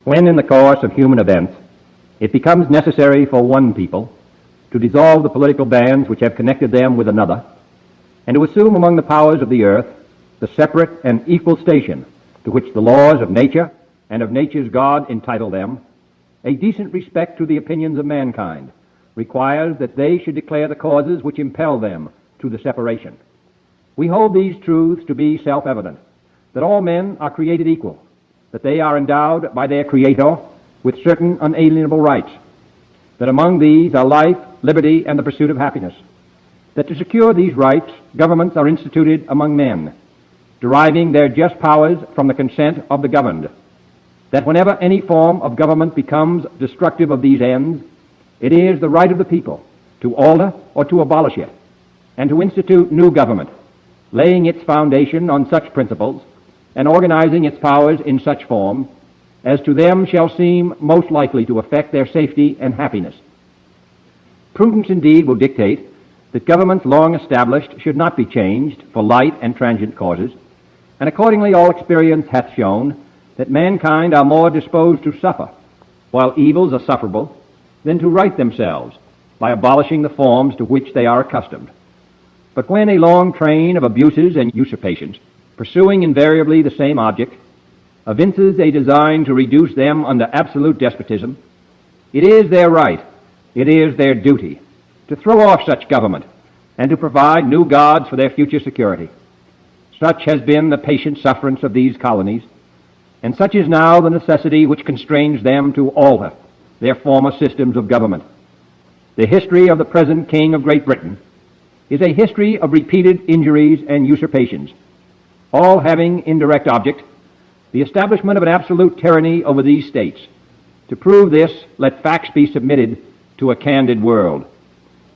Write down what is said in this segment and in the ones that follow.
When in the course of human events it becomes necessary for one people to dissolve the political bands which have connected them with another, and to assume among the powers of the earth the separate and equal station to which the laws of nature and of nature's God entitle them, a decent respect to the opinions of mankind requires that they should declare the causes which impel them to the separation. We hold these truths to be self-evident, that all men are created equal, that they are endowed by their Creator with certain unalienable rights, that among these are life, liberty, and the pursuit of happiness, that to secure these rights, governments are instituted among men, deriving their just powers from the consent of the governed, that whenever any form of government becomes destructive of these ends, it is the right of the people to alter or to abolish it, and to institute new government, laying its foundation on such principles and organizing its powers in such form as to them shall seem most likely to affect their safety and happiness. Prudence indeed will dictate that governments long established should not be changed for light and transient causes, and accordingly all experience hath shown that mankind are more disposed to suffer, while evils are sufferable, than to right themselves by abolishing the forms to which they are accustomed. But when a long train of abuses and usurpations, pursuing invariably the same object, evinces a design to reduce them under absolute despotism, it is their right, it is their duty, to throw off such government and to provide new gods for their future security. Such has been the patient sufferance of these colonies, and such is now the necessity which constrains them to alter their former systems of government. The history of the present King of Great Britain is a history of repeated injuries and usurpations, all having indirect object the establishment of an absolute tyranny over these states. To prove this, let facts be submitted to a candid world.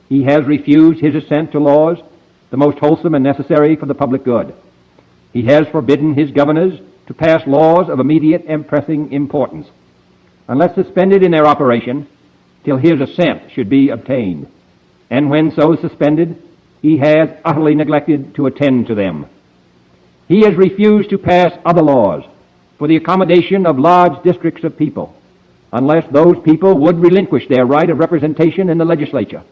He has refused his assent to laws, the most wholesome and necessary for the public good. He has forbidden his governors to pass laws of immediate and pressing importance, unless suspended in their operation till his assent should be obtained. And when so suspended, he has utterly neglected to attend to them. He has refused to pass other laws for the accommodation of large districts of people, unless those people would relinquish their right of representation in the legislature,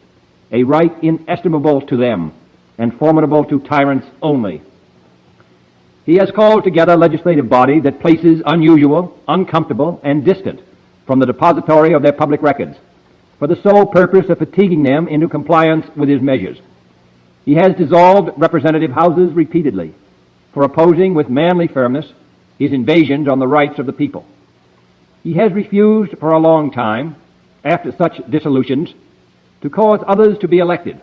a right inestimable to them and formidable to tyrants only. He has called together a legislative body that places unusual, uncomfortable, and distant from the depository of their public records, for the sole purpose of fatiguing them into compliance with his measures. He has dissolved representative houses repeatedly for opposing with manly firmness his invasions on the rights of the people. He has refused for a long time, after such dissolutions, to cause others to be elected,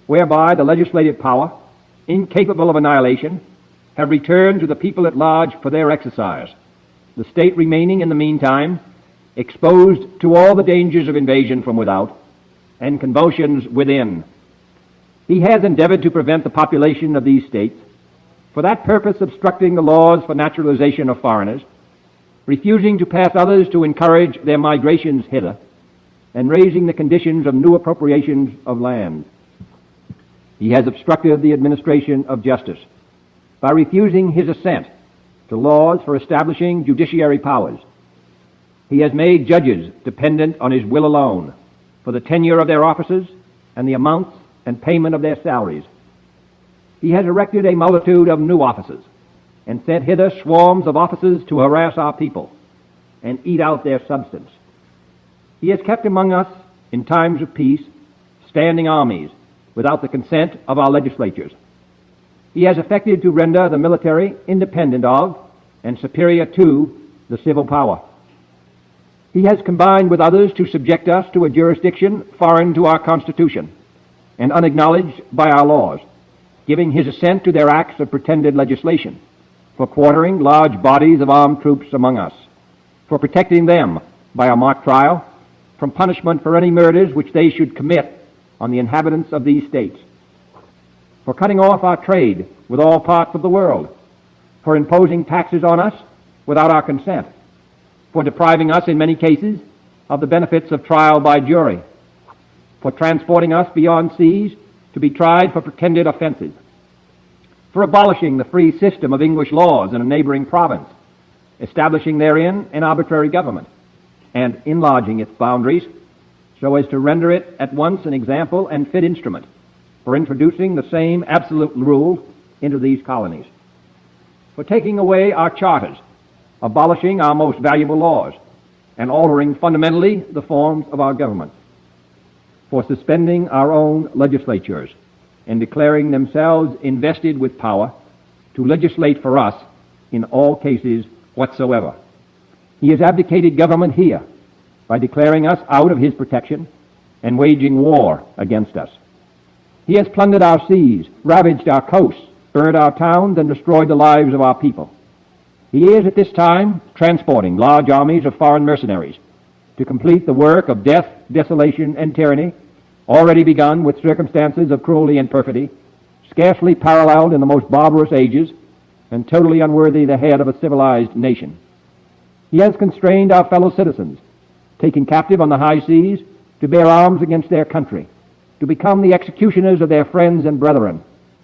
whereby the legislative power, incapable of annihilation, have returned to the people at large for their exercise, the state remaining in the meantime exposed to all the dangers of invasion from without and convulsions within. He has endeavored to prevent the population of these states, for that purpose obstructing the laws for naturalization of foreigners, refusing to pass others to encourage their migrations hither, and raising the conditions of new appropriations of land. He has obstructed the administration of justice by refusing his assent to laws for establishing judiciary powers. He has made judges dependent on his will alone for the tenure of their offices and the amounts and payment of their salaries. He has erected a multitude of new offices and sent hither swarms of officers to harass our people and eat out their substance. He has kept among us, in times of peace, standing armies without the consent of our legislatures. He has affected to render the military independent of and superior to the civil power. He has combined with others to subject us to a jurisdiction foreign to our Constitution and unacknowledged by our laws, giving his assent to their acts of pretended legislation, for quartering large bodies of armed troops among us, for protecting them by a mock trial from punishment for any murders which they should commit on the inhabitants of these states, for cutting off our trade with all parts of the world, for imposing taxes on us without our consent, for depriving us in many cases of the benefits of trial by jury, for transporting us beyond seas to be tried for pretended offenses, for abolishing the free system of English laws in a neighboring province, establishing therein an arbitrary government, and enlarging its boundaries so as to render it at once an example and fit instrument for introducing the same absolute rule into these colonies, for taking away our charters, abolishing our most valuable laws, and altering fundamentally the forms of our government, for suspending our own legislatures and declaring themselves invested with power to legislate for us in all cases whatsoever. He has abdicated government here by declaring us out of his protection and waging war against us. He has plundered our seas, ravaged our coasts, burned our towns, and destroyed the lives of our people. He is at this time transporting large armies of foreign mercenaries to complete the work of death, desolation, and tyranny, already begun with circumstances of cruelty and perfidy, scarcely paralleled in the most barbarous ages, and totally unworthy the head of a civilized nation. He has constrained our fellow citizens, taken captive on the high seas, to bear arms against their country, to become the executioners of their friends and brethren,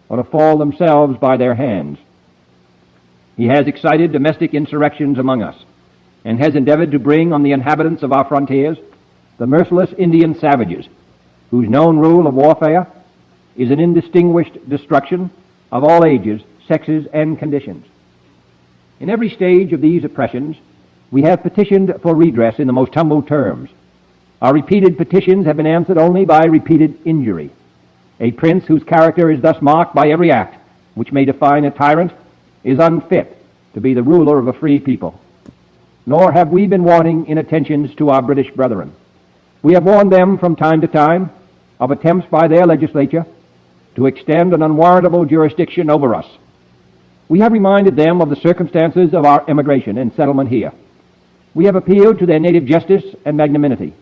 or to fall themselves by their hands. He has excited domestic insurrections among us, and has endeavored to bring on the inhabitants of our frontiers the merciless Indian savages, whose known rule of warfare is an indistinguished destruction of all ages, sexes, and conditions. In every stage of these oppressions, we have petitioned for redress in the most humble terms. Our repeated petitions have been answered only by repeated injury. A prince whose character is thus marked by every act which may define a tyrant is unfit to be the ruler of a free people. Nor have we been wanting in attentions to our British brethren. We have warned them from time to time of attempts by their legislature to extend an unwarrantable jurisdiction over us. We have reminded them of the circumstances of our emigration and settlement here. We have appealed to their native justice and magnanimity,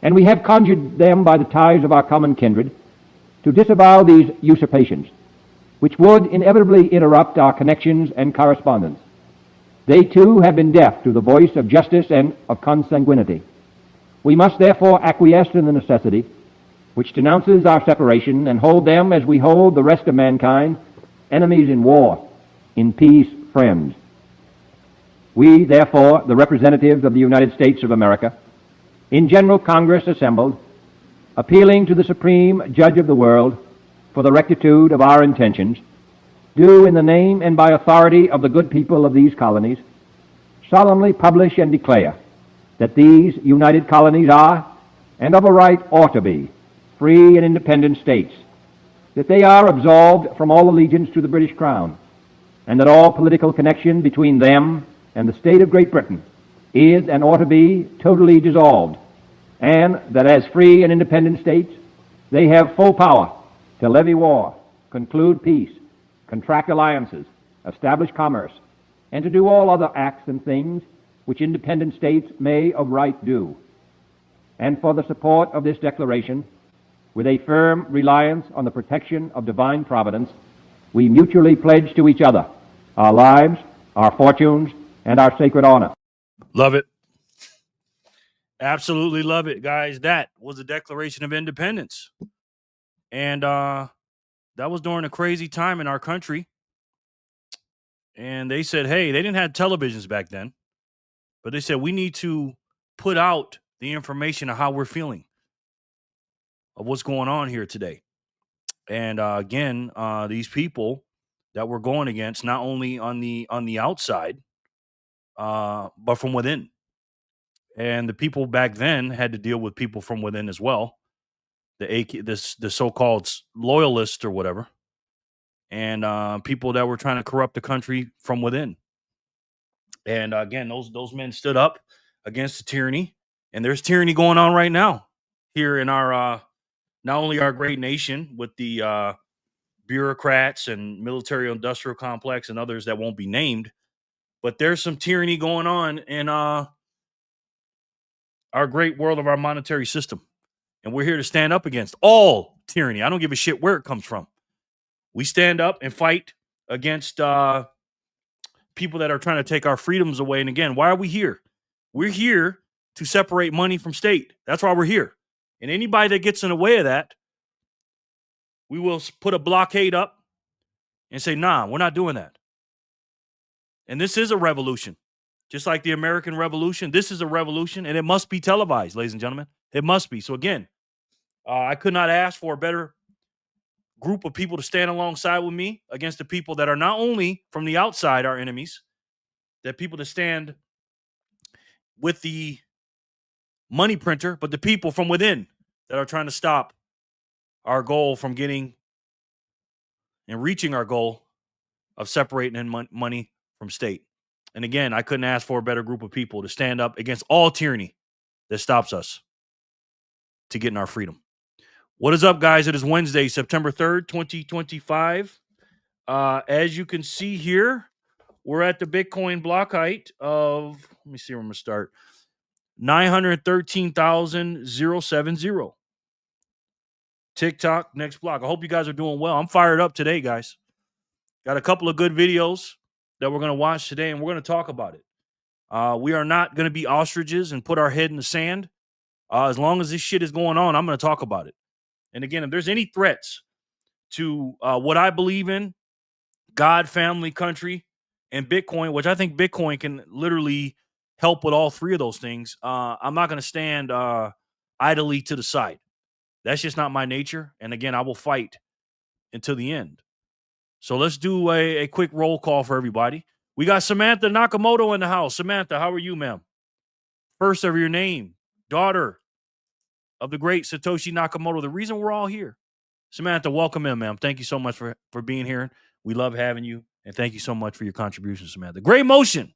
and we have conjured them by the ties of our common kindred to disavow these usurpations, which would inevitably interrupt our connections and correspondence. They too have been deaf to the voice of justice and of consanguinity. We must therefore acquiesce in the necessity which denounces our separation, and hold them as we hold the rest of mankind, enemies in war, in peace friends. We, therefore, the representatives of the United States of America, in General Congress assembled, appealing to the Supreme Judge of the world for the rectitude of our intentions, do in the name and by authority of the good people of these colonies solemnly publish and declare that these united colonies are, and of a right ought to be, free and independent states, that they are absolved from all allegiance to the British Crown, and that all political connection between them and the state of Great Britain is and ought to be totally dissolved, and that as free and independent states they have full power to levy war, conclude peace, contract alliances, establish commerce, and to do all other acts and things which independent states may of right do. And for the support of this declaration, with a firm reliance on the protection of divine providence, we mutually pledge to each other our lives, our fortunes, and our sacred honor. Love it. Absolutely love it, guys. That was the Declaration of Independence. And that was during a crazy time in our country. And they said, hey, they didn't have televisions back then, but they said we need to put out the information of how we're feeling, of what's going on here today. And again, these people that we're going against, not only on the outside, but from within. And the people back then had to deal with people from within as well, the so-called loyalists or whatever, and people that were trying to corrupt the country from within. And again, those men stood up against the tyranny, and there's tyranny going on right now here in our not only our great nation with the bureaucrats and military-industrial complex and others that won't be named, but there's some tyranny going on in our great world of our monetary system. And we're here to stand up against all tyranny. I don't give a shit where it comes from. We stand up and fight against people that are trying to take our freedoms away. And again, why are we here? We're here to separate money from state. That's why we're here. And anybody that gets in the way of that, we will put a blockade up and say, nah, we're not doing that. And this is a revolution. Just like the American Revolution, this is a revolution, and it must be televised, ladies and gentlemen. It must be. So again, I could not ask for a better group of people to stand alongside with me against the people that are not only from the outside our enemies, that people to stand with the money printer, but the people from within that are trying to stop our goal from getting and reaching our goal of separating money from state. And again, I couldn't ask for a better group of people to stand up against all tyranny that stops us to getting our freedom. What is up, guys? It is Wednesday, September 3rd, 2025. As you can see here, we're at the Bitcoin block height of, let me see where I'm going to start, 913,070. TikTok, next block. I hope you guys are doing well. I'm fired up today, guys. Got a couple of good videos that we're going to watch today, and we're going to talk about it. We are not going to be ostriches and put our head in the sand. As long as this shit is going on, I'm going to talk about it. And again, if there's any threats to what I believe in, God, family, country, and Bitcoin, which I think Bitcoin can literally help with all three of those things, I'm not going to stand idly to the side. That's just not my nature. And again, I will fight until the end. So let's do a quick roll call for everybody. We got Samantha Nakamoto in the house. Samantha, how are you, ma'am? First of your name, daughter of the great Satoshi Nakamoto, the reason we're all here. Samantha, welcome in, ma'am. Thank you so much for being here. We love having you, and thank you so much for your contribution, Samantha. Great Motion,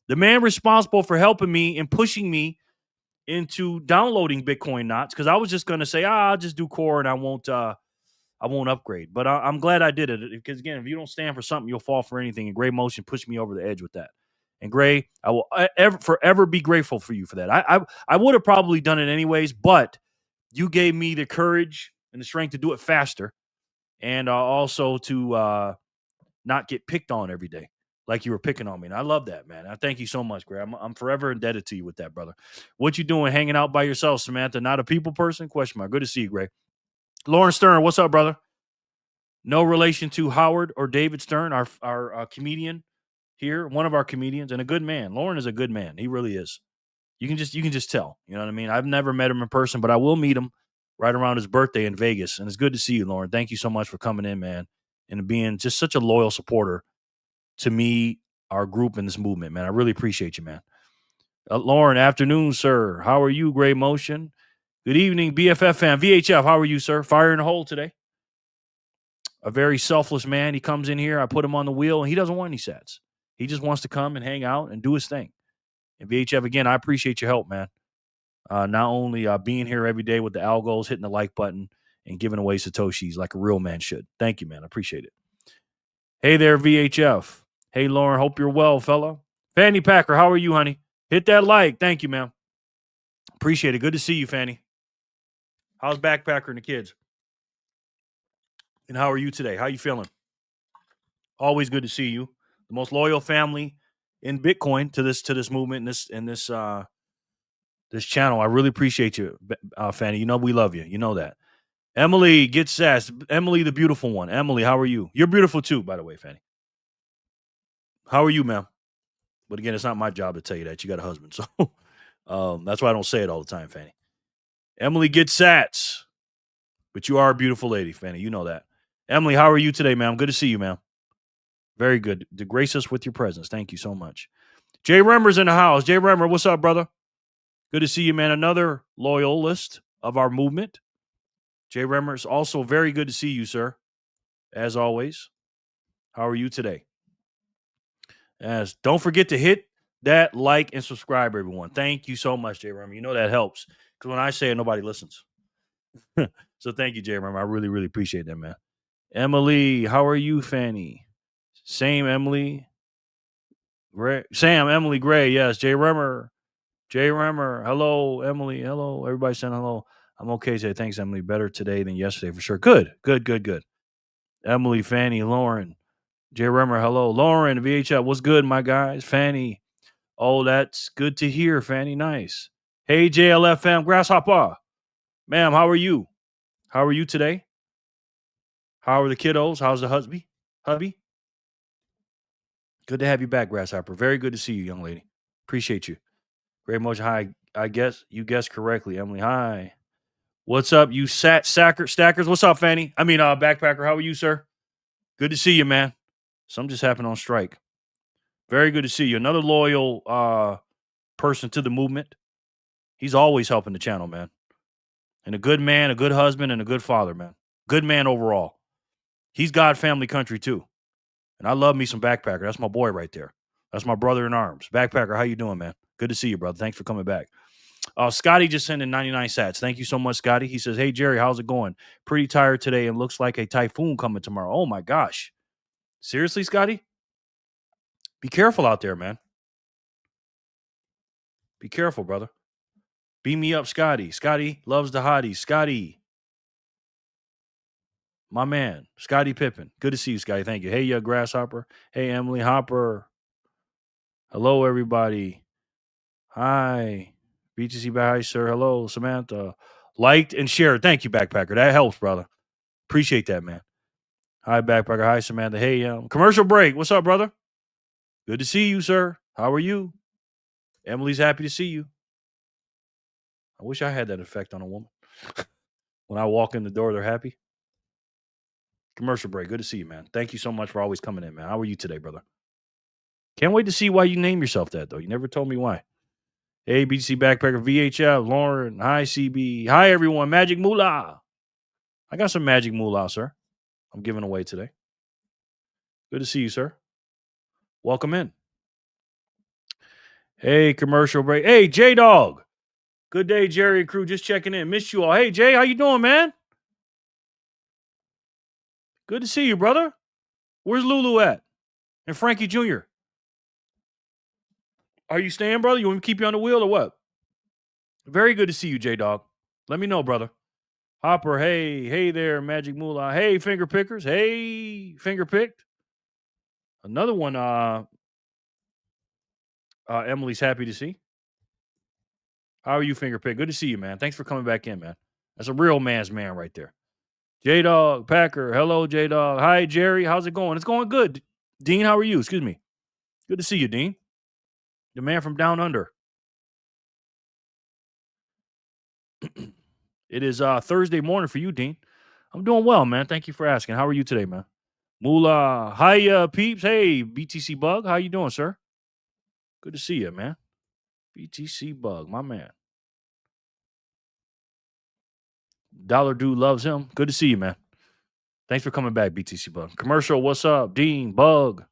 the man responsible for helping me and pushing me into downloading Bitcoin knots, because I was just going to say, I'll just do core and I won't upgrade. But I'm glad I did it, because again, if you don't stand for something, you'll fall for anything. And Great Motion pushed me over the edge with that. And Gray, I will forever be grateful for you for that. I would have probably done it anyways, but you gave me the courage and the strength to do it faster, and also to not get picked on every day like you were picking on me. And I love that, man. I thank you so much, Gray. I'm forever indebted to you with that, brother. What you doing hanging out by yourself, Samantha? Not a people person? Question mark. Good to see you, Gray. Lauren Stern, what's up, brother? No relation to Howard or David Stern, our comedian here, one of our comedians, and a good man. Lauren is a good man. He really is. You can just tell. You know what I mean? I've never met him in person, but I will meet him right around his birthday in Vegas. And it's good to see you, Lauren. Thank you so much for coming in, man, and being just such a loyal supporter to me, our group, and this movement, man. I really appreciate you, man. Lauren, afternoon, sir. How are you, Great Motion? Good evening, BFF fan. VHF, how are you, sir? Fire in the hole today. A very selfless man. He comes in here, I put him on the wheel, and he doesn't want any sats. He just wants to come and hang out and do his thing. And VHF, again, I appreciate your help, man. Not only being here every day with the algos, hitting the like button, and giving away Satoshis like a real man should. Thank you, man. I appreciate it. Hey there, VHF. Hey, Lauren. Hope you're well, fella. Fanny Packer, how are you, honey? Hit that like. Thank you, man. Appreciate it. Good to see you, Fanny. How's Backpacker and the kids? And how are you today? How you feeling? Always good to see you. The most loyal family in Bitcoin to this movement and this channel. I really appreciate you, Fanny. You know we love you. You know that. Emily, get sassed. Emily, the beautiful one. Emily, how are you? You're beautiful too, by the way, Fanny. How are you, ma'am? But again, it's not my job to tell you that. You got a husband, so that's why I don't say it all the time, Fanny. Emily, get sats. But you are a beautiful lady, Fanny. You know that. Emily, how are you today, ma'am? Good to see you, ma'am. Very good. To grace us with your presence. Thank you so much. Jay Remmer's in the house. Jay Remmer, what's up, brother? Good to see you, man. Another loyalist of our movement. Jay Remmer, is also very good to see you, sir. As always. How are you today? Yes. Don't forget to hit that like and subscribe, everyone. Thank you so much, Jay Remmer. You know that helps. Because when I say it, nobody listens. So thank you, Jay Remmer. I really, really appreciate that, man. Emily, how are you, Fanny? Same, Emily. Gray. Sam, Emily Gray. Yes, Jay Remmer. Jay Remmer. Hello, Emily. Hello. Everybody saying hello. I'm okay today. Thanks, Emily. Better today than yesterday for sure. Good. Emily, Fanny, Lauren. Jay Remmer. Hello. Lauren, VHL. What's good, my guys? Fanny. Oh, that's good to hear, Fanny. Nice. Hey, JLFM. Grasshopper. Ma'am, how are you? How are you today? How are the kiddos? How's the hubby? Good to have you back, Grasshopper. Very good to see you, young lady. Appreciate you. Great motion. Hi. I guess you guessed correctly, Emily. Hi. What's up, you stackers? What's up, Fanny? Backpacker. How are you, sir? Good to see you, man. Some just happened on strike. Very good to see you. Another loyal person to the movement. He's always helping the channel, man. And a good man, a good husband, and a good father, man. Good man overall. He's God family country, too. And I love me some Backpacker. That's my boy right there. That's my brother in arms. Backpacker, how you doing, man? Good to see you, brother. Thanks for coming back. Scotty just sent in 99 sats. Thank you so much, Scotty. He says, hey, Jerry, how's it going? Pretty tired today and looks like a typhoon coming tomorrow. Oh, my gosh. Seriously, Scotty? Be careful out there, man. Be careful, brother. Beam me up, Scotty. Scotty loves the hotties. Scotty. My man, Scotty Pippen. Good to see you, Scotty. Thank you. Hey, Grasshopper. Hey, Emily Hopper. Hello, everybody. Hi. BTC Hi, sir. Hello, Samantha. Liked and shared. Thank you, Backpacker. That helps, brother. Appreciate that, man. Hi, Backpacker. Hi, Samantha. Hey, commercial break. What's up, brother? Good to see you, sir. How are you? Emily's happy to see you. I wish I had that effect on a woman. When I walk in the door, they're happy. Commercial break. Good to see you, man. Thank you so much for always coming in, man. How are you today, brother? Can't wait to see why you name yourself that, though. You never told me why. Hey, BTC Backpacker, VHF, Lauren. Hi, CB. Hi, everyone. Magic Moolah. I got some Magic Moolah, sir. I'm giving away today. Good to see you, sir. Welcome in. Hey, commercial break. Hey, J-Dog. Good day, Jerry and crew. Just checking in. Missed you all. Hey, Jay, how you doing, man? Good to see you, brother. Where's Lulu at? And Frankie Jr.? Are you staying, brother? You want me to keep you on the wheel or what? Very good to see you, J-Dog. Let me know, brother. Hopper, hey there, Magic Moolah. Hey, Finger Pickers. Hey, Finger Picked. Another one Emily's happy to see. How are you, Finger Pick? Good to see you, man. Thanks for coming back in, man. That's a real man's man right there. J-Dog, Packer. Hello, J-Dog. Hi, Jerry. How's it going? It's going good. Dean, how are you? Excuse me. Good to see you, Dean. The man from down under. It is Thursday morning for you, Dean. I'm doing well, man. Thank you for asking. How are you today, man? Moolah. Hi, peeps. Hey, BTC Bug. How you doing, sir? Good to see you, man. BTC Bug, my man. Dollar Dude loves him. Good to see you, man. Thanks for coming back, BTC Bug. Commercial, what's up? Dean, Bug.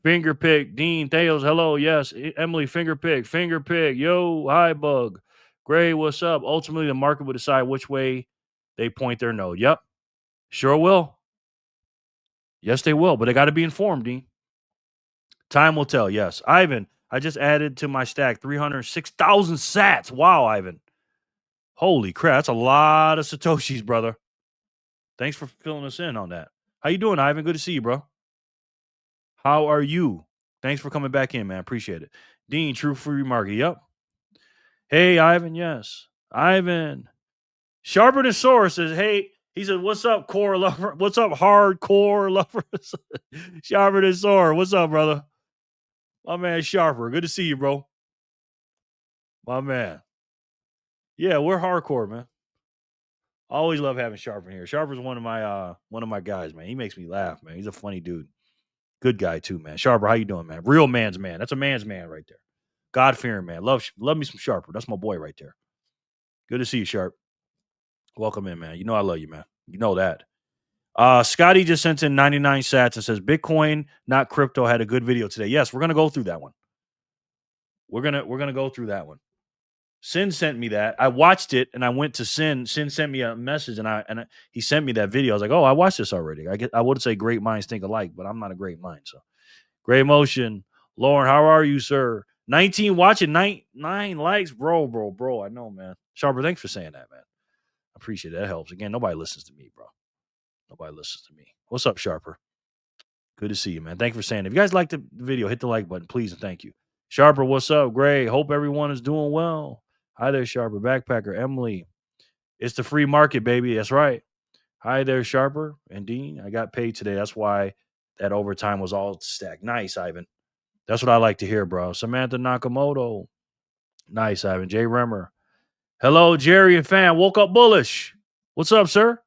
Finger Pick, Dean, Thales, hello, yes. Emily, Finger Pick. Yo, hi, Bug. Gray, what's up? Ultimately, the market will decide which way they point their node. Yep, sure will. Yes, they will, but they got to be informed, Dean. Time will tell, yes. Ivan, I just added to my stack 306,000 sats. Wow, Ivan. Holy crap, that's a lot of Satoshis, brother. Thanks for filling us in on that. How you doing, Ivan? Good to see you, bro. How are you? Thanks for coming back in, man. Appreciate it. Dean, True Free Market. Yep. Hey, Ivan. Yes. Ivan. Sharper than Sora says, hey, he said, what's up, core lover? What's up, hardcore lovers? Sharper than Sora. What's up, brother? My man, Sharper. Good to see you, bro. My man. Yeah, we're hardcore, man. I always love having Sharper here. Sharper's one of my guys, man. He makes me laugh, man. He's a funny dude. Good guy too, man. Sharper, how you doing, man? Real man's man. That's a man's man right there. God-fearing man. Love me some Sharper. That's my boy right there. Good to see you, Sharp. Welcome in, man. You know I love you, man. You know that. Scotty just sent in 99 sats and says, Bitcoin, not crypto, had a good video today. Yes, we're gonna go through that one. We're gonna go through that one. Sin sent me that. I watched it and I went to Sin. Sin sent me a message and he sent me that video. I was like, oh, I watched this already. I would say great minds think alike, but I'm not a great mind. So great motion. Lauren, how are you, sir? 19 watching, 9 likes. Bro. I know, man. Sharper, thanks for saying that, man. I appreciate it. That helps. Again, nobody listens to me, bro. Nobody listens to me. What's up, Sharper? Good to see you, man. Thank you for saying it. If you guys like the video, hit the like button, please, and thank you. Sharper, what's up? Gray, hope everyone is doing well. Hi there, Sharper. Backpacker, Emily. It's the free market, baby. That's right. Hi there, Sharper and Dean. I got paid today. That's why that overtime was all stacked. Nice, Ivan. That's what I like to hear, bro. Samantha Nakamoto. Nice, Ivan. Jay Remmer. Hello, Jerry and fan. Woke up bullish. What's up, sir?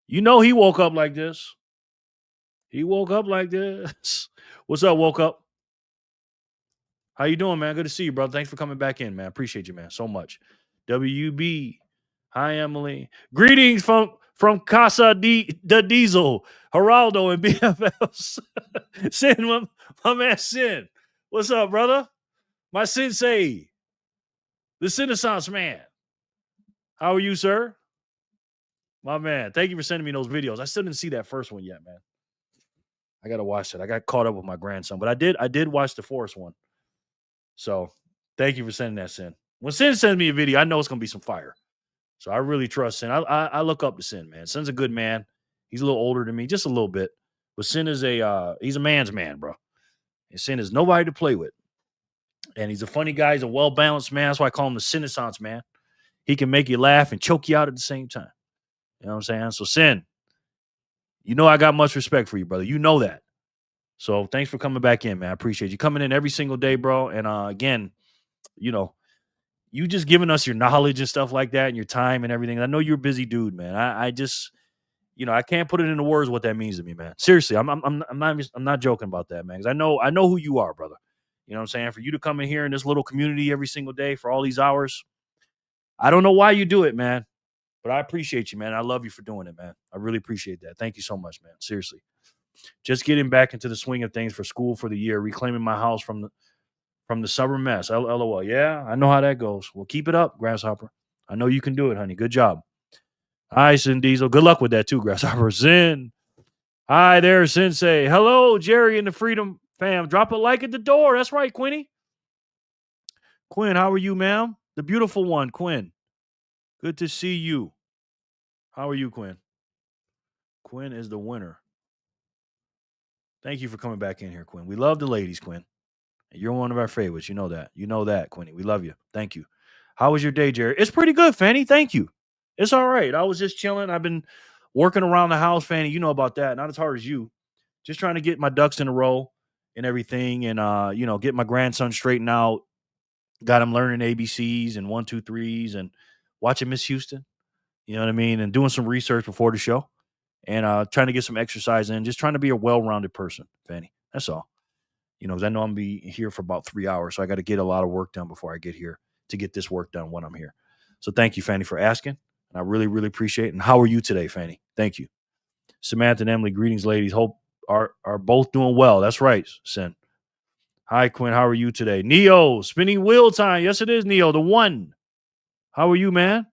You know he woke up like this. He woke up like this. What's up, woke up? How you doing, man? Good to see you, brother. Thanks for coming back in, man. Appreciate you, man, so much. WB. Hi, Emily. Greetings from Casa de Diesel, Geraldo, and BFFs. Sin, my man Sin. What's up, brother? My sensei. The Renaissance man. How are you, sir? My man. Thank you for sending me those videos. I still didn't see that first one yet, man. I gotta watch it. I got caught up with my grandson, but I did watch the Forest one. So thank you for sending that, Sin. When Sin sends me a video, I know it's gonna be some fire. So I really trust Sin. I look up to Sin, man. Sin's a good man. He's a little older than me, just a little bit. But Sin is he's a man's man, bro. And Sin is nobody to play with. And he's a funny guy. He's a well-balanced man. That's why I call him the Renaissance man. He can make you laugh and choke you out at the same time. You know what I'm saying? So Sin, you know I got much respect for you, brother. You know that. So thanks for coming back in, man. I appreciate you coming in every single day, bro. And again, you know, you just giving us your knowledge and stuff like that and your time and everything. I know you're a busy dude, man. I just, you know, I can't put it into words what that means to me, man. Seriously, I'm not joking about that, man. Because I know who you are, brother. You know what I'm saying? For you to come in here in this little community every single day for all these hours, I don't know why you do it, man. But I appreciate you, man. I love you for doing it, man. I really appreciate that. Thank you so much, man. Seriously. Just getting back into the swing of things for school for the year, reclaiming my house from the summer mess. LOL. Yeah, I know how that goes. Well, keep it up, Grasshopper. I know you can do it, honey. Good job. Hi, Sin Diesel. Good luck with that too, Grasshopper. Sin. Hi there, Sensei. Hello, Jerry and the Freedom fam. Drop a like at the door. That's right, Quinny. Quinn, how are you, ma'am? The beautiful one, Quinn. Good to see you. How are you, Quinn? Quinn is the winner. Thank you for coming back in here, Quinn. We love the ladies, Quinn. You're one of our favorites. You know that. You know that, Quinny. We love you. Thank you. How was your day, Jerry? It's pretty good, Fanny. Thank you. It's all right. I was just chilling. I've been working around the house, Fanny. You know about that. Not as hard as you. Just trying to get my ducks in a row and everything, and you know, get my grandson straightened out. Got him learning ABCs and 1, 2, 3s, and watching Miss Houston. You know what I mean? And doing some research before the show, and trying to get some exercise in. Just trying to be a well-rounded person, Fanny. That's all. You know, because I know I'm going to be here for about 3 hours, so I got to get a lot of work done before I get here to get this work done when I'm here. So thank you, Fanny, for asking. And I really, really appreciate it. And how are you today, Fanny? Thank you. Samantha and Emily, greetings, ladies. Hope are both doing well. That's right, Sin. Hi, Quinn. How are you today? Neo, spinning wheel time. Yes, it is, Neo, the one. How are you, man?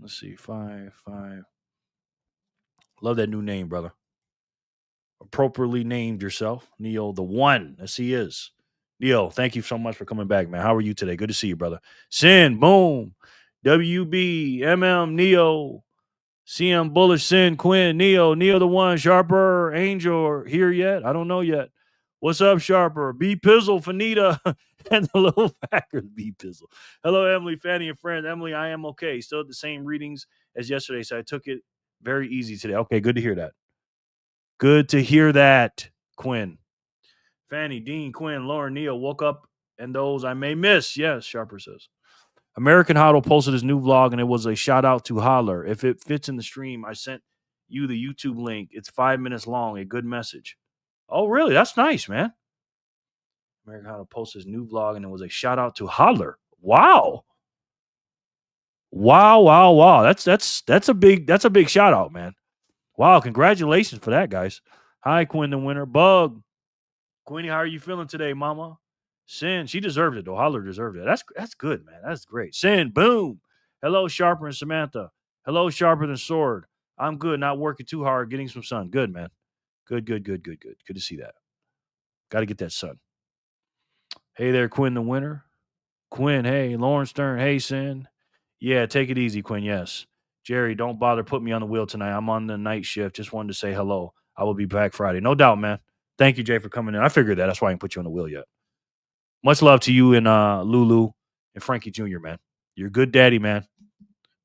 Let's see. 5. Love that new name, brother. Appropriately named yourself, Neo, the one. Yes, he is. Neo, thank you so much for coming back, man. How are you today? Good to see you, brother. Sin, boom. WB, MM, Neo, CM, Bullish, Sin, Quinn, Neo the one, Sharper, Angel, here yet? I don't know yet. What's up, Sharper? B Pizzle, Fanita, and the little Packers, B Pizzle. Hello, Emily, Fanny, and friends. Emily, I am okay. Still at the same readings as yesterday, so I took it very easy today. Okay, good to hear that. Good to hear that, Quinn. Fanny, Dean, Quinn, Lauren, Neil woke up and those I may miss. Yes, Sharper says. American Hodl posted his new vlog and it was a shout out to Holler. If it fits in the stream, I sent you the YouTube link. It's 5 minutes long. A good message. Oh, really? That's nice, man. American Hodl posted his new vlog and it was a shout out to Holler. Wow. Wow. That's a big shout out, man. Wow, congratulations for that, guys. Hi, Quinn the winner. Bug. Queenie, how are you feeling today, mama? Sin, she deserved it, though. Holler deserved it. That's good, man. That's great. Sin, boom. Hello, Sharper and Samantha. Hello, Sharper than Sword. I'm good, not working too hard, getting some sun. Good, man. Good. Good to see that. Got to get that sun. Hey there, Quinn the winner. Quinn, hey. Lauren Stern, hey, Sin. Yeah, take it easy, Quinn, yes. Jerry, don't bother putting me on the wheel tonight. I'm on the night shift. Just wanted to say hello. I will be back Friday. No doubt, man. Thank you, Jay, for coming in. I figured that. That's why I didn't put you on the wheel yet. Much love to you and Lulu and Frankie Jr., man. You're a good daddy, man.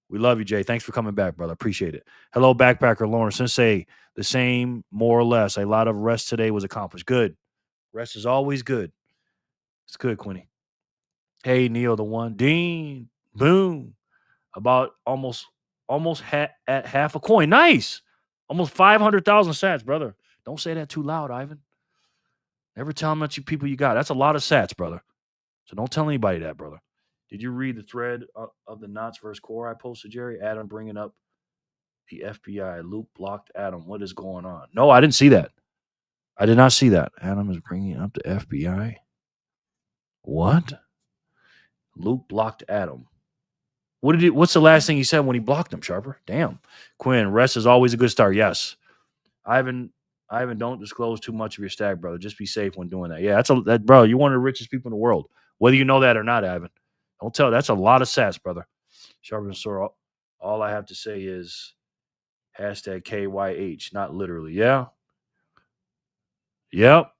We love you, Jay. Thanks for coming back, brother. Appreciate it. Hello, Backpacker Lauren. Sensei, the same, more or less. A lot of rest today was accomplished. Good. Rest is always good. It's good, Quinny. Hey, Neil, the one. Dean. Boom. About almost at half a coin. Nice. Almost 500,000 sats, brother. Don't say that too loud, Ivan. Never tell how much people you got. That's a lot of sats, brother. So don't tell anybody that, brother. Did you read the thread of the Knots versus Core I posted, Jerry? Adam bringing up the FBI. Luke blocked Adam. What is going on? No, I didn't see that. I did not see that. Adam is bringing up the FBI. What? Luke blocked Adam. What's the last thing he said when he blocked him, Sharper? Damn. Quinn, rest is always a good start. Yes. Ivan, don't disclose too much of your stack, brother. Just be safe when doing that. Yeah, bro, you're one of the richest people in the world. Whether you know that or not, Ivan. Don't tell. That's a lot of sats, brother. Sharper and Sora. All I have to say is hashtag KYH, not literally. Yeah. Yep.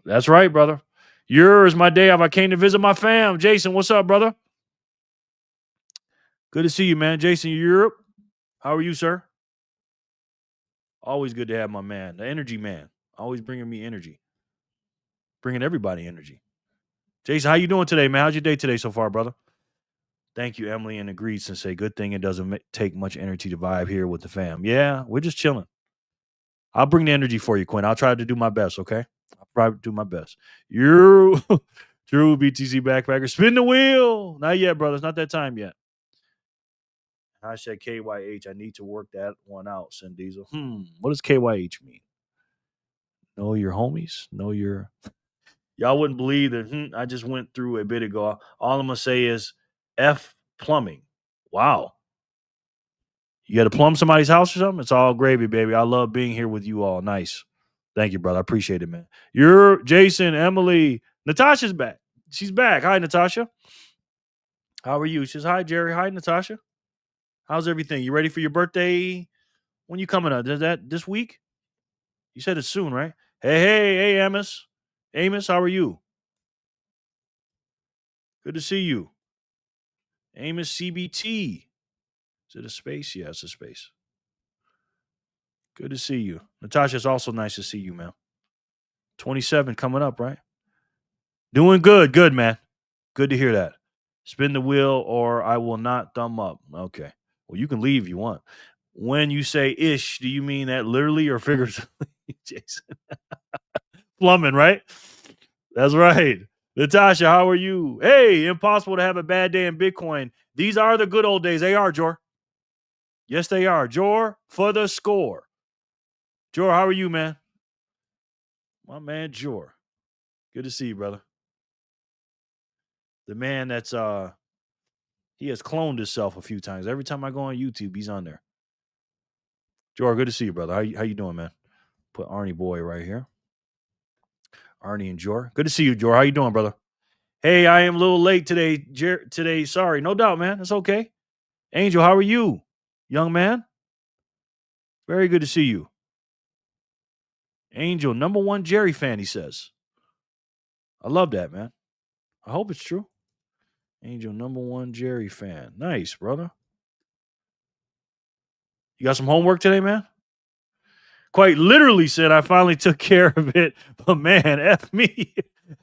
That's right, brother. Yours, my day off. I came to visit my fam. Jason, what's up, brother? Good to see you, man. Jason, Europe. How are you, sir? Always good to have my man, the energy man. Always bringing me energy. Bringing everybody energy. Jason, how you doing today, man? How's your day today so far, brother? Thank you, Emily, and agreed to say good thing it doesn't take much energy to vibe here with the fam. Yeah, we're just chilling. I'll bring the energy for you, Quinn. I'll try to do my best, okay? I'll try to do my best. You, Drew, BTC Backpacker. Spin the wheel. Not yet, brother. It's not that time yet. Hashtag KYH. I need to work that one out, Sin Diesel. What does KYH mean? Know your homies? Know your... Y'all wouldn't believe that I just went through a bit ago. All I'm going to say is F plumbing. Wow. You got to plumb somebody's house or something? It's all gravy, baby. I love being here with you all. Nice. Thank you, brother. I appreciate it, man. You're Jason, Emily. Natasha's back. She's back. Hi, Natasha. How are you? She says, hi, Jerry. Hi, Natasha. How's everything? You ready for your birthday? When you coming up? Is that this week? You said it's soon, right? Hey, Amos. Amos, how are you? Good to see you. Amos CBT. Is it a space? Yeah, it's a space. Good to see you. Natasha, it's also nice to see you, man. 27 coming up, right? Doing good. Good, man. Good to hear that. Spin the wheel or I will not thumb up. Okay. Well, you can leave if you want. When you say ish, do you mean that literally or figuratively, Jason? Plumbing, right? That's right. Natasha, how are you? Hey, impossible to have a bad day in Bitcoin. These are the good old days. They are, Jor. Yes, they are. Jor, for the score. Jor, how are you, man? My man, Jor. Good to see you, brother. The man that's he has cloned himself a few times. Every time I go on YouTube, he's on there. Jor, good to see you, brother. How you doing, man? Put Arnie boy right here. Arnie and Jor. Good to see you, Jor. How you doing, brother? Hey, I am a little late today. Today, sorry. No doubt, man. That's okay. Angel, how are you? Young man? Very good to see you. Angel, number one Jerry fan, he says. I love that, man. I hope it's true. Angel, number one Jerry fan. Nice, brother. You got some homework today, man? Quite literally said I finally took care of it. But man, F me.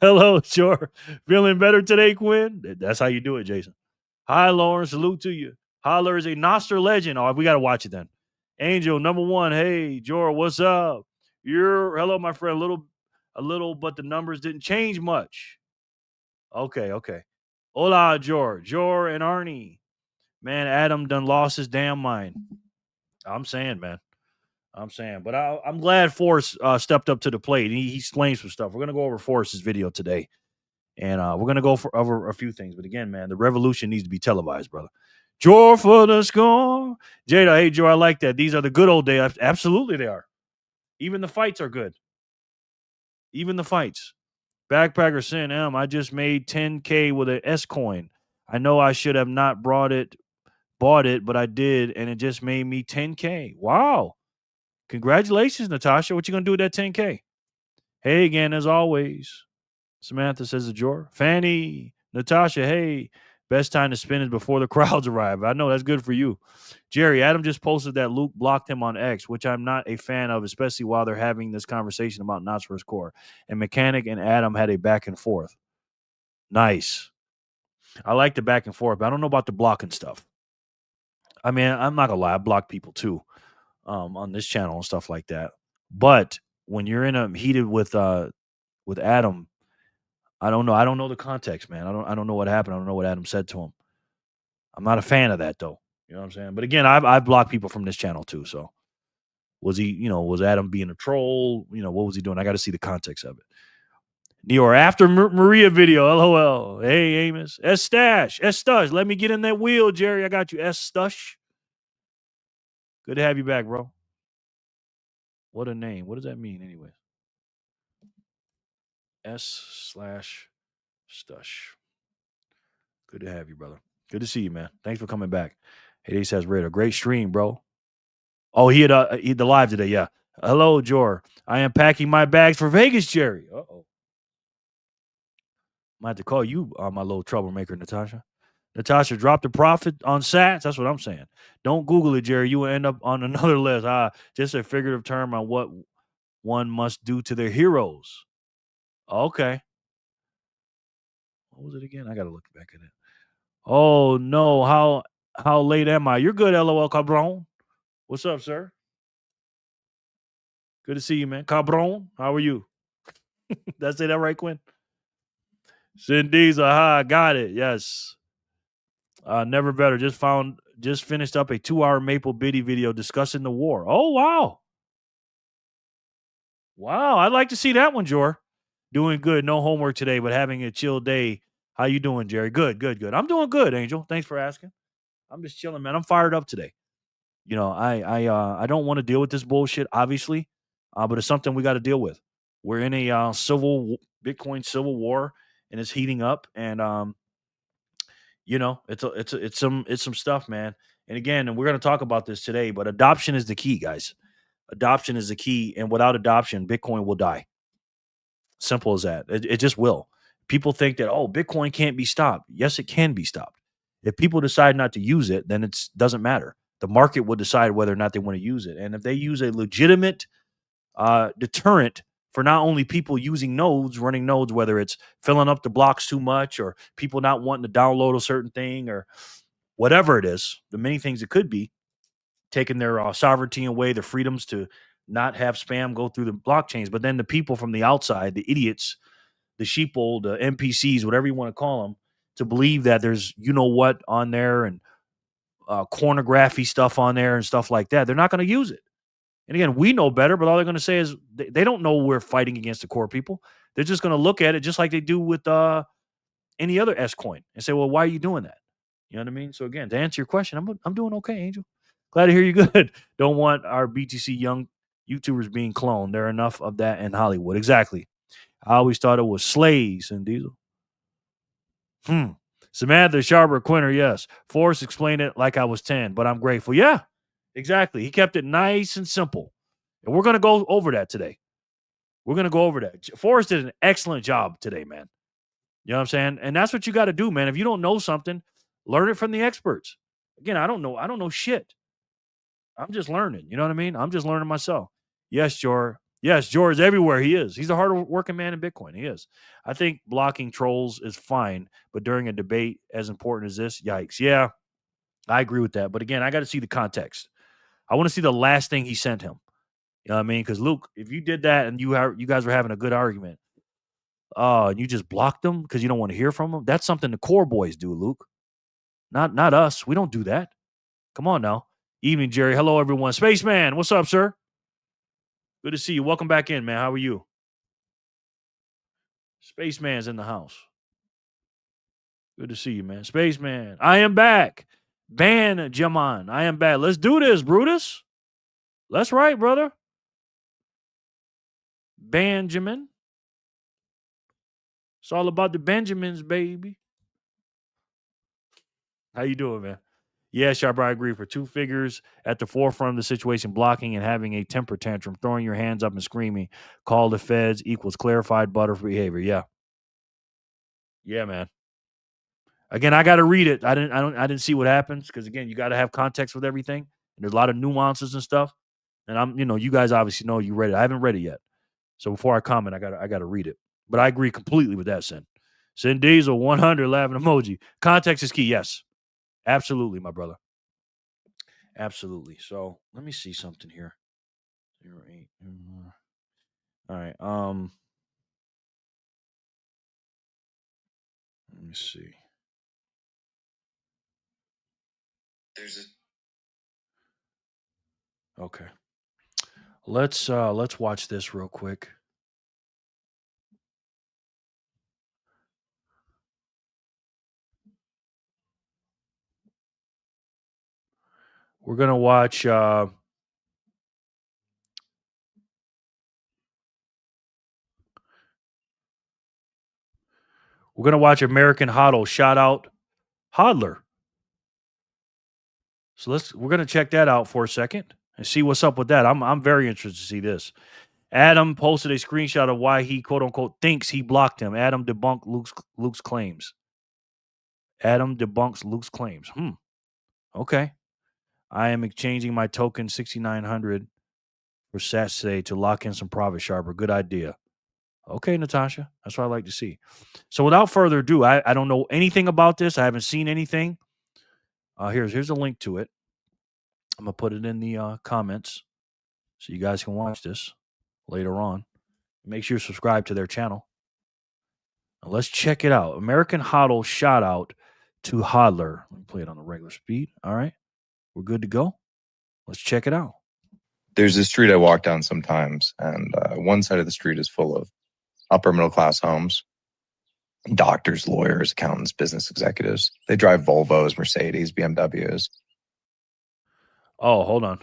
Hello, sure. Feeling better today, Quinn? That's how you do it, Jason. Hi, Lauren. Salute to you. Holler is a Noster legend. Oh, we got to watch it then. Angel, number one. Hey, Jor, what's up? Hello, my friend. A little, but the numbers didn't change much. Okay. Hola, Jor and Arnie. Man, Adam done lost his damn mind. I'm saying, man. But I'm glad Forrest stepped up to the plate. He explained some stuff. We're going to go over Forrest's video today. And we're going to go over a few things. But again, man, the revolution needs to be televised, brother. Jor for the score. Jada, hey, Jor, I like that. These are the good old days. Absolutely they are. Even the fights are good. Even the fights. Backpacker Sin M, I just made 10K with an S coin. I know I should have not bought it, but I did, and it just made me 10K. Wow. Congratulations, Natasha. What you going to do with that 10K? Hey, again, as always. Samantha says a Jor. Fanny, Natasha, hey. Best time to spin is before the crowds arrive. I know that's good for you. Jerry, Adam just posted that Luke blocked him on X, which I'm not a fan of, especially while they're having this conversation about Knots vs. Core. And Mechanic and Adam had a back and forth. Nice. I like the back and forth, but I don't know about the blocking stuff. I mean, I'm not gonna lie, I block people too, on this channel and stuff like that. But when you're in a heated with Adam, I don't know. I don't know the context, man. I don't know what happened. I don't know what Adam said to him. I'm not a fan of that though. You know what I'm saying? But again, I've blocked people from this channel too. So was he, was Adam being a troll? What was he doing? I got to see the context of it. Neor, after Maria video, LOL. Hey, Amos. S Stash. S Stush. Let me get in that wheel, Jerry. I got you. S Stush. Good to have you back, bro. What a name. What does that mean, anyway? S/Stush. Good to have you, brother. Good to see you, man. Thanks for coming back. Hey, he says, Raider, great stream, bro. Oh, he had the live today, yeah. Hello, Jor. I am packing my bags for Vegas, Jerry. Uh-oh. Might have to call you my little troublemaker, Natasha. Natasha, drop the profit on Sats. That's what I'm saying. Don't Google it, Jerry. You will end up on another list. Just a figurative term on what one must do to their heroes. Okay. What was it again? I got to look back at it. Oh, no. How late am I? You're good, LOL Cabron. What's up, sir? Good to see you, man. Cabron, how are you? Did I say that right, Quinn? Cindy's, aha, got it. Yes. Never better. Just finished up a 2-hour Maple Biddy video discussing the war. Oh, wow. Wow. I'd like to see that one, Jor. Doing good. No homework today, but having a chill day. How you doing, Jerry? Good. I'm doing good, Angel. Thanks for asking. I'm just chilling, man. I'm fired up today. I don't want to deal with this bullshit, obviously, but it's something we got to deal with. We're in a Bitcoin civil war, and it's heating up, and it's some stuff, man. And again, we're going to talk about this today, but adoption is the key, guys. Adoption is the key, and without adoption, Bitcoin will die. Simple as that. It just will. People think that, Bitcoin can't be stopped. Yes, it can be stopped. If people decide not to use it, then it doesn't matter. The market will decide whether or not they want to use it. And if they use a legitimate deterrent for not only people running nodes, whether it's filling up the blocks too much or people not wanting to download a certain thing or whatever it is, the many things it could be, taking their sovereignty away, their freedoms to not have spam go through the blockchains. But then the people from the outside, the idiots, the sheeple, the NPCs, whatever you want to call them, to believe that there's what on there and pornography stuff on there and stuff like that. They're not going to use it. And again, we know better, but all they're going to say is they don't know we're fighting against the core people. They're just going to look at it just like they do with any other S coin and say, well, why are you doing that? You know what I mean? So again, to answer your question, I'm doing okay, Angel. Glad to hear you good. Don't want our BTC young YouTubers being cloned. There are enough of that in Hollywood. Exactly. I always thought it was Slays and Diesel. Samantha Sharper Quinter, yes. Forrest explained it like I was 10, but I'm grateful. Yeah, exactly. He kept it nice and simple. And we're going to go over that today. We're going to go over that. Forrest did an excellent job today, man. You know what I'm saying? And that's what you got to do, man. If you don't know something, learn it from the experts. Again, I don't know shit. I'm just learning. You know what I mean? I'm just learning myself. Yes, Jor. Yes, Jor is everywhere. He is. He's a hard working man in Bitcoin. He is. I think blocking trolls is fine, but during a debate as important as this, yikes. Yeah, I agree with that. But again, I got to see the context. I want to see the last thing he sent him. You know what I mean? Because Luke, if you did that and you guys were having a good argument, and you just blocked them because you don't want to hear from them, that's something the core boys do, Luke. Not us. We don't do that. Come on now. Evening, Jerry. Hello, everyone. Spaceman, what's up, sir? Good to see you. Welcome back in, man. How are you? Spaceman's in the house. Good to see you, man. Spaceman, I am back. Benjamin, I am back. Let's do this, Brutus. That's right, brother. Benjamin. It's all about the Benjamins, baby. How you doing, man? Yeah, Sharp, I agree. For two figures at the forefront of the situation, blocking and having a temper tantrum, throwing your hands up and screaming, call the feds equals clarified butter behavior. Yeah. Yeah, man. Again, I got to read it. I didn't see what happens because again, you got to have context with everything. And there's a lot of nuances and stuff. And you guys obviously know you read it. I haven't read it yet. So before I comment, I got to read it. But I agree completely with that, Sin. Send Diesel 100 laughing emoji. Context is key. Yes, absolutely, my brother. Absolutely. So let me see something here. 08. All right. Let me see. Okay. Let's watch this real quick. We're gonna watch. We're gonna watch American Hodl shout out Hodler. So we're gonna check that out for a second and see what's up with that. I'm very interested to see this. Adam posted a screenshot of why he quote unquote thinks he blocked him. Adam debunked Luke's claims. Adam debunks Luke's claims. Okay. I am exchanging my token 6,900 for Saturday to lock in some profit sharper. Good idea. Okay, Natasha. That's what I like to see. So without further ado, I don't know anything about this. I haven't seen anything. Here's a link to it. I'm gonna put it in the comments so you guys can watch this later on. Make sure you subscribe to their channel. Now let's check it out. American Hodl shout out to Hodler. Let me play it on the regular speed. All right. We're good to go. Let's check it out. There's a street I walk down sometimes, and one side of the street is full of upper middle class homes. Doctors, lawyers, accountants, business executives. They drive Volvos, Mercedes, BMWs. Oh, hold on.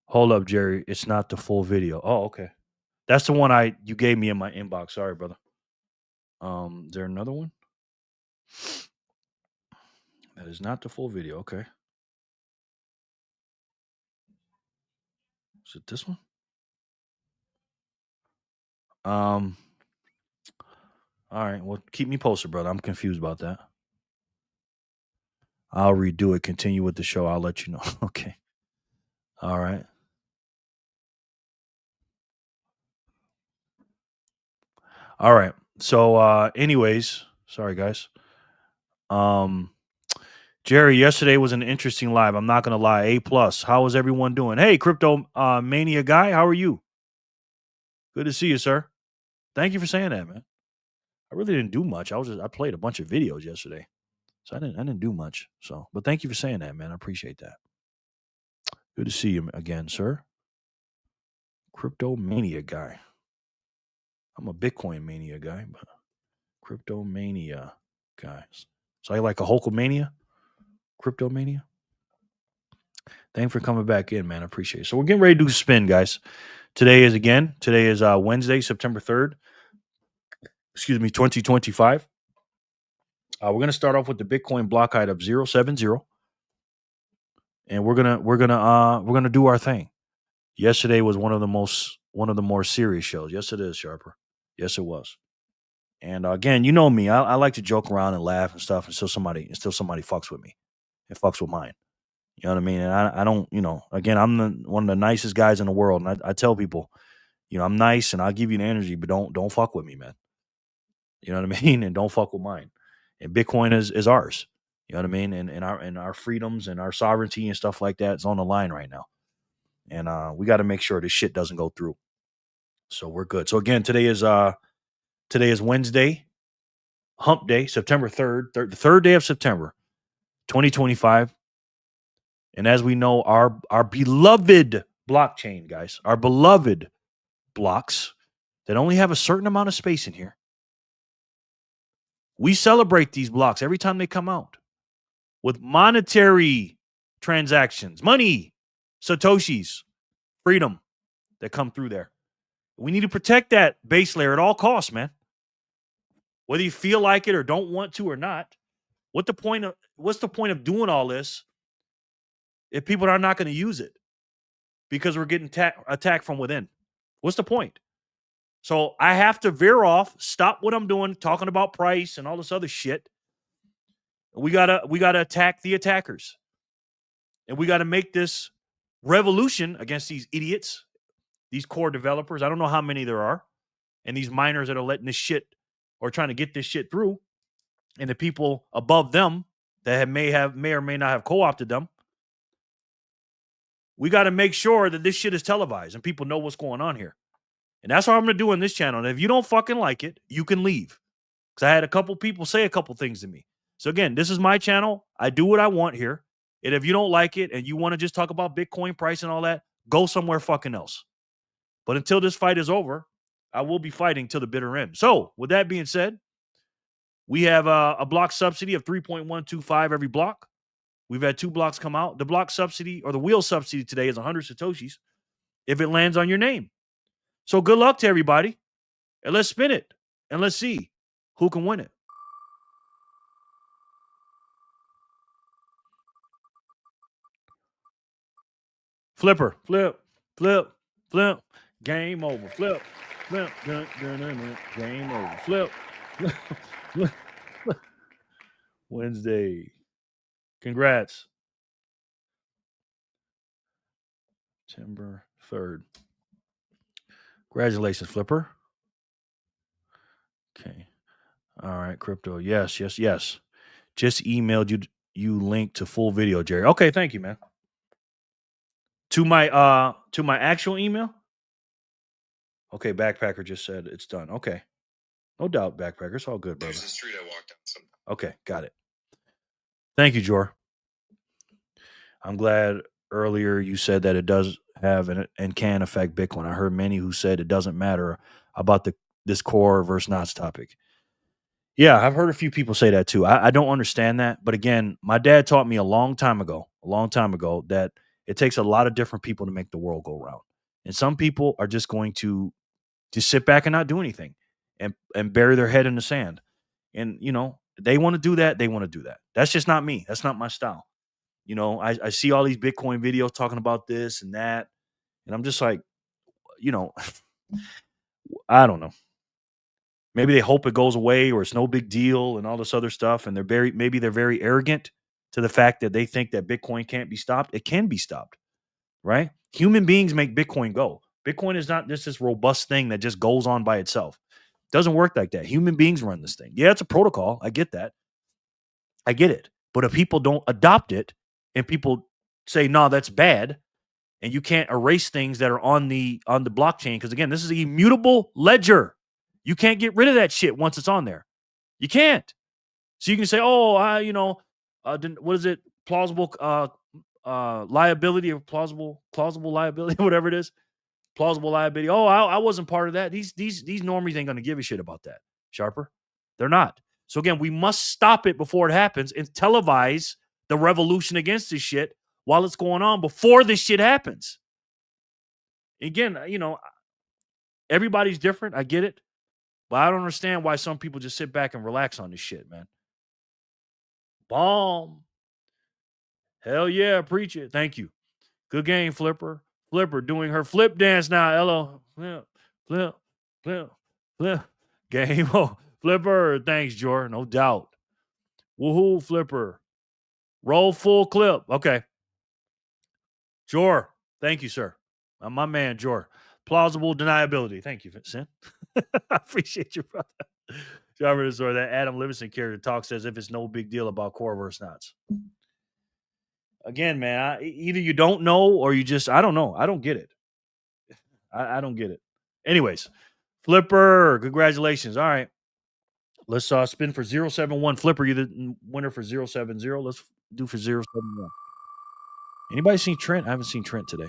Hold up, Jerry. It's not the full video. Oh, okay. That's the one you gave me in my inbox. Sorry, brother. Is there another one? That is not the full video. Okay. Is it this one? All right. Well, keep me posted, brother. I'm confused about that. I'll redo it. Continue with the show. I'll let you know. Okay. All right. All right. So, anyways, sorry guys. Jerry, yesterday was an interesting live. I'm not gonna lie. A+. How is everyone doing? Hey, crypto mania guy, how are you? Good to see you, sir. Thank you for saying that, man. I really didn't do much. I played a bunch of videos yesterday, so I didn't do much. So, but thank you for saying that, man. I appreciate that. Good to see you again, sir. Crypto mania guy. I'm a Bitcoin mania guy, but crypto mania guys. So I like a Hulkamania, crypto mania. Thanks for coming back in, man. I appreciate it. So we're getting ready to do a spin, guys. Today is Wednesday, September 3rd. 2025. We're gonna start off with the Bitcoin block height of 070, and we're gonna do our thing. Yesterday was one of the more serious shows. Yes, it is, Sharper. Yes, it was. And again, you know me, I like to joke around and laugh and stuff until somebody fucks with me. It fucks with mine. You know what I mean? And I don't, again, I'm one of the nicest guys in the world, and I tell people, I'm nice and I'll give you the energy, but don't fuck with me, man. You know what I mean? And don't fuck with mine. And Bitcoin is ours. You know what I mean? And our freedoms and our sovereignty and stuff like that is on the line right now. And we got to make sure this shit doesn't go through. So we're good. So again, today is Wednesday, Hump Day, September 3rd, the third day of September, 2025. And as we know, our beloved blockchain, guys, our beloved blocks that only have a certain amount of space in here. We celebrate these blocks every time they come out with monetary transactions, money, Satoshis, freedom that come through there. We need to protect that base layer at all costs, man. Whether you feel like it or don't want to or not. What's the point of doing all this if people are not going to use it because we're getting attacked from within? What's the point? So I have to veer off, stop what I'm doing, talking about price and all this other shit. We gotta attack the attackers. And we gotta make this revolution against these idiots, these core developers. I don't know how many there are, and these miners that are letting this shit or trying to get this shit through, and the people above them that may or may not have co-opted them, we got to make sure that this shit is televised and people know what's going on here. And that's what I'm going to do on this channel. And if you don't fucking like it, you can leave. Because I had a couple people say a couple things to me. So again, this is my channel. I do what I want here. And if you don't like it and you want to just talk about Bitcoin price and all that, go somewhere fucking else. But until this fight is over, I will be fighting till the bitter end. So with that being said, we have a block subsidy of 3.125 every block. We've had 2 blocks come out. The block subsidy or the wheel subsidy today is 100 Satoshis if it lands on your name. So good luck to everybody. And let's spin it. And let's see who can win it. Flipper. Flip. Flip. Flip. Game over. Flip. Flip. Dun, dun, dun, dun. Game over. Flip. Wednesday. Congrats. September 3rd. Congratulations, Flipper. Okay. All right, crypto. Yes. Just emailed you link to full video, Jerry. Okay, thank you, man. To my actual email? Okay, Backpacker just said it's done. Okay. No doubt, Backpacker. It's all good, brother. There's a street I walked down sometime. Okay, got it. Thank you, Jor. I'm glad earlier you said that it does have and can affect Bitcoin. I heard many who said it doesn't matter about this core versus NOTs topic. Yeah, I've heard a few people say that too. I don't understand that. But again, my dad taught me a long time ago, that it takes a lot of different people to make the world go round. And some people are just going to just sit back and not do anything and bury their head in the sand. And, they want to do that. They want to do that. That's just not me. That's not my style. I see all these Bitcoin videos talking about this and that. And I'm just like, I don't know. Maybe they hope it goes away or it's no big deal and all this other stuff. And maybe they're very arrogant to the fact that they think that Bitcoin can't be stopped. It can be stopped, right? Human beings make Bitcoin go. Bitcoin is not just this robust thing that just goes on by itself. It doesn't work like that. Human beings run this thing. Yeah, it's a protocol. I get that. I get it. But if people don't adopt it and people say, no, that's bad, and you can't erase things that are on the blockchain, because again, this is an immutable ledger. You can't get rid of that shit once it's on there. You can't. So you can say, oh, what is it? Plausible liability or plausible liability, whatever it is. Plausible liability. Oh, I wasn't part of that. These normies ain't going to give a shit about that. Sharper. They're not. So again, we must stop it before it happens and televise the revolution against this shit while it's going on before this shit happens. Again, everybody's different. I get it. But I don't understand why some people just sit back and relax on this shit, man. Bomb. Hell yeah, preach it. Thank you. Good game, Flipper. Flipper doing her flip dance now. Hello. Flip, flip, flip, flip. Game. Oh, Flipper. Thanks, Jor. No doubt. Woohoo, Flipper. Roll full clip. Okay. Jor. Thank you, sir. My man, Jor. Plausible deniability. Thank you, Sin. I appreciate you, brother. That Adam Livingston character talks as if it's no big deal about core versus knots. Again, man, either you don't know or you just, I don't know. I don't get it. I don't get it. Anyways, Flipper, congratulations. All right. Let's spin for 071. Flipper, you're the winner for 070. Let's do for 071. Anybody seen Trent? I haven't seen Trent today.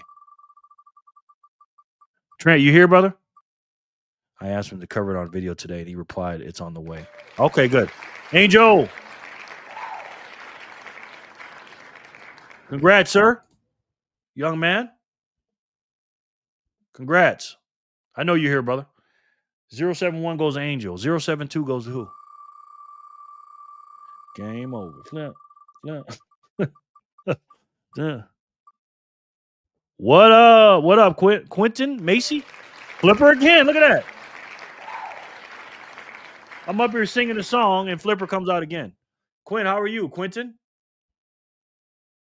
Trent, you here, brother? I asked him to cover it on video today, and he replied, it's on the way. Okay, good. Angel. Congrats, sir. Young man. Congrats. I know you're here, brother. 071 goes to Angel. 072 goes to who? Game over. Flip. What up? What up, Quentin Macy? Flipper again. Look at that. I'm up here singing a song, and Flipper comes out again. Quinn, how are you, Quentin?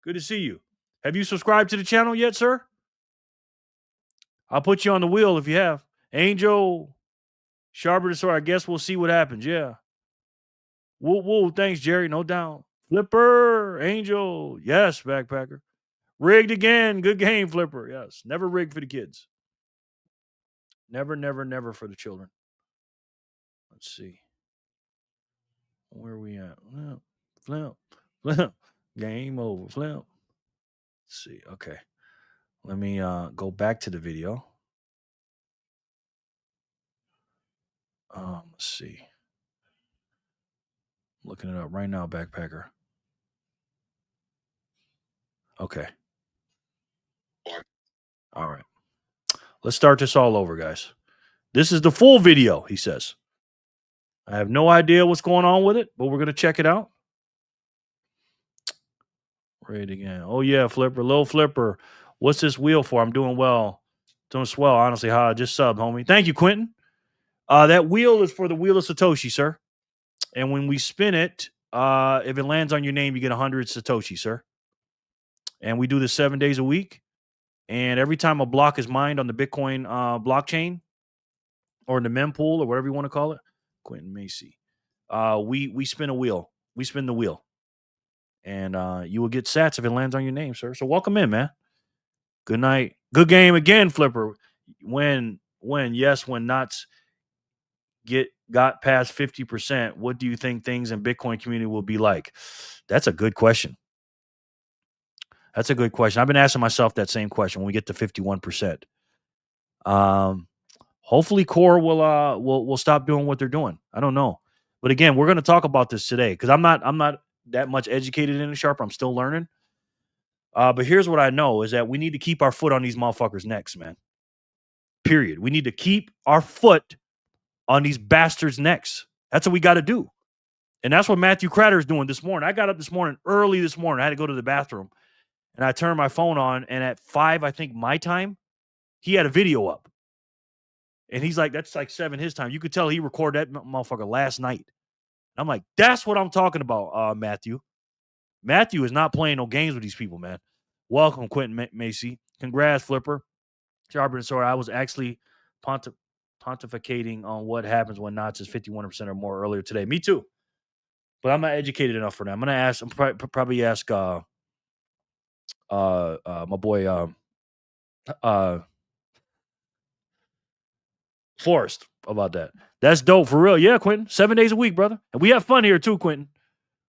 Good to see you. Have you subscribed to the channel yet, sir? I'll put you on the wheel if you have. Angel. Sharper the sword. I guess we'll see what happens. Yeah. Woo woo. Thanks, Jerry. No doubt. Flipper. Angel. Yes, backpacker. Rigged again. Good game, Flipper. Yes. Never rigged for the kids. Never, never, never for the children. Let's see. Where are we at? Flip. Game over. Flip. Let's see. Okay. Let me go back to the video. Let's see. I'm looking it up right now, backpacker. Okay. All right. Let's start this all over, guys. This is the full video, he says. I have no idea what's going on with it, but we're going to check it out. Right again. Oh, yeah, Flipper. Little Flipper. What's this wheel for? I'm doing well. Doing swell, honestly. Just sub, homie. Thank you, Quentin. That wheel is for the wheel of Satoshi, sir. And when we spin it, if it lands on your name, you get 100 Satoshi, sir. And we do this 7 days a week. And every time a block is mined on the Bitcoin blockchain or in the mempool or whatever you want to call it, Quentin Macy, we spin a wheel. We spin the wheel. And you will get sats if it lands on your name, sir. So welcome in, man. Good night. Good game again, Flipper. When knots got past 50%, what do you think things in Bitcoin community will be like? That's a good question. That's a good question. I've been asking myself that same question when we get to 51%. Hopefully Core will stop doing what they're doing. I don't know. But again, we're going to talk about this today because I'm not that much educated in the Sharper. I'm still learning. But here's what I know is that we need to keep our foot on these motherfuckers' necks, man. Period. We need to keep our foot on these bastards' necks. That's what we got to do. And that's what Matthew Cratter is doing this morning. I got up early this morning. I had to go to the bathroom. And I turned my phone on, and at 5, I think, my time, he had a video up. And he's like, that's like 7 his time. You could tell he recorded that motherfucker last night. I'm like, that's what I'm talking about, Matthew. Matthew is not playing no games with these people, man. Welcome, Quentin Macy. Congrats, Flipper. Sharper and Sword. I was actually pontificating on what happens when knots is 51% or more earlier today. Me too. But I'm not educated enough for that. I'm going to ask, probably ask my boy Forrest about that. That's dope for real. Yeah, Quentin. 7 days a week, brother. And we have fun here too, Quentin.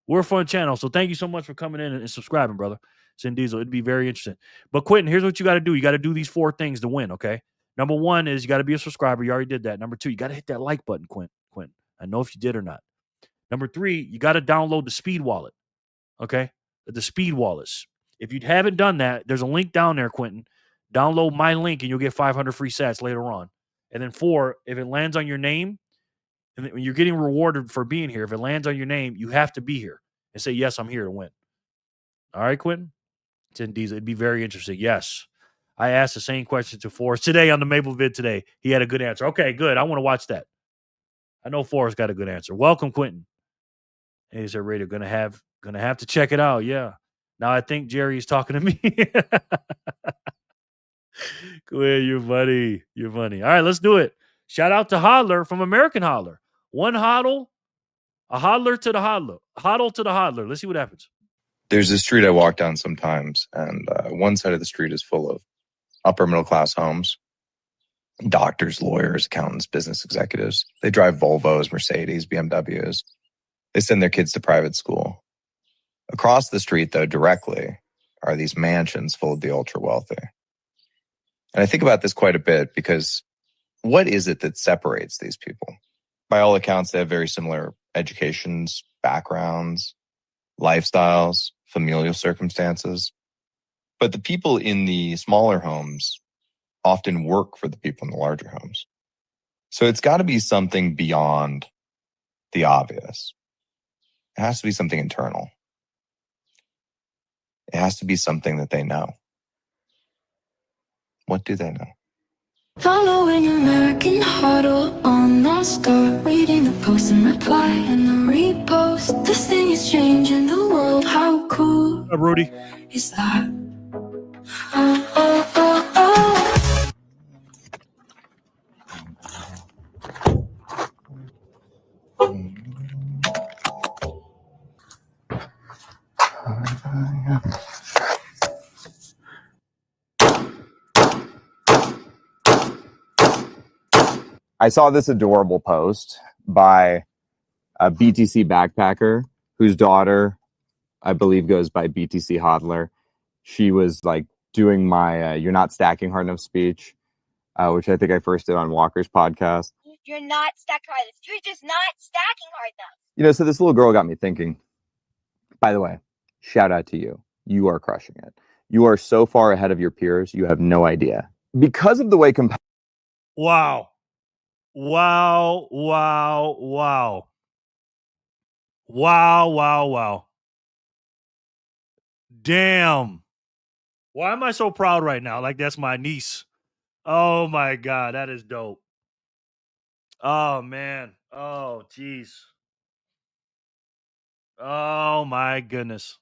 We're a fun channel. So thank you so much for coming in and subscribing, brother. Sin Diesel. It'd be very interesting. But Quentin, here's what you got to do. You got to do these 4 things to win, okay? Number 1 is you got to be a subscriber. You already did that. Number 2, you got to hit that like button, Quentin. I know if you did or not. Number 3, you got to download the Speed Wallet, okay? The Speed Wallets. If you haven't done that, there's a link down there, Quentin. Download my link and you'll get 500 free sats later on. And then 4, if it lands on your name, and when you're getting rewarded for being here, if it lands on your name, you have to be here and say, yes, I'm here to win. All right, Quentin? It'd be very interesting. Yes. I asked the same question to Forrest today on the Maple vid today. He had a good answer. Okay, good. I want to watch that. I know Forrest got a good answer. Welcome, Quentin. Hey, is there radio? Gonna have to check it out. Yeah. Now I think Jerry's talking to me. Go ahead, you're funny. You're funny. All right, let's do it. Shout out to Hodler from American Hodler. One hodl, a hodler to the hodler. Hodl to the hodler. Let's see what happens. There's a street I walk down sometimes, and one side of the street is full of upper middle class homes. Doctors, lawyers, accountants, business executives. They drive Volvos, Mercedes, BMWs. They send their kids to private school. Across the street, though, directly, are these mansions full of the ultra wealthy. And I think about this quite a bit because what is it that separates these people? By all accounts, they have very similar educations, backgrounds, lifestyles, familial circumstances. But the people in the smaller homes often work for the people in the larger homes. So it's got to be something beyond the obvious. It has to be something internal. It has to be something that they know. What do they know? Following American Huddle on the start, reading the post and reply and the repost. This thing is changing the world. How cool What's up, Rudy? is that? Oh, oh, oh, oh. I saw this adorable post by a BTC backpacker whose daughter, I believe, goes by BTC Hodler. She was like doing my "You're not stacking hard enough" speech, which I think I first did on Walker's podcast. You're not stacking hard enough. You're just not stacking hard enough. You know, so this little girl got me thinking. By the way, shout out to you. You are crushing it. You are so far ahead of your peers, you have no idea. Because of the way Wow. Wow, wow, wow. Wow, wow, wow. Damn. Why am I so proud right now? Like that's my niece. Oh my God, that is dope. Oh man. Oh jeez. Oh my goodness.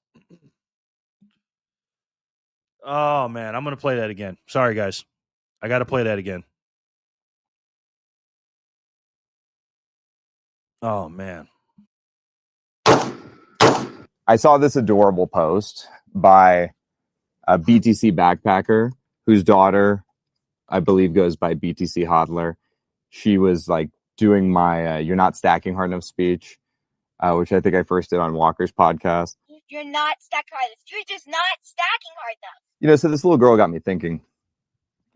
Oh man, I'm gonna play that again. Sorry guys. I gotta play that again. Oh man. I saw this adorable post by a BTC backpacker whose daughter, I believe, goes by BTC Hodler. She was like doing my "You're not stacking hard enough" speech, which I think I first did on Walker's podcast. You're not stacking hard enough. You're just not stacking hard enough. You know, so this little girl got me thinking.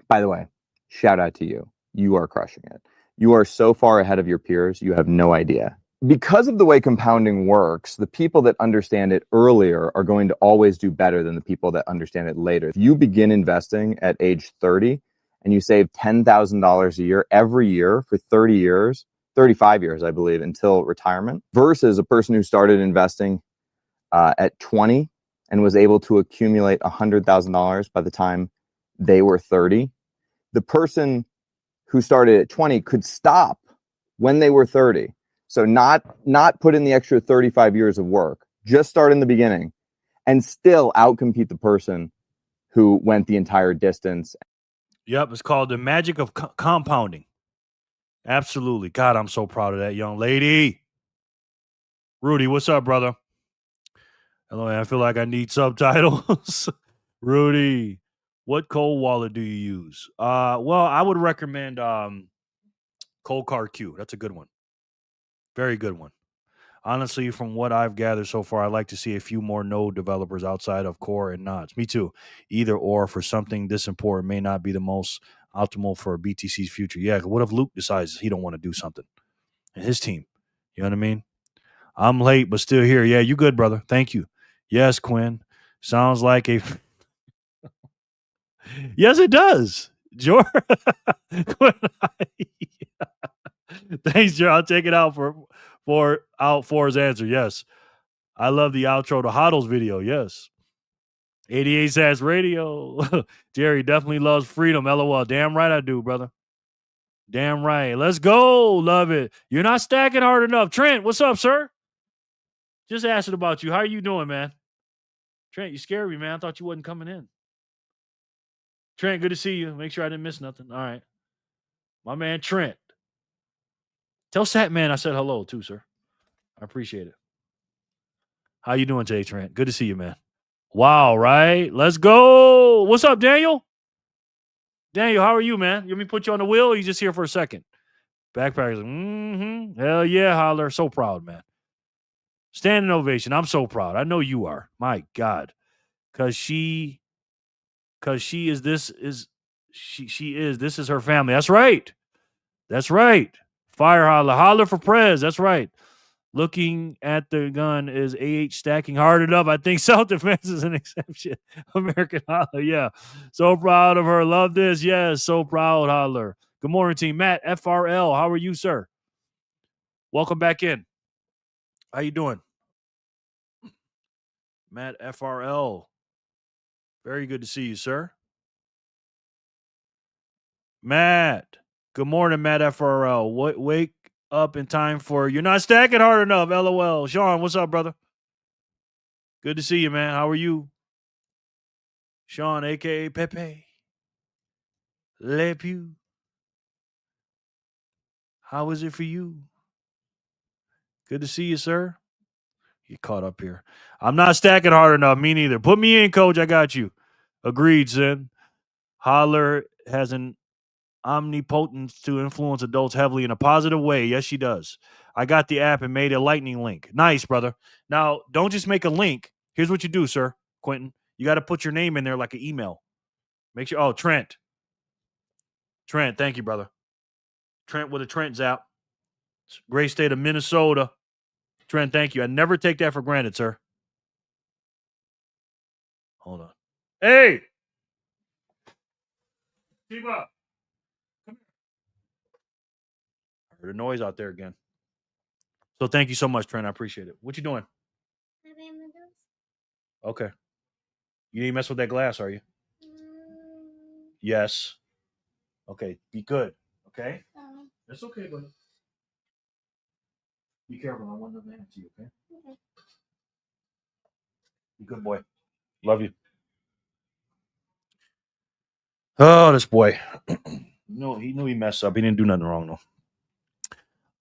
By the way, shout out to you. You are crushing it. You are so far ahead of your peers, you have no idea. Because of the way compounding works, the people that understand it earlier are going to always do better than the people that understand it later. If you begin investing at age 30 and you save $10,000 a year every year for 30 years, 35 years, I believe, until retirement, versus a person who started investing at 20 and was able to accumulate $100,000 by the time they were 30, the person who started at 20 could stop when they were 30. So not put in the extra 35 years of work, just start in the beginning and still outcompete the person who went the entire distance. Yep, it's called the magic of compounding. Absolutely. God, I'm so proud of that young lady. Rudy, what's up, brother? Hello, I feel like I need subtitles. Rudy, what cold wallet do you use? Well, I would recommend Cold Card Q. That's a good one. Very good one. Honestly, from what I've gathered so far, I'd like to see a few more node developers outside of Core and Nods. Me too. Either or for something this important may not be the most optimal for BTC's future. Yeah, what if Luke decides he don't want to do something? And his team. You know what I mean? I'm late, but still here. Yeah, you good, brother. Thank you. Yes, Quinn. Sounds like a... Yes, it does. George. Thanks, Joe. I'll take it out for his answer. Yes. I love the outro to Hodl's video. Yes. 88 Sass Radio. Jerry definitely loves freedom. LOL. Damn right I do, brother. Damn right. Let's go. Love it. You're not stacking hard enough. Trent, what's up, sir? Just asking about you. How are you doing, man? Trent, you scared me, man. I thought you wasn't coming in. Trent, good to see you. Make sure I didn't miss nothing. All right. My man, Trent. Tell Sat Man I said hello, too, sir. I appreciate it. How you doing today, Trent? Good to see you, man. Wow, right? Let's go. What's up, Daniel? Daniel, how are you, man? You want me to put you on the wheel or you just here for a second? Backpackers, hell yeah, Holler. So proud, man. Standing ovation. I'm so proud. I know you are. My God. Cause she is this is her family. That's right. That's right. Fire Holler. Holler for Prez. That's right. Looking at the gun is AH stacking hard enough. I think self-defense is an exception. American Holler. Yeah. So proud of her. Love this. Yes. So proud, Holler. Good morning, team. Matt, FRL. How are you, sir? Welcome back in. How you doing? Matt, FRL. Very good to see you, sir. Matt. Good morning, Matt, FRL. Wake up in time for you're not stacking hard enough. LOL. Sean, what's up, brother? Good to see you, man. How are you? Sean, a.k.a. Pepe. Le Pew. How is it for you? Good to see you, sir. You caught up here. I'm not stacking hard enough. Me neither. Put me in, coach. I got you. Agreed, Zen. Holler has an omnipotent to influence adults heavily in a positive way. Yes, she does. I got the app and made a lightning link. Nice, brother. Now, don't just make a link. Here's what you do, sir, Quentin. You got to put your name in there like an email. Make sure. Oh, Trent. Trent, thank you, brother. Trent with a Trent Zap. Great state of Minnesota. Trent, thank you. I never take that for granted, sir. Hold on. Hey! Keep up. Come here. I heard a noise out there again. So thank you so much, Trent. I appreciate it. What you doing? Okay. You didn't mess with that glass, are you? Yes. Okay. Be good. Okay? That's okay, buddy. Be careful. I want nothing to happen to you, okay? Okay. Be good boy. Love you. Oh, this boy. No, he knew he messed up. He didn't do nothing wrong, though.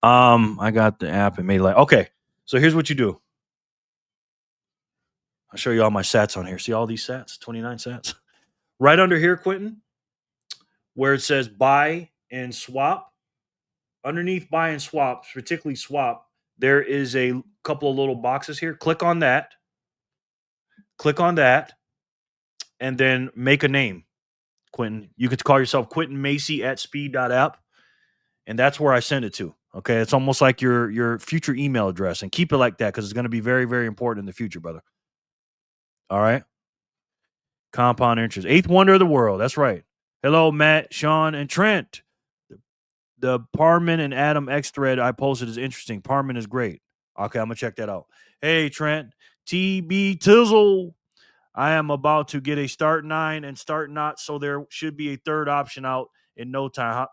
I got the app and made like okay. So here's what you do. I'll show you all my sats on here. See all these sats? 29 sats. Right under here, Quentin, where it says buy and swap. Underneath buy and swap, particularly swap, there is a couple of little boxes here. Click on that. Click on that. And then make a name, Quentin. You could call yourself Quentin Macy at speed.app. And that's where I send it to. Okay. It's almost like your future email address. And keep it like that because it's going to be very, very important in the future, brother. All right. Compound interest. Eighth wonder of the world. That's right. Hello, Matt, Sean, and Trent. The Parman and Adam X thread I posted is interesting. Parman is great. Okay, I'm going to check that out. Hey, Trent. TB Tizzle. I am about to get a start 9 and start not, so there should be a third option out in no time.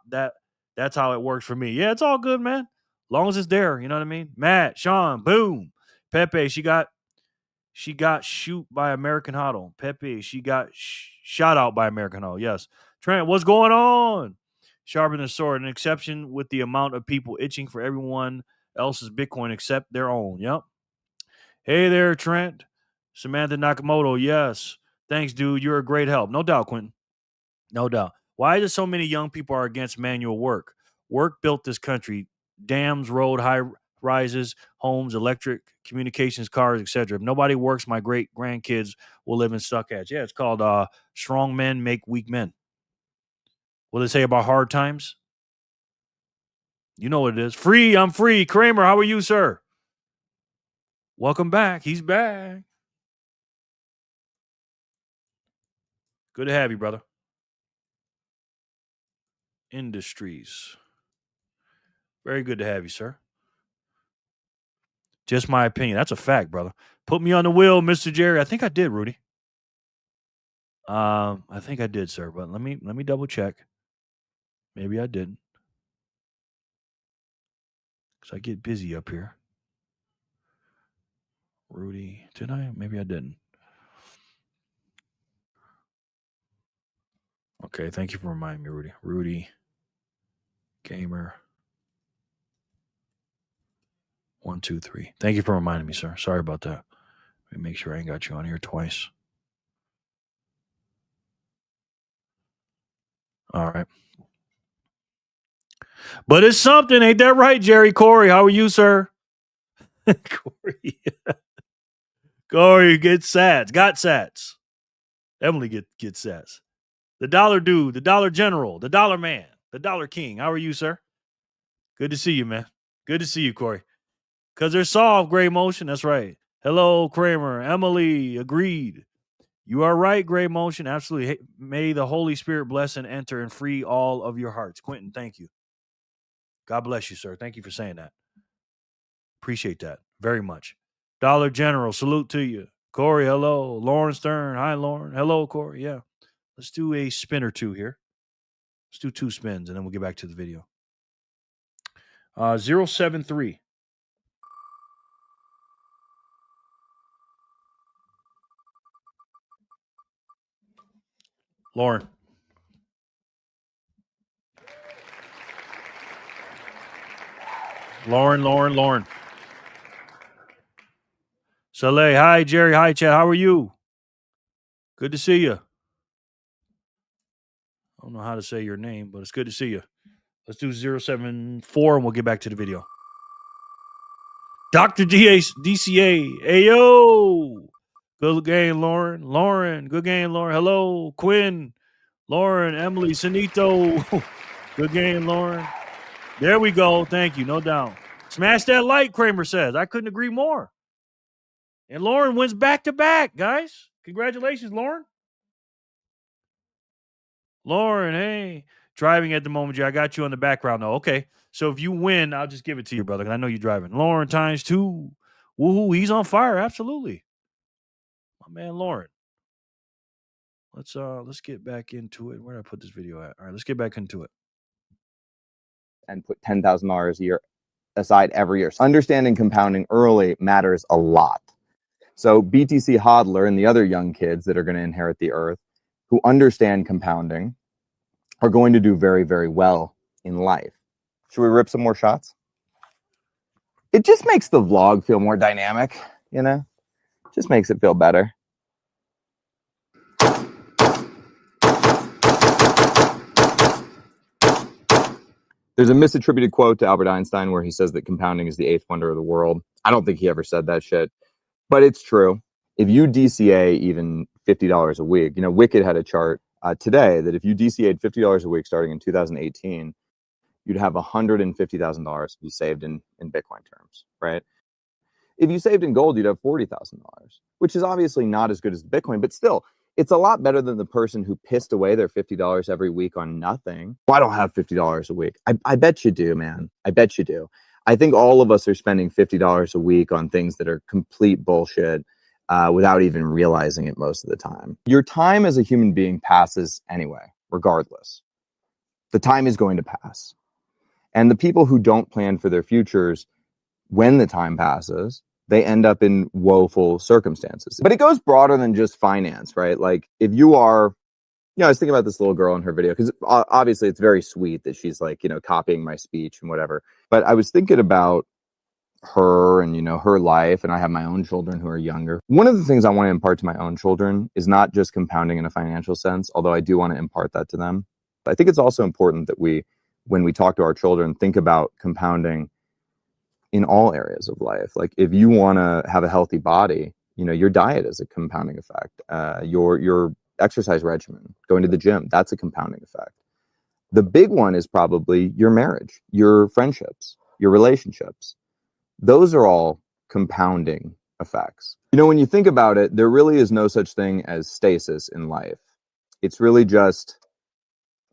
That's how it works for me. Yeah, it's all good, man. Long as it's there, you know what I mean? Matt, Sean, boom. Pepe, she got shoot by American Huddle. Pepe, she got shot out by American Huddle. Yes. Trent, what's going on? Sharpen the sword. An exception with the amount of people itching for everyone else's Bitcoin except their own. Yep. Hey there, Trent. Samantha Nakamoto. Yes. Thanks, dude. You're a great help. No doubt, Quentin. No doubt. Why is it so many young people are against manual work? Work built this country. Dams, road, high rises, homes, electric, communications, cars, etc. If nobody works, my great grandkids will live in stuckheads. Yeah, it's called strong men make weak men. What do they say about hard times? You know what it is. Free, I'm free. Kramer, how are you, sir? Welcome back. He's back. Good to have you, brother. Industries. Very good to have you, sir. Just my opinion. That's a fact, brother. Put me on the wheel, Mr. Jerry. I think I did, Rudy. I think I did, sir. But let me double check. Maybe I didn't. Because I get busy up here. Rudy, did I? Maybe I didn't. Okay, thank you for reminding me, Rudy. Rudy, Gamer. 1, 2, 3. Thank you for reminding me, sir. Sorry about that. Let me make sure I ain't got you on here twice. All right. But it's something, ain't that right, Jerry? Corey, how are you, sir? Corey gets sats. Got sats. Emily gets sats. The dollar dude, the dollar general, the dollar man, the dollar king. How are you, sir? Good to see you, man. Good to see you, Corey. Because they're soft, Gray Motion. That's right. Hello, Kramer. Emily, agreed. You are right, Gray Motion. Absolutely. Hey, may the Holy Spirit bless and enter and free all of your hearts. Quentin, thank you. God bless you, sir. Thank you for saying that. Appreciate that very much. Dollar General, salute to you. Corey, hello. Lauren Stern. Hi, Lauren. Hello, Corey. Yeah. Let's do a spin or two here. Let's do 2 spins, and then we'll get back to the video. 073. Lauren. Lauren. Saleh, hi, Jerry. Hi, Chad. How are you? Good to see you. I don't know how to say your name, but it's good to see you. Let's do 074 and we'll get back to the video. Dr. DCA. Ayo. Good game, Lauren. Lauren. Good game, Lauren. Hello. Quinn. Lauren. Emily. Sanito. Good game, Lauren. There we go. Thank you. No doubt. Smash that like, Kramer says. I couldn't agree more. And Lauren wins back-to-back, guys. Congratulations, Lauren. Lauren, hey. Driving at the moment, Jay. I got you on the background, though. Okay. So if you win, I'll just give it to you, brother, because I know you're driving. Lauren times 2. Woohoo, he's on fire. Absolutely. My man, Lauren. Let's get back into it. Where did I put this video at? All right, let's get back into it. And put $10,000 a year aside every year. So understanding compounding early matters a lot. So BTC Hodler and the other young kids that are going to inherit the earth who understand compounding are going to do very, very well in life. Should we rip some more shots? It just makes the vlog feel more dynamic, you know? Just makes it feel better. There's a misattributed quote to Albert Einstein where he says that compounding is the 8th wonder of the world. I don't think he ever said that shit, but it's true. If you DCA even $50 a week, you know, Wicked had a chart today that if you DCA'd $50 a week starting in 2018, you'd have $150,000 to be saved in Bitcoin terms, right? If you saved in gold, you'd have $40,000, which is obviously not as good as Bitcoin, but still, it's a lot better than the person who pissed away their $50 every week on nothing. Well, I don't have $50 a week. I bet you do, man. I bet you do. I think all of us are spending $50 a week on things that are complete bullshit without even realizing it most of the time. Your time as a human being passes anyway, regardless. The time is going to pass. And the people who don't plan for their futures, when the time passes, they end up in woeful circumstances. But it goes broader than just finance, right? Like if you are, you know, I was thinking about this little girl in her video, because obviously it's very sweet that she's like, you know, copying my speech and whatever. But I was thinking about her and, you know, her life, and I have my own children who are younger. One of the things I want to impart to my own children is not just compounding in a financial sense, although I do want to impart that to them. But I think it's also important that we, when we talk to our children, think about compounding in all areas of life. Like if you want to have a healthy body, you know, your diet is a compounding effect. Your exercise regimen, going to the gym, that's a compounding effect. The big one is probably your marriage, your friendships, your relationships. Those are all compounding effects. You know, when you think about it, there really is no such thing as stasis in life. It's really just,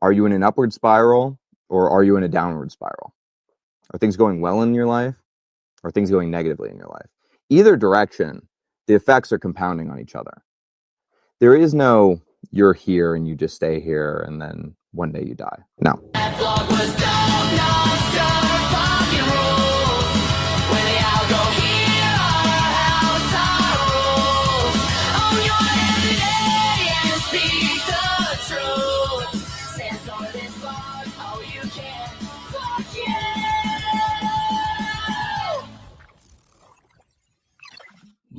are you in an upward spiral or are you in a downward spiral? Are things going well in your life? Or things going negatively in your life? Either direction, the effects are compounding on each other. There is no, you're here and you just stay here and then one day you die. No.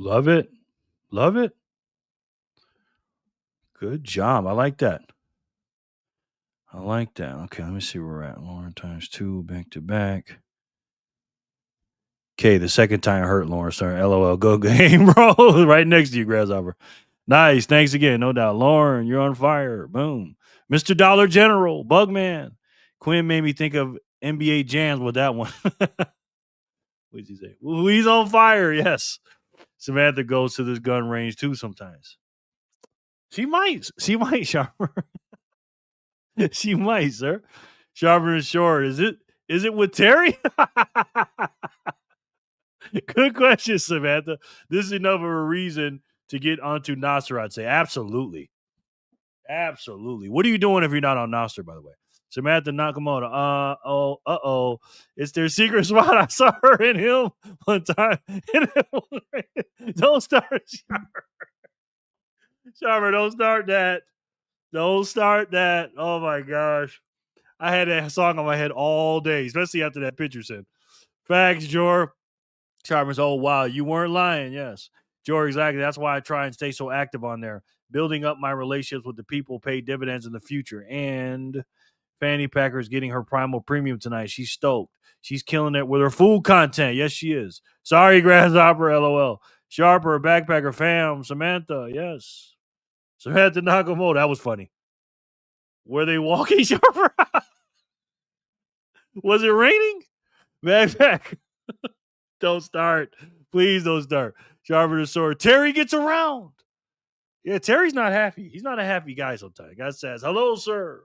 Love it. Love it. Good job. I like that. I like that. Okay, let me see where we're at. Lauren times 2, back to back. Okay, the second time I hurt Lauren. Sorry, LOL. Go game, bro. Right next to you, Grasshopper. Nice. Thanks again. No doubt. Lauren, you're on fire. Boom. Mr. Dollar General, Bugman. Quinn made me think of NBA Jams with that one. What did you say? Well, he's on fire. Yes. Samantha goes to this gun range too sometimes. She might, Sharper. She might, sir. Sharper and short. Is it with Terry? Good question, Samantha. This is enough of a reason to get onto Nostr, I'd say. Absolutely. Absolutely. What are you doing if you're not on Nostr, by the way? Samantha Nakamoto. It's their secret spot. I saw her and him one time. Don't start, Sharper. Sharper, don't start that. Don't start that. Oh my gosh. I had that song on my head all day, especially after that picture sent. Facts, Jor. Sharper's, oh wow, you weren't lying. Yes. Jory, exactly. That's why I try and stay so active on there. Building up my relationships with the people pay dividends in the future. And Fanny Packer's getting her primal premium tonight. She's stoked. She's killing it with her food content. Yes, she is. Sorry, Grasshopper, LOL. Sharper, Backpacker, Fam, Samantha, yes. Samantha Nakamoto, that was funny. Were they walking, Sharper? Was it raining? Backpack. Don't start. Please don't start. Sharper the sword. Terry gets around. Yeah, Terry's not happy. He's not a happy guy sometimes. God says, hello, sir.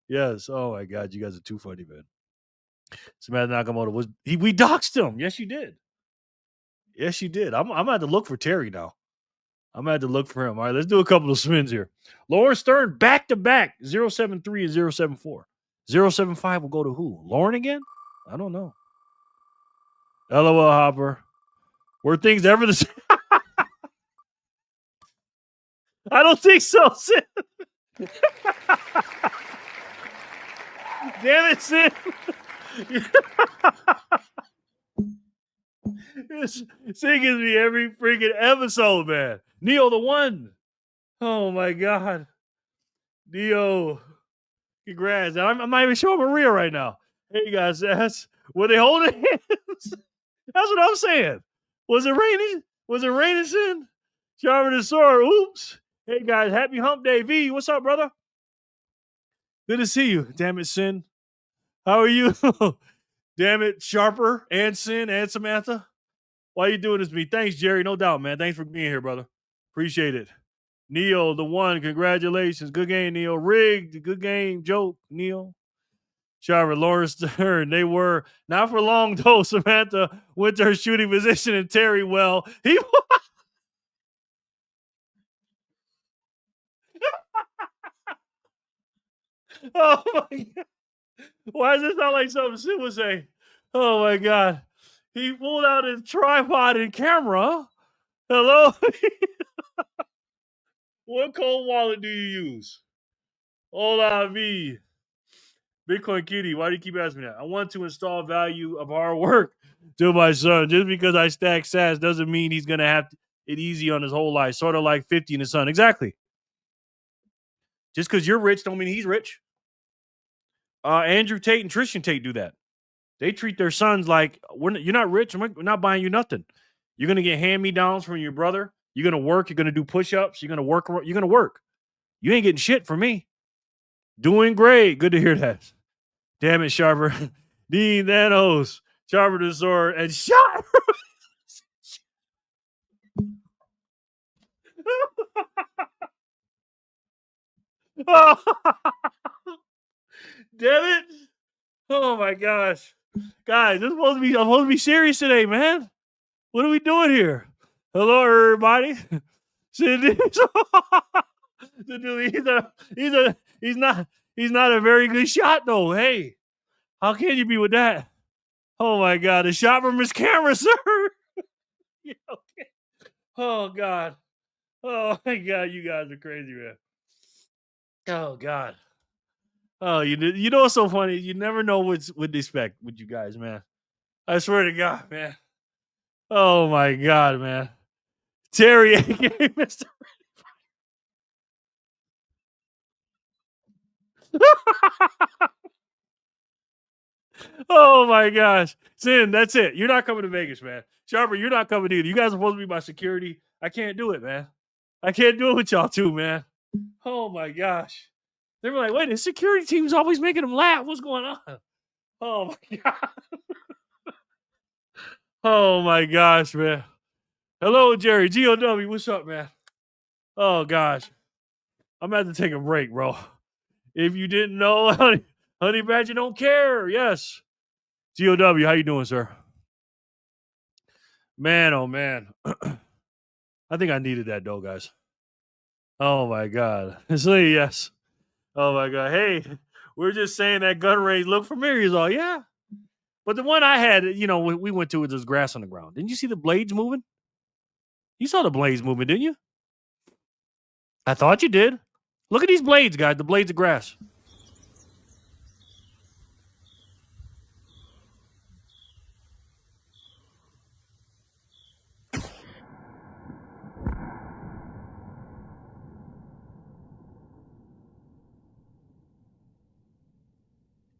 Yes. Oh, my God. You guys are too funny, man. Samantha Nakamoto was we doxed him. Yes, you did. Yes, you did. I'm gonna have to look for Terry now. I'm gonna have to look for him. All right, let's do a couple of spins here. Lauren Stern back to back 073 and 074. 075 will go to who? Lauren again? I don't know. LOL Hopper. Were things ever the same? I don't think so, Sid. Damn it, Sid. Sid gives me every freaking episode, man. Neo the one. Oh my God. Neo. Congrats. I'm not even showing Maria right now. Hey guys, were they holding hands? That's what I'm saying. Was it raining? Was it raining, Sin? Sharper the sword. Oops. Hey guys, happy hump day. V, what's up, brother? Good to see you. Damn it, Sin. How are you? Damn it, Sharper and Sin and Samantha. Why are you doing this to me? Thanks, Jerry. No doubt, man. Thanks for being here, brother. Appreciate it. Neo, the one. Congratulations. Good game, Neo. Rigged. Good game. Joke, Neo. Sharper, Lauren Stern. They were not for long, though. Samantha went to her shooting position and Terry, well, he. Oh, my God. Why does this sound like something Sid would say? Oh, my God. He pulled out his tripod and camera. Hello? What cold wallet do you use? Hola, V. Bitcoin Kitty, why do you keep asking me that? I want to install value of hard work to my son. Just because I stack sats doesn't mean he's going to have it easy on his whole life. Sort of like 50 and his son. Exactly. Just because you're rich don't mean he's rich. Andrew Tate and Tristan Tate do that. They treat their sons like, you're not rich. We're not buying you nothing. You're going to get hand-me-downs from your brother. You're going to work. You're going to do push-ups. You're going to work. You're going to work. You ain't getting shit from me. Doing great. Good to hear that. Damn it, Sharper. Dean Thanos. Sharper the sword. And shot. Oh. Damn it. Oh, my gosh. Guys, I'm supposed to be serious today, man. What are we doing here? Hello, everybody. He's not a very good shot, though. Hey, how can you be with that? Oh my God, the shot from his camera, sir. Okay. Oh God. Oh my God, you guys are crazy, man. Oh God. Oh, you know what's so funny? You never know what to expect with you guys, man. I swear to God, man. Oh my God, man. Terry, aka Mr. Oh my gosh. Sin, that's it. You're not coming to Vegas, man. Sharper, you're not coming either. You guys are supposed to be my security. I can't do it, man. I can't do it with y'all too, man. Oh my gosh. They were like, wait, the security team's always making them laugh. What's going on? Oh my God. Oh my gosh, man. Hello, Jerry. GOW, what's up, man? Oh gosh. I'm gonna have to take a break, bro. If you didn't know, honey Badger don't care. Yes. GOW, how you doing, sir? Man, oh man. I think I needed that though, guys. Oh my God. So yes. Oh my God. Hey, we're just saying that gun range look familiar is all. Yeah. But the one I had, we went to, was grass on the ground. Didn't you see the blades moving? You saw the blades moving, didn't you? I thought you did. Look at these blades, guys. The blades of grass.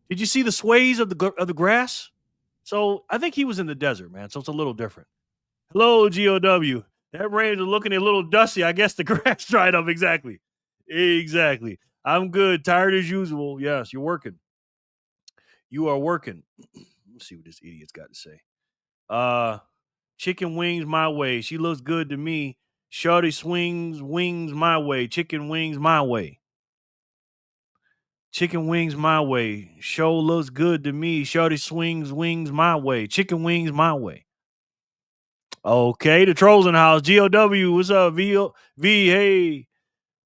Did you see the sways of the grass? So I think he was in the desert, man. So it's a little different. Hello, GOW. That rain is looking a little dusty. I guess the grass dried up. Exactly. I'm good. Tired as usual. Yes, you're working. You are working. Let's see what this idiot's got to say. Chicken wings my way. She looks good to me. Shorty swings wings my way. Chicken wings my way. Chicken wings my way. Show looks good to me. Shorty swings wings my way. Chicken wings my way. Okay, the trolls in the house. GOW, what's up? V, hey.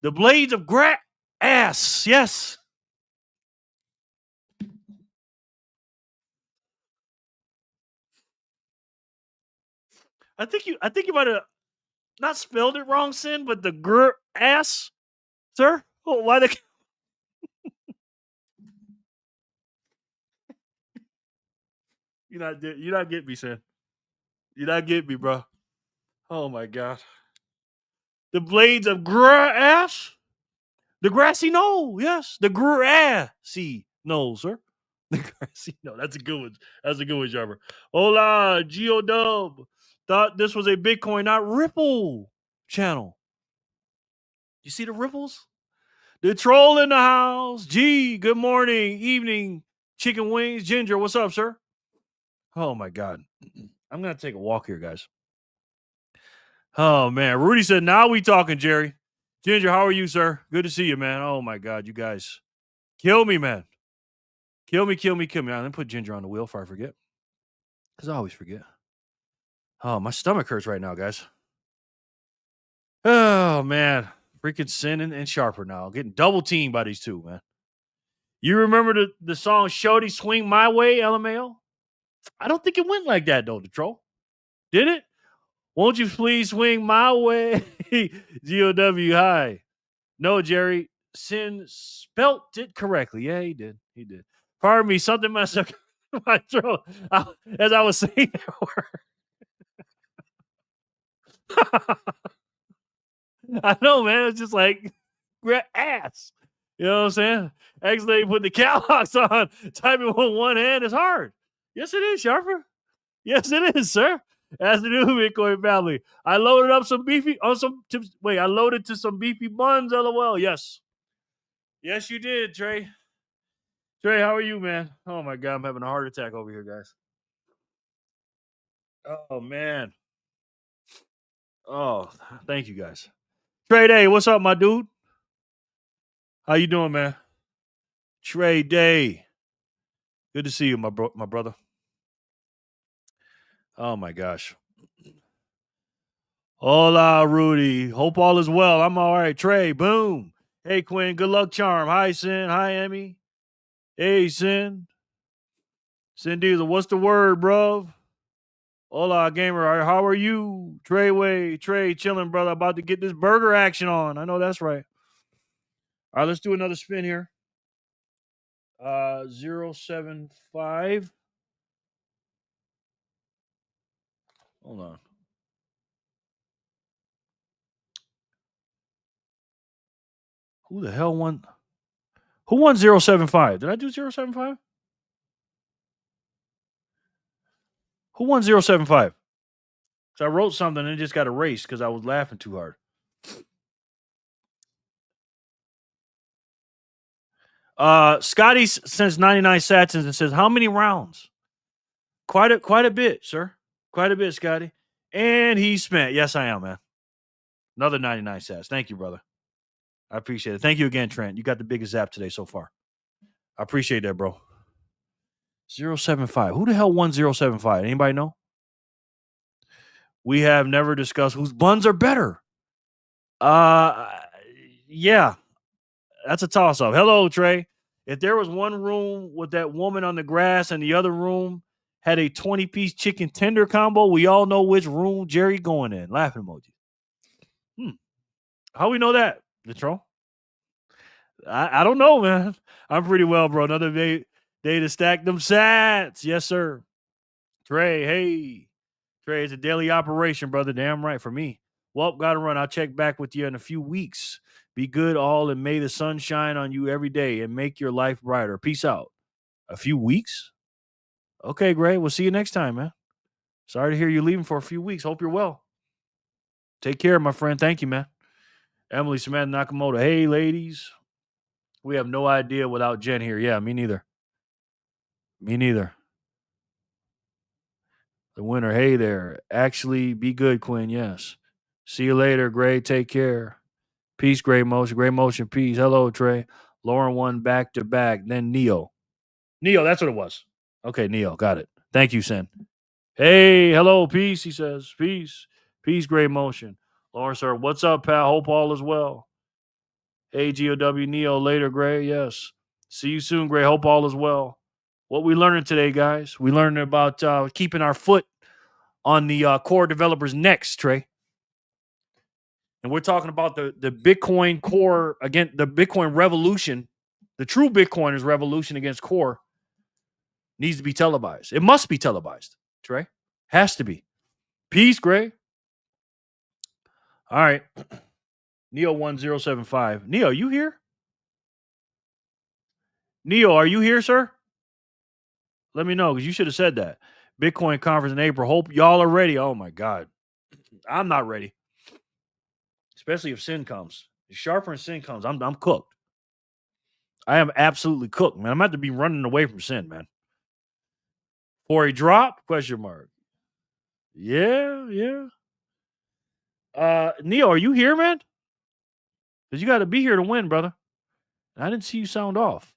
The blades of grass. Ass, yes. I think you might have not spelled it wrong, Sin, but the ass, sir. Oh, why the? You're not getting me, Sin. You're not getting me, bro. Oh my god. The blades of grass. The grassy knoll, yes. The grassy knoll, sir. The grassy knoll. That's a good one. That's a good one, Jarber. Hola, Geodub. Thought this was a Bitcoin, not Ripple channel. You see the ripples? The troll in the house. G, good morning, evening, chicken wings. Ginger, what's up, sir? Oh my God. I'm gonna take a walk here, guys. Oh man. Rudy said, now we talking, Jerry. Ginger, how are you, sir? Good to see you, man. Oh my God, you guys. Kill me, man. Kill me. Let me put Ginger on the wheel before I forget. Because I always forget. Oh, my stomach hurts right now, guys. Oh man. Freaking Sin and Sharper now. Getting double teamed by these two, man. You remember the song Shorty Swing My Way, LMAO? I don't think it went like that, though, the troll. Did it? Won't you please swing my way? GOW, hi. No, Jerry. Sin spelt it correctly. Yeah, he did. Pardon me, something messed up my throat as I was saying that word. I know, man. It's just like ass. You know what I'm saying? Actually, put the cowlocks on, typing with one hand is hard. Yes, it is, Sharper. Yes, it is, sir. As the new Bitcoin family, I loaded up some beefy on some. I loaded to some beefy buns. LOL. Yes, you did, Trey. Trey, how are you, man? Oh my God, I'm having a heart attack over here, guys. Oh man. Oh, thank you, guys. Trey Day, what's up, my dude? How you doing, man? Trey Day, good to see you, my brother. Oh my gosh. Hola, Rudy. Hope all is well. I'm all right. Trey, boom. Hey, Quinn. Good luck, Charm. Hi, Sin. Hi, Emmy. Hey, Sin. Sin Diesel, what's the word, bro? Hola, gamer. How are you? Trey, chilling, brother. About to get this burger action on. I know that's right. All right, let's do another spin here. 075. Hold on. Who the hell won? Who won 075? Did I do 075? Who won 075? So I wrote something and it just got erased because I was laughing too hard. Scotty sends 99 sats and says, how many rounds? Quite a bit, sir. Quite a bit, Scotty. And he spent. Yes, I am, man. Another 99 sats. Thank you, brother. I appreciate it. Thank you again, Trent. You got the biggest zap today so far. I appreciate that, bro. 075. Who the hell won 075? Anybody know? We have never discussed whose buns are better. Yeah. That's a toss-up. Hello, Trey. If there was one room with that woman on the grass and the other room had a 20-piece chicken tender combo, we all know which room Jerry going in. Laughing emoji. How we know that, the troll? I don't know, man. I'm pretty well, bro. Another day to stack them sats. Yes, sir. Trey, hey. Trey, it's a daily operation, brother. Damn right for me. Well, got to run. I'll check back with you in a few weeks. Be good all, and may the sun shine on you every day and make your life brighter. Peace out. A few weeks? Okay, great. We'll see you next time, man. Sorry to hear you leaving for a few weeks. Hope you're well. Take care, my friend. Thank you, man. Emily Samantha Nakamoto. Hey, ladies. We have no idea without Jen here. Yeah, me neither. Me neither. The winner. Hey there. Actually, be good, Quinn. Yes. See you later, Gray. Take care. Peace, Gray Motion. Gray Motion, peace. Hello, Trey. Lauren won back to back. Then Neo. Neo, that's what it was. Okay, Neo. Got it. Thank you, Sen. Hey, hello, peace, he says. Peace. Peace, Gray Motion. Lauren, sir. What's up, pal? Hope all is well. Hey, GOW Neo. Later, Gray. Yes. See you soon, Gray. Hope all is well. What we learning today, guys? We learned about keeping our foot on the core developers' necks, Trey. And we're talking about the Bitcoin core, again, the Bitcoin revolution, the true Bitcoiners revolution against core needs to be televised. It must be televised, Trey. Has to be. Peace, Gray. All right. Neo1075. Neo, you here? Neo, are you here, sir? Let me know, because you should have said that. Bitcoin conference in April. Hope y'all are ready. Oh, my God. I'm not ready. Especially if Sin comes. If Sharper and Sin comes, I'm cooked. I am absolutely cooked, man. I'm going to have to be running away from Sin, man. For a drop? Question mark. Yeah. Neo, are you here, man? Because you got to be here to win, brother. I didn't see you sound off.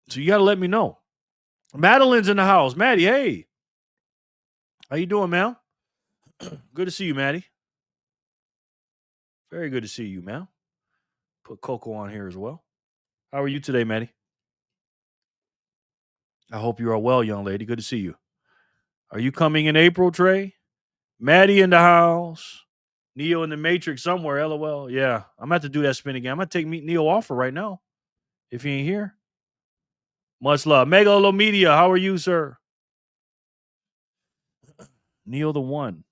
So you got to let me know. Madeline's in the house. Maddie, hey. How you doing, man? Good to see you, Maddie. Very good to see you, man. Put Coco on here as well. How are you today, Maddie? I hope you are well, young lady. Good to see you. Are you coming in April, Trey? Maddie in the house. Neo in the Matrix somewhere, LOL. Yeah, I'm going to have to do that spin again. I'm going to take Neo off for right now if he ain't here. Much love. Megalomedia, how are you, sir? Neo the one.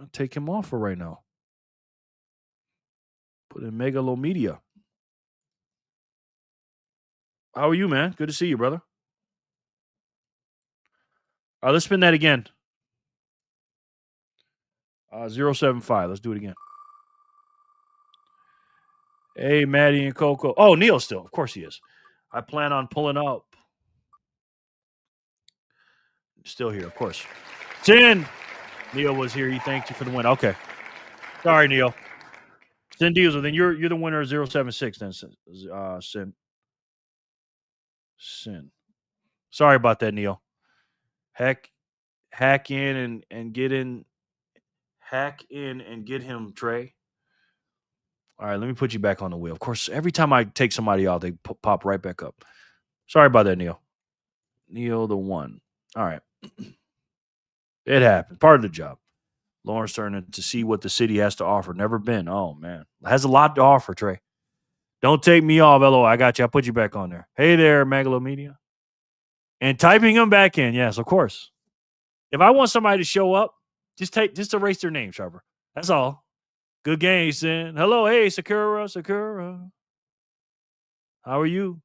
I'll take him off for right now. Put in Megalomedia. How are you, man? Good to see you, brother. All right, let's spin that again. 075. Let's do it again. Hey, Maddie and Coco. Oh, Neil's still. Of course he is. I plan on pulling up. Still here, of course. Sin. Neil was here. He thanked you for the win. Okay. Sorry, Neil. Sin Diesel. Then you're the winner of 076 then, Sin. Sin. Sorry about that, Neil. Hack in and get in. Hack in and get him, Trey. All right, let me put you back on the wheel. Of course, every time I take somebody out, they pop right back up. Sorry about that, Neil. Neil the one. All right. It happened. Part of the job. Lauren's starting to see what the city has to offer. Never been. Oh, man. Has a lot to offer, Trey. Don't take me off, LO. I got you. I'll put you back on there. Hey there, Megalomedia. And typing them back in. Yes, of course. If I want somebody to show up, just erase their name, Sharper. That's all. Good game, Sin. Hello, hey, Sakura. How are you?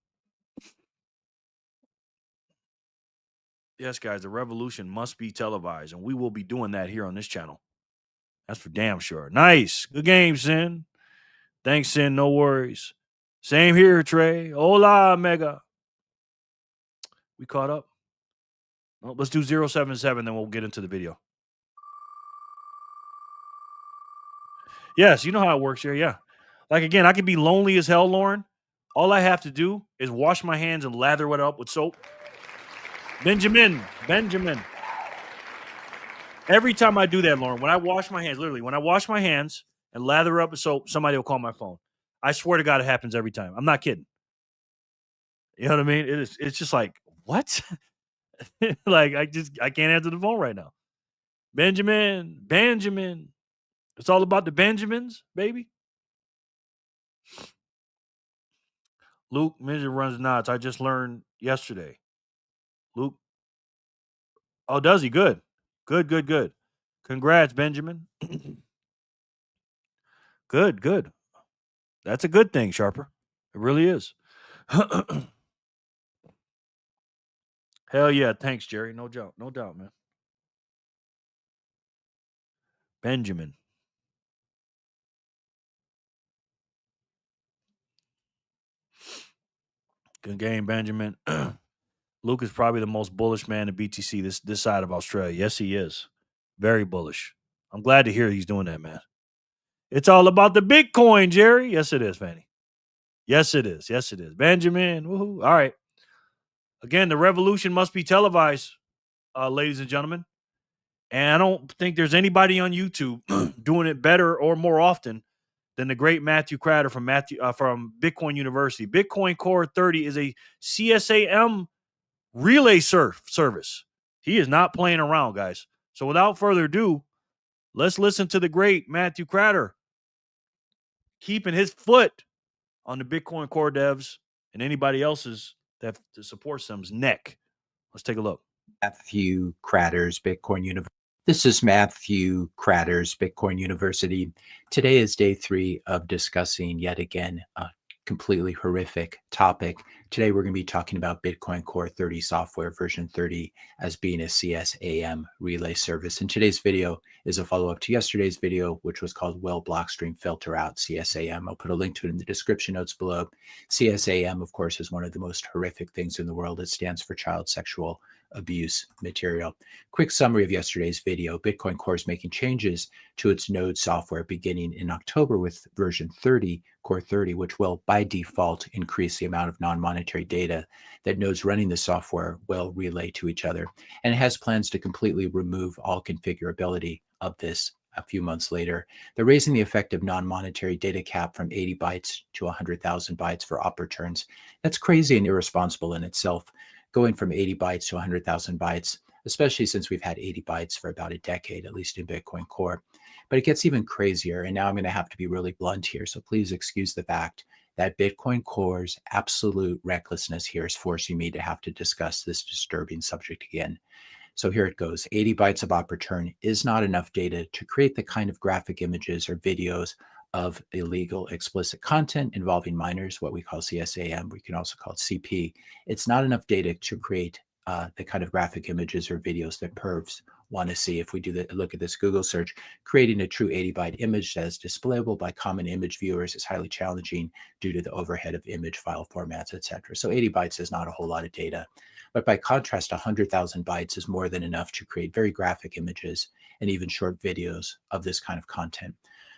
Yes, guys, the revolution must be televised, and we will be doing that here on this channel. That's for damn sure. Nice. Good game, Sin. Thanks, Sin. No worries. Same here, Trey. Hola, Mega. We caught up? Well, let's do 077, then we'll get into the video. Yes, you know how it works here. Yeah. Like, again, I can be lonely as hell, Lauren. All I have to do is wash my hands and lather it up with soap. Benjamin. Every time I do that, Lauren, when I wash my hands, literally, when I wash my hands and lather up with soap, somebody will call my phone. I swear to God, it happens every time. I'm not kidding. You know what I mean? It's just like, what? Like, I can't answer the phone right now. Benjamin. It's all about the Benjamins, baby. Luke, Midget runs nuts. I just learned yesterday. Luke. Oh, does he? Good. Congrats, Benjamin. Good. That's a good thing, Sharper. It really is. Hell yeah. Thanks, Jerry. No doubt. No doubt, man. Benjamin. Good game, Benjamin. Luke is probably the most bullish man in BTC this side of Australia. Yes, he is. Very bullish. I'm glad to hear he's doing that, man. It's all about the Bitcoin, Jerry. Yes, it is, Fanny. Yes, it is. Yes, it is. Benjamin. Woohoo. All right. Again, the revolution must be televised, ladies and gentlemen. And I don't think there's anybody on YouTube doing it better or more often than the great Matthew Cratter from Bitcoin University. Bitcoin Core 30 is a CSAM relay service. He is not playing around, guys. So without further ado, let's listen to the great Matthew Cratter keeping his foot on the Bitcoin Core devs and anybody else's that supports them's neck. Let's take a look. Matthew Cratter's Bitcoin University. This is Matthew Cratter's Bitcoin University. Today is day 3 of discussing yet again a completely horrific topic. Today we're going to be talking about Bitcoin Core 30 software version 30 as being a CSAM relay service. And today's video is a follow-up to yesterday's video, which was called Will Blockstream Filter Out CSAM. I'll put a link to it in the description notes below. CSAM, of course, is one of the most horrific things in the world. It stands for child sexual abuse material. Quick summary of yesterday's video. Bitcoin Core is making changes to its node software beginning in October with version 30, Core 30, which will by default increase the amount of non-monetary data that nodes running the software will relay to each other. And it has plans to completely remove all configurability of this a few months later. They're raising the effective non-monetary data cap from 80 bytes to 100,000 bytes for op returns. That's crazy and irresponsible in itself. Going from 80 bytes to 100,000 bytes, especially since we've had 80 bytes for about a decade, at least in Bitcoin Core. But it gets even crazier, and now I'm going to have to be really blunt here, so please excuse the fact that Bitcoin Core's absolute recklessness here is forcing me to have to discuss this disturbing subject again. So here it goes. 80 bytes of op return is not enough data to create the kind of graphic images or videos of illegal explicit content involving minors, what we call CSAM. We can also call it CP. It's not enough data to create the kind of graphic images or videos that pervs want to see. If we do look at this Google search, creating a true 80 byte image that is displayable by common image viewers is highly challenging due to the overhead of image file formats, etc. So 80 bytes is not a whole lot of data. But by contrast, 100,000 bytes is more than enough to create very graphic images and even short videos of this kind of content.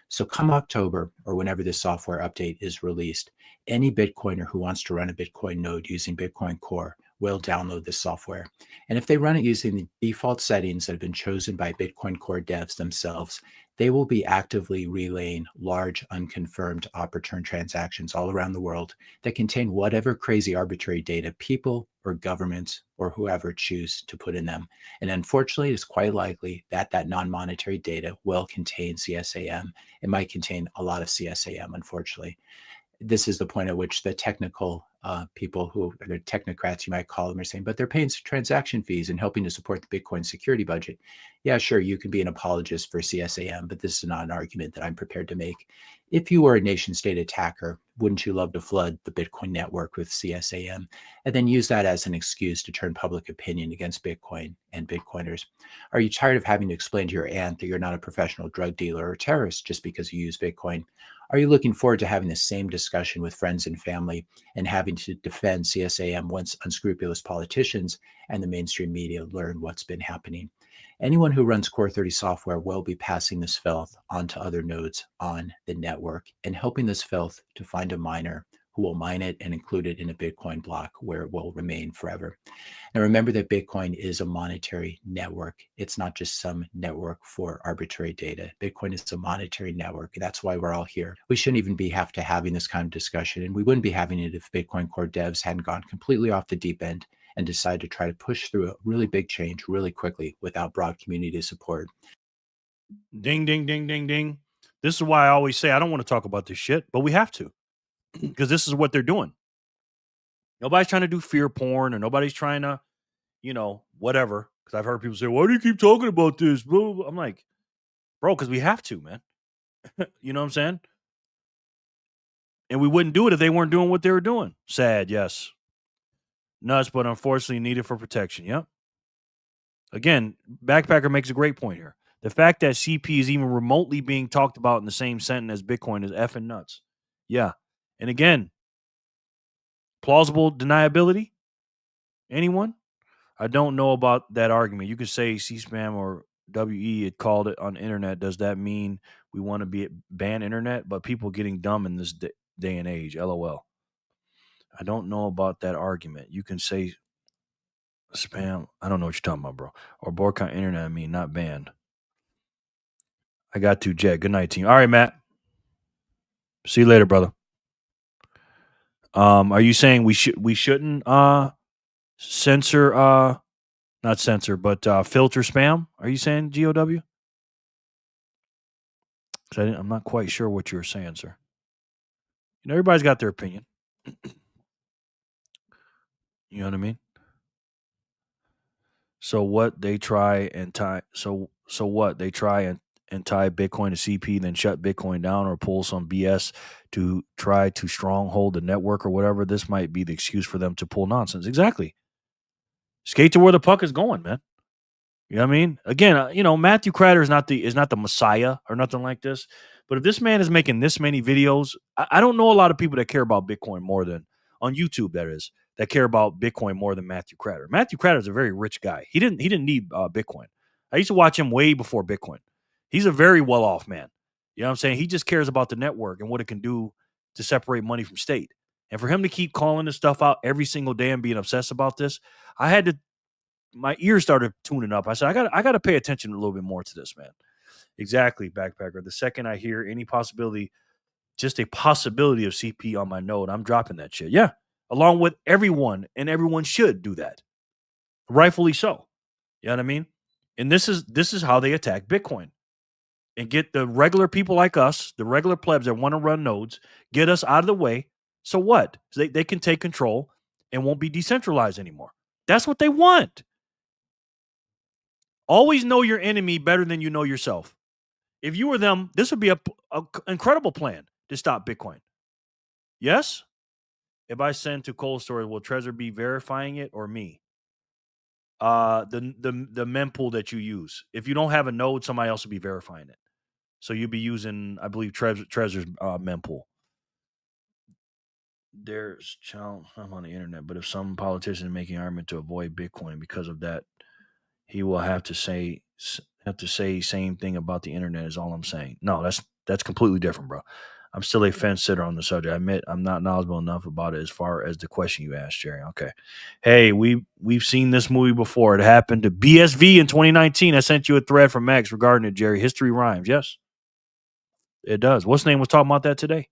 So come October, or whenever this software update is released, any Bitcoiner who wants to run a Bitcoin node using Bitcoin Core will download this software. And if they run it using the default settings that have been chosen by Bitcoin Core devs themselves, they will be actively relaying large unconfirmed op return transactions all around the world that contain whatever crazy arbitrary data people or governments or whoever choose to put in them. And unfortunately, it's quite likely that that non-monetary data will contain CSAM. It might contain a lot of CSAM, unfortunately. This is the point at which the technical people who are the technocrats, you might call them, are saying, but they're paying transaction fees and helping to support the Bitcoin security budget. Yeah, sure, you can be an apologist for CSAM, but this is not an argument that I'm prepared to make. If you were a nation state attacker, wouldn't you love to flood the Bitcoin network with CSAM and then use that as an excuse to turn public opinion against Bitcoin and Bitcoiners? Are you tired of having to explain to your aunt that you're not a professional drug dealer or terrorist just because you use Bitcoin? Are you looking forward to having the same discussion with friends and family and having to defend CSAM once unscrupulous politicians and the mainstream media learn what's been happening? Anyone who runs Core 30 software will be passing this filth onto other nodes on the network and helping this filth to find a miner who will mine it and include it in a Bitcoin block where it will remain forever. Now, remember that Bitcoin is a monetary network. It's not just some network for arbitrary data. Bitcoin is a monetary network. That's why we're all here. We shouldn't even be having this kind of discussion, and we wouldn't be having it if Bitcoin Core devs hadn't gone completely off the deep end and decided to try to push through a really big change really quickly without broad community support. Ding, ding, ding, ding, ding. This is why I always say I don't want to talk about this shit, but we have to because this is what they're doing. Nobody's trying to do fear porn or nobody's trying to, whatever. Because I've heard people say, why do you keep talking about this? Blah, blah, blah. I'm like, bro, because we have to, man. You know what I'm saying? And we wouldn't do it if they weren't doing what they were doing. Sad, yes. Nuts, but unfortunately needed for protection. Yep. Again, Backpacker makes a great point here. The fact that CP is even remotely being talked about in the same sentence as Bitcoin is effing nuts. Yeah. And again, plausible deniability? Anyone? I don't know about that argument. You could say C-SPAM or WE had called it on the internet. Does that mean we want to ban internet? But people getting dumb in this day and age. LOL. I don't know about that argument. You can say spam. I don't know what you're talking about, bro. Or boycott internet. I mean, not banned. I got to, Jet. Good night, team. All right, Matt. See you later, brother. Are you saying we shouldn't censor not censor, but filter spam? Are you saying GOW? I'm not quite sure what you're saying, sir. You know, everybody's got their opinion. You know what I mean? So what they try and tie so what they try and tie Bitcoin to CP, then shut Bitcoin down or pull some BS to try to stronghold the network or whatever. This might be the excuse for them to pull nonsense. Exactly. Skate to where the puck is going, man. You know what I mean? Again, you know, Matthew Cratter is not the Messiah or nothing like this. But if this man is making this many videos, I don't know a lot of people that care about Bitcoin more than on YouTube. That is that care about Bitcoin more than Matthew Cratter. Matthew Cratter is a very rich guy. He didn't need Bitcoin. I used to watch him way before Bitcoin. He's a very well off man. You know what I'm saying? He just cares about the network and what it can do to separate money from state. And for him to keep calling this stuff out every single day and being obsessed about this, my ears started tuning up. I said, I got to pay attention a little bit more to this, man. Exactly, Backpacker. The second I hear any possibility, just a possibility of CP on my node, I'm dropping that shit. Yeah, along with everyone, and everyone should do that. Rightfully so. You know what I mean? And this is how they attack Bitcoin and get the regular people like us, the regular plebs that want to run nodes, get us out of the way. So what? So they can take control and won't be decentralized anymore. That's what they want. Always know your enemy better than you know yourself. If you were them, this would be a incredible plan to stop Bitcoin. Yes? If I send to cold storage, will Trezor be verifying it or me? The mempool that you use. If you don't have a node, somebody else will be verifying it. So you'll be using, I believe, Trezor's mempool. There's challenge. I'm on the internet, but if some politician is making argument to avoid Bitcoin because of that, he will have to say same thing about the internet is all I'm saying. No, that's completely different, bro. I'm still a fence sitter on the subject. I admit I'm not knowledgeable enough about it as far as the question you asked, Jerry. Okay. Hey, we've seen this movie before. It happened to BSV in 2019. I sent you a thread from Max regarding it, Jerry. History rhymes. Yes. It does. What's name was talking about that today?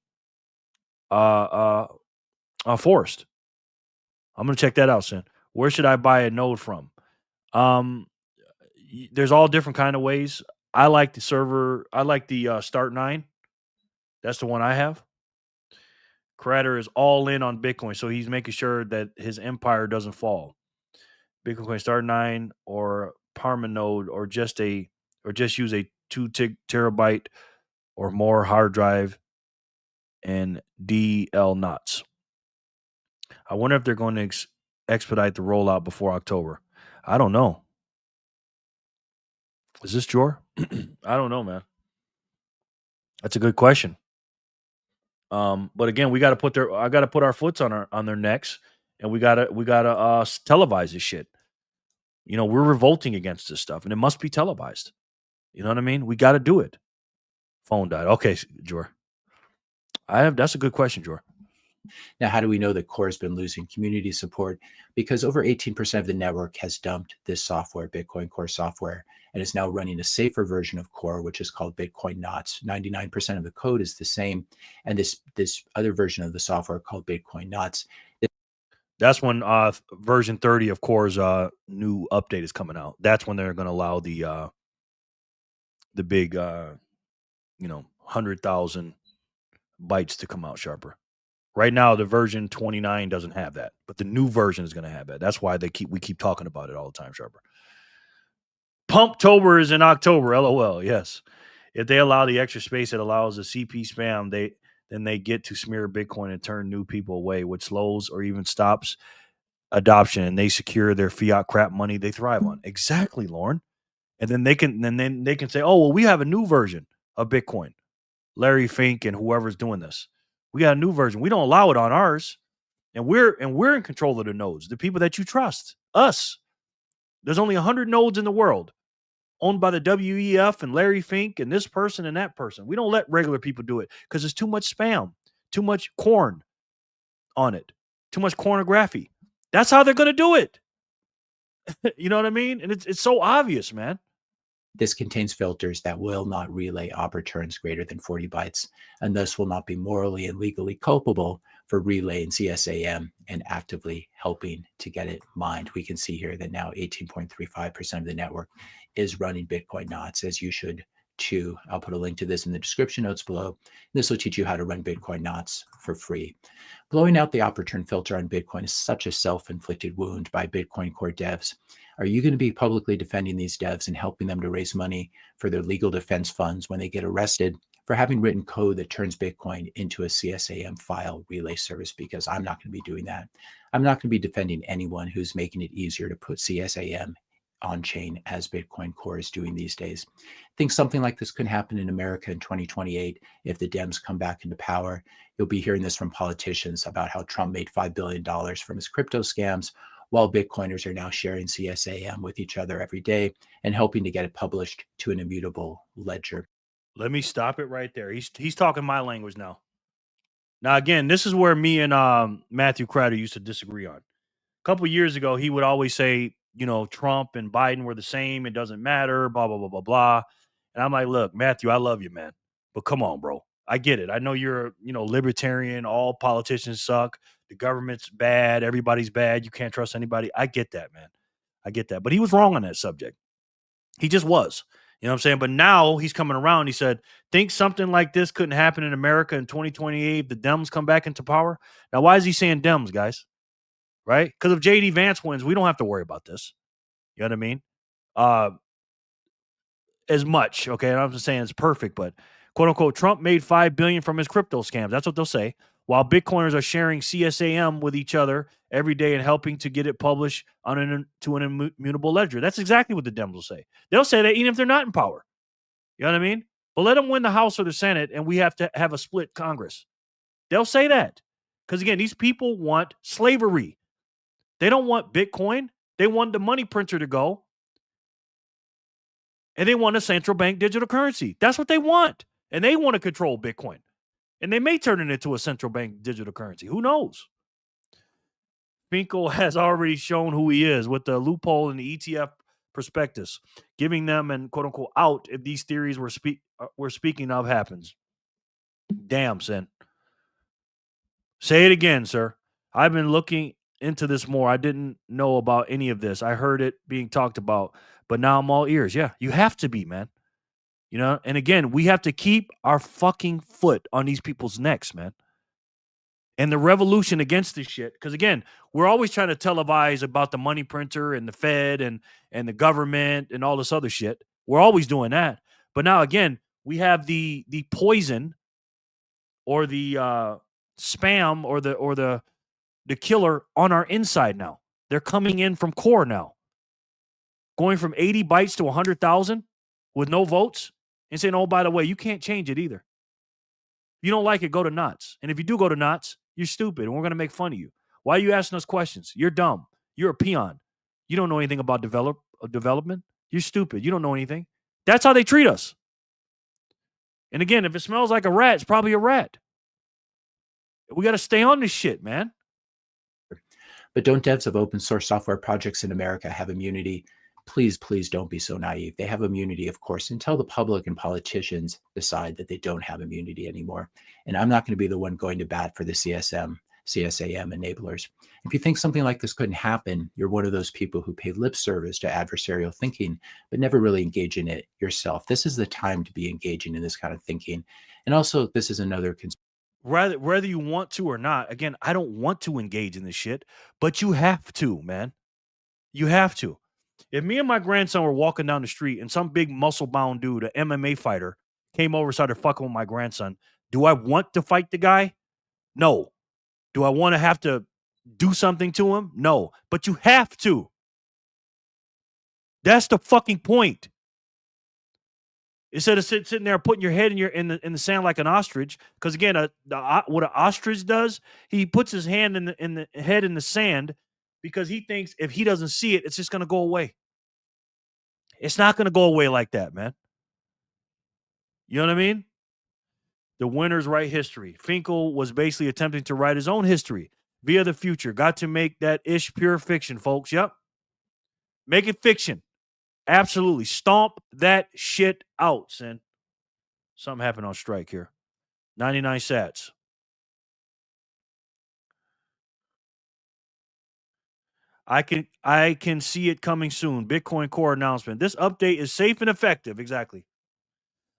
Forrest. I'm gonna check that out soon. Where should I buy a node from? There's all different kind of ways. I like the server. I like the Start 9. That's the one I have. Crater is all in on Bitcoin, so he's making sure that his empire doesn't fall. Bitcoin Start 9 or Parma node or just use a 2 terabyte or more hard drive and DL knots. I wonder if they're going to expedite the rollout before October. I don't know. Is this Jor? I don't know, man. That's a good question. But again, I got to put our foots on their necks, and we gotta televise this shit. You know, we're revolting against this stuff, and it must be televised. You know what I mean? We got to do it. Phone died. Okay, Jor. That's a good question, Jor. Now, how do we know that Core has been losing community support? Because over 18% of the network has dumped this software, Bitcoin Core software, and is now running a safer version of Core, which is called Bitcoin Knots. 99% of the code is the same. And this other version of the software called Bitcoin Knots. That's when version 30 of Core's new update is coming out. That's when they're going to allow the big, 100,000 bytes to come out sharper. Right now, the version 29 doesn't have that, but the new version is going to have that. That's why we keep talking about it all the time, sharper. Pumptober is in October. LOL. Yes, if they allow the extra space that allows the CP spam, than they get to smear Bitcoin and turn new people away, which slows or even stops adoption, and they secure their fiat crap money they thrive on. Exactly, Lauren. And then they can say, oh, well, we have a new version of Bitcoin. Larry Fink and whoever's doing this. We got a new version. We don't allow it on ours. And we're in control of the nodes, the people that you trust, us. There's only 100 nodes in the world owned by the WEF and Larry Fink and this person and that person. We don't let regular people do it because there's too much spam, too much corn on it, too much pornography. That's how they're going to do it. You know what I mean? And it's so obvious, man. This contains filters that will not relay op returns greater than 40 bytes, and thus will not be morally and legally culpable for relaying CSAM and actively helping to get it mined. We can see here that now 18.35% of the network is running Bitcoin knots, as you should too. I'll put a link to this in the description notes below. This will teach you how to run Bitcoin knots for free. Blowing out the op return filter on Bitcoin is such a self-inflicted wound by Bitcoin Core devs. Are you going to be publicly defending these devs and helping them to raise money for their legal defense funds when they get arrested for having written code that turns Bitcoin into a CSAM file relay service? Because I'm not going to be doing that. I'm not going to be defending anyone who's making it easier to put CSAM on chain as Bitcoin Core is doing these days. I think something like this could happen in America in 2028 if the Dems come back into power. You'll be hearing this from politicians about how Trump made $5 billion from his crypto scams, while Bitcoiners are now sharing CSAM with each other every day and helping to get it published to an immutable ledger. Let me stop it right there. He's talking my language now. Now, again, this is where me and Matthew Crowder used to disagree on. A couple of years ago, he would always say, you know, Trump and Biden were the same. It doesn't matter, blah, blah, blah, blah, blah. And I'm like, look, Matthew, I love you, man. But come on, bro. I get it. I know you're, libertarian. All politicians suck. The government's bad. Everybody's bad. You can't trust anybody. I get that, man. I get that. But he was wrong on that subject. He just was. You know what I'm saying? But now he's coming around. He said, think something like this couldn't happen in America in 2028. The Dems come back into power. Now, why is he saying Dems, guys? Right? Because if J.D. Vance wins, we don't have to worry about this. You know what I mean? As much. Okay. And I'm just saying it's perfect, but quote unquote, Trump made $5 billion from his crypto scams. That's what they'll say. While Bitcoiners are sharing CSAM with each other every day and helping to get it published to an immutable ledger. That's exactly what the Dems will say. They'll say that even if they're not in power. You know what I mean? But let them win the House or the Senate and we have to have a split Congress. They'll say that. Because again, these people want slavery. They don't want Bitcoin. They want the money printer to go. And they want a central bank digital currency. That's what they want. And they want to control Bitcoin. And they may turn it into a central bank digital currency. Who knows? Finkel has already shown who he is with the loophole in the ETF prospectus, giving them an quote unquote out if these theories we're speaking of happens. Damn, son. Say it again, sir. I've been looking into this more. I didn't know about any of this. I heard it being talked about, but now I'm all ears. Yeah, you have to be, man. And again, we have to keep our fucking foot on these people's necks, man. And the revolution against this shit, because again, we're always trying to televise about the money printer and the Fed and the government and all this other shit. We're always doing that. But now again, we have the poison or the spam or the killer on our inside now. They're coming in from core now. Going from 80 bytes to 100,000 with no votes and saying, oh, by the way, you can't change it either. If you don't like it, go to Knots. And if you do go to Knots, you're stupid and we're going to make fun of you. Why are you asking us questions? You're dumb. You're a peon. You don't know anything about development. You're stupid. You don't know anything. That's how they treat us. And again, if it smells like a rat, it's probably a rat. We got to stay on this shit, man. But don't devs of open source software projects in America have immunity? Please, please don't be so naive. They have immunity, of course, until the public and politicians decide that they don't have immunity anymore. And I'm not going to be the one going to bat for the CSAM enablers. If you think something like this couldn't happen, you're one of those people who pay lip service to adversarial thinking, but never really engage in it yourself. This is the time to be engaging in this kind of thinking. And also, this is another whether you want to or not. Again, I don't want to engage in this shit, but you have to, man. You have to. If me and my grandson were walking down the street and some big muscle-bound dude, an MMA fighter, came over and started fucking with my grandson, Do I want to fight the guy? No. Do I want to have to do something to him? No. But you have to. That's the fucking point. Instead of sitting there putting your head in the sand like an ostrich, because again, what an ostrich does, he puts his hand in the head in the sand because he thinks if he doesn't see it, it's just gonna go away. It's not gonna go away like that, man. You know what I mean? The winners write history. Finkel was basically attempting to write his own history via the future. Got to make that ish pure fiction, folks. Yep. Make it fiction. Absolutely. Stomp that shit out, Sin. Something happened on strike here. 99 sats. I can see it coming soon. Bitcoin Core announcement. This update is safe and effective. Exactly.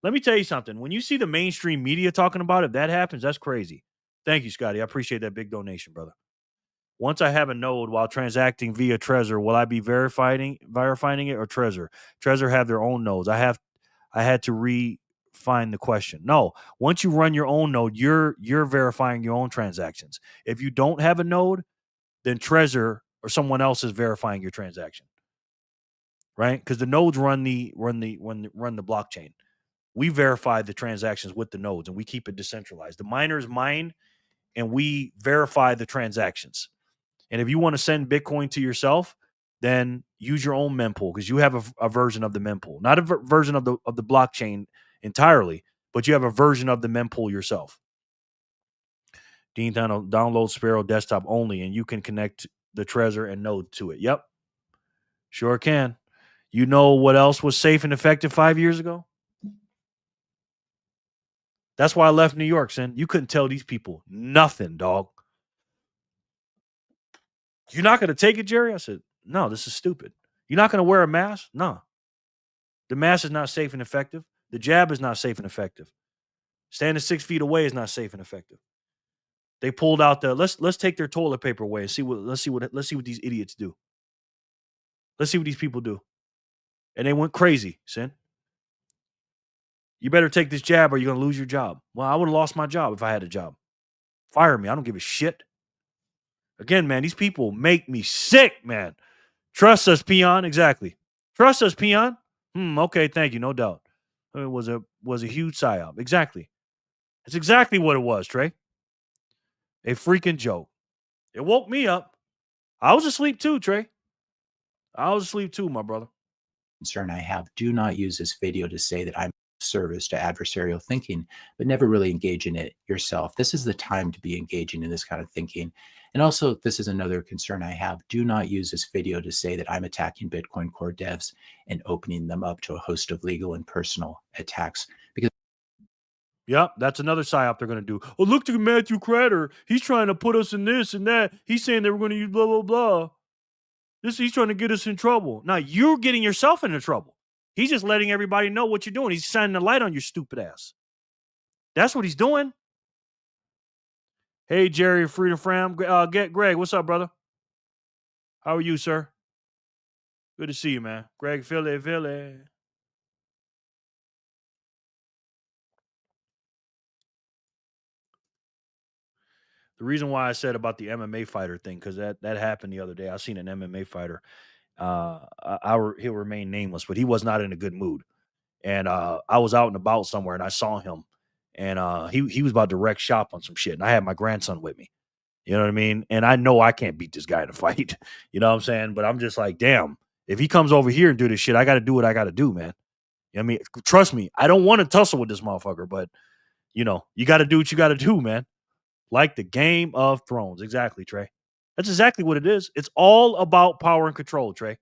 Let me tell you something. When you see the mainstream media talking about it, if that happens, that's crazy. Thank you, Scotty. I appreciate that big donation, brother. Once I have a node while transacting via Trezor, will I be verifying it or Trezor? Trezor have their own nodes. I had to refine the question. No, once you run your own node, you're verifying your own transactions. If you don't have a node, then Trezor or someone else is verifying your transaction, right? Because the nodes run the blockchain. We verify the transactions with the nodes, and we keep it decentralized. The miners mine, and we verify the transactions. And if you want to send Bitcoin to yourself, then use your own mempool because you have a version of the mempool, not a version of the blockchain entirely, but you have a version of the mempool yourself. Dean download Sparrow desktop only, and you can connect the Trezor and node to it. Yep, sure can. You know what else was safe and effective 5 years ago? That's why I left New York, son. You couldn't tell these people nothing, dog. You're not going to take it, Jerry? I said, no, this is stupid. You're not going to wear a mask? No. The mask is not safe and effective. The jab is not safe and effective. Standing 6 feet away is not safe and effective. They pulled out the let's take their toilet paper away and let's see what these idiots do. Let's see what these people do. And they went crazy, Sin. You better take this jab or you're going to lose your job. Well, I would have lost my job if I had a job. Fire me. I don't give a shit. Again, man, these people make me sick, man. Trust us, peon. Exactly. Trust us, peon. Okay, thank you. No doubt. It was a huge psyop. Exactly. That's exactly what it was, Trey. A freaking joke. It woke me up. I was asleep too, Trey. I was asleep too, my brother. Concern I have, do not use this video to say that I'm of service to adversarial thinking, but never really engage in it yourself. This is the time to be engaging in this kind of thinking. And also, this is another concern I have. Do not use this video to say that I'm attacking Bitcoin Core devs and opening them up to a host of legal and personal attacks. Because yep, that's another psyop they're going to do. Oh, look to Matthew Crater. He's trying to put us in this and that. He's saying they were going to use blah, blah, blah. He's trying to get us in trouble. Now, you're getting yourself into trouble. He's just letting everybody know what you're doing. He's shining a light on your stupid ass. That's what he's doing. Hey, Jerry, Freedom Fram. Greg, what's up, brother? How are you, sir? Good to see you, man. Greg, Philly. The reason why I said about the MMA fighter thing, because that happened the other day. I seen an MMA fighter. He'll remain nameless, but he was not in a good mood. And I was out and about somewhere, and I saw him, and he was about to wreck shop on some shit. And I had my grandson with me. You know what I mean? And I know I can't beat this guy in a fight. You know what I'm saying? But I'm just like, damn, if he comes over here and do this shit, I got to do what I got to do, man. You know what I mean? Trust me, I don't want to tussle with this motherfucker, but, you got to do what you got to do, man. Like the Game of Thrones. Exactly, Trey. That's exactly what it is. It's all about power and control, Trey.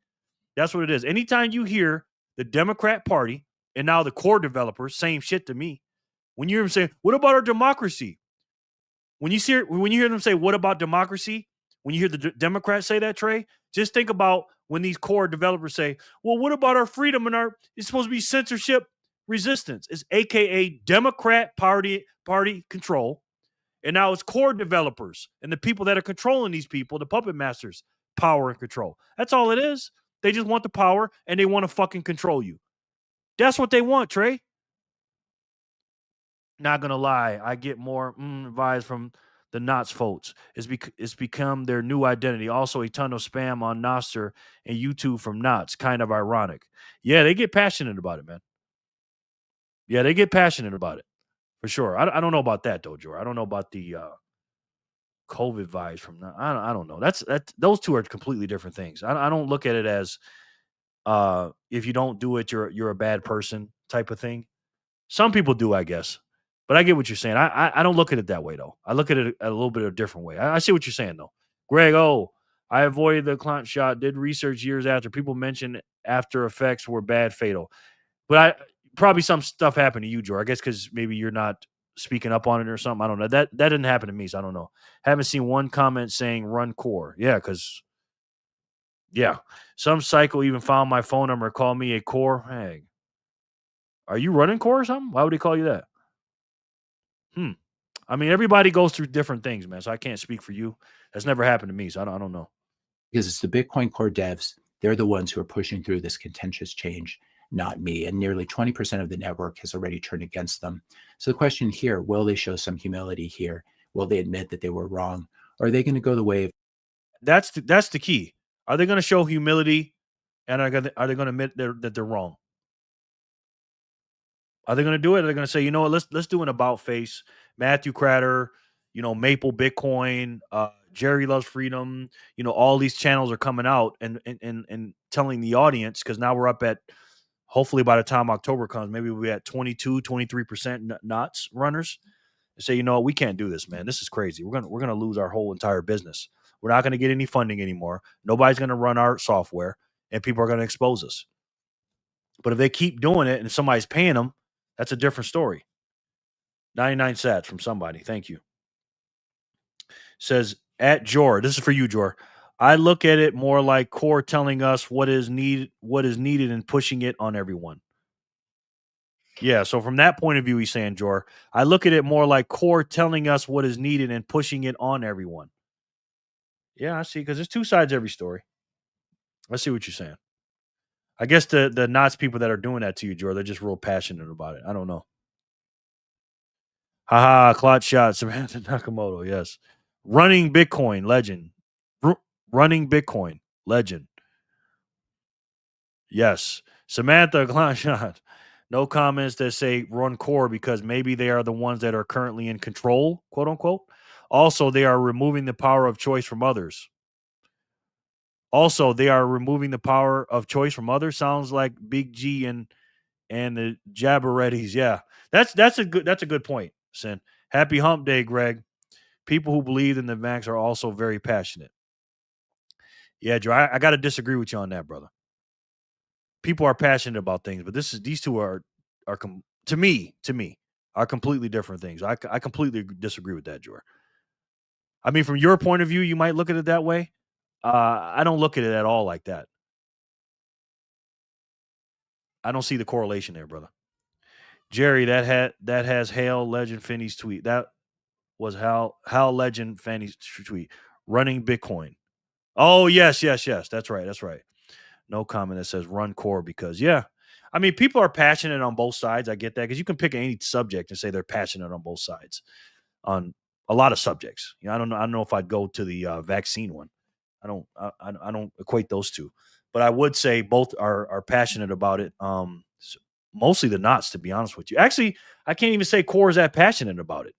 That's what it is. Anytime you hear the Democrat Party and now the core developers, same shit to me. When you hear them say, what about our democracy? When you hear them say, what about democracy? When you hear the Democrats say that, Trey, just think about when these core developers say, well, what about our freedom and it's supposed to be censorship resistance. It's AKA Democrat Party control. And now it's core developers and the people that are controlling these people, the puppet masters, power and control. That's all it is. They just want the power and they want to fucking control you. That's what they want, Trey. Not gonna lie, I get more vibes from the Knots folks. It's become their new identity. Also, a ton of spam on Nostr and YouTube from Knots. Kind of ironic. Yeah, they get passionate about it, man. Yeah, they get passionate about it for sure. I don't know about that though, Joe. I don't know about the COVID vibes from. I don't know. Those two are completely different things. I don't look at it as if you don't do it, you're a bad person type of thing. Some people do, I guess. But I get what you're saying. I don't look at it that way though. I look at it a little bit of a different way. I see what you're saying though. Greg, I avoided the clown shot, did research years after. People mentioned after effects were bad fatal. But probably some stuff happened to you, Joe. I guess because maybe you're not speaking up on it or something. I don't know. That didn't happen to me, so I don't know. Haven't seen one comment saying run core. Yeah, because some psycho even found my phone number, called me a core. Hey, are you running core or something? Why would he call you that? I mean, everybody goes through different things, man. So I can't speak for you. That's never happened to me, so I don't know. Because it's the Bitcoin core devs. They're the ones who are pushing through this contentious change, not me. And nearly 20% of the network has already turned against them. So the question here, will they show some humility here? Will they admit that they were wrong? Or are they going to go the way of... That's the key. Are they going to show humility, and are they going to admit that they're wrong? Are they going to do it? Are they going to say, you know what, let's do an about face? Matthew Cratter, Maple Bitcoin, Jerry Loves Freedom. All these channels are coming out and telling the audience, because now we're up at, hopefully by the time October comes, maybe we'll be at 22, 23% knots runners. And say, you know what, we can't do this, man. This is crazy. We're gonna lose our whole entire business. We're not going to get any funding anymore. Nobody's going to run our software, and people are going to expose us. But if they keep doing it and somebody's paying them, that's a different story. 99 sats from somebody. Thank you. Says at Jor. This is for you, Jor. I look at it more like core telling us what is needed and pushing it on everyone. Yeah, so from that point of view, he's saying, Jor, I look at it more like core telling us what is needed and pushing it on everyone. Yeah, I see, because there's two sides to every story. I see what you're saying. I guess the Knots people that are doing that to you, Jor, they're just real passionate about it. I don't know. Haha, clot shot, Samantha Nakamoto, yes. Running Bitcoin, legend. Running Bitcoin, legend. Yes. Samantha, clot shot. No comments that say run core, because maybe they are the ones that are currently in control, quote unquote. Also, they are removing the power of choice from others. Sounds like Big G and the Jabberettis. Yeah, that's a good point, Sin. Happy Hump Day, Greg. People who believe in the Max are also very passionate. Yeah, Joe, I got to disagree with you on that, brother. People are passionate about things, but these two are to me are completely different things. I completely disagree with that, Joe. I mean, from your point of view, you might look at it that way. I don't look at it at all like that. I don't see the correlation there, brother. Jerry, that has Hal Legend Finney's tweet. That was Hal Legend Finney's tweet. Running Bitcoin. Oh, yes. That's right. No comment that says run core, because, yeah. I mean, people are passionate on both sides. I get that, because you can pick any subject and say they're passionate on both sides on a lot of subjects. I don't know if I'd go to the vaccine one. I don't equate those two. But I would say both are passionate about it. Mostly the Knots, to be honest with you. Actually, I can't even say core is that passionate about it,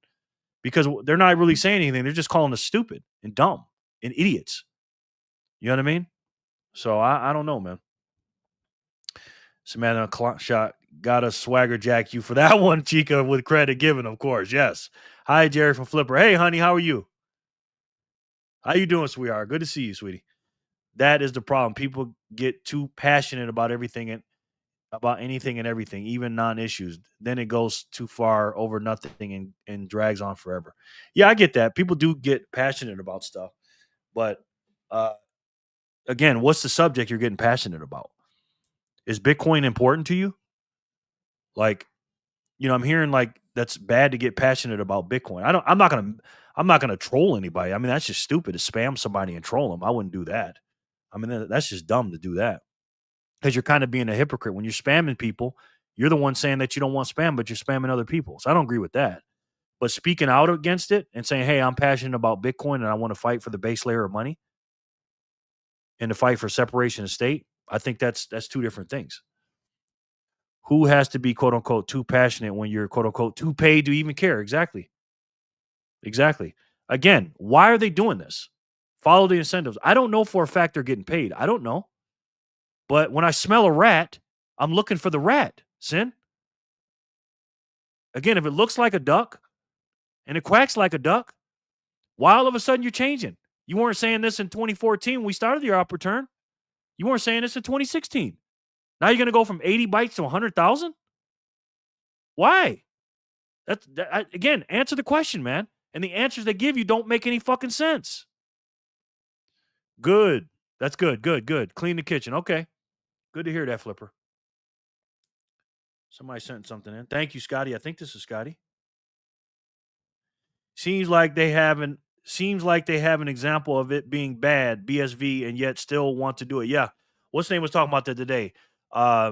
because they're not really saying anything. They're just calling us stupid and dumb and idiots. You know what I mean? So I don't know, man. Samantha clock shot, gotta swagger jack you for that one, Chica, with credit given, of course. Yes. Hi, Jerry from Flipper. Hey, honey, how are you? How you doing, sweetheart? Good to see you, sweetie. That is the problem. People get too passionate about everything and about anything and everything, even non-issues. Then it goes too far over nothing and drags on forever. Yeah, I get that. People do get passionate about stuff. But again, what's the subject you're getting passionate about? Is Bitcoin important to you? Like, I'm hearing like that's bad to get passionate about Bitcoin. I'm not gonna troll anybody. I mean, that's just stupid to spam somebody and troll them. I wouldn't do that. I mean, that's just dumb to do that, because you're kind of being a hypocrite when you're spamming people. You're the one saying that you don't want spam, but you're spamming other people. So I don't agree with that. But speaking out against it and saying, hey, I'm passionate about Bitcoin and I want to fight for the base layer of money and to fight for separation of state, I think that's two different things. Who has to be, quote unquote, too passionate when you're, quote unquote, too paid to even care? Exactly. Again, why are they doing this? Follow the incentives. I don't know for a fact they're getting paid. I don't know. But when I smell a rat, I'm looking for the rat, Sin. Again, if it looks like a duck and it quacks like a duck, why all of a sudden you're changing? You weren't saying this in 2014 when we started the op return. You weren't saying this in 2016. Now you're going to go from 80 bytes to 100,000? Why? Again, answer the question, man. And the answers they give you don't make any fucking sense. Good. That's good. Good. Clean the kitchen. Okay. Good to hear that, Flipper. Somebody sent something in. Thank you, Scotty. I think this is Scotty. Seems like they have an example of it being bad, BSV, and yet still want to do it. Yeah. What's name was talking about that today?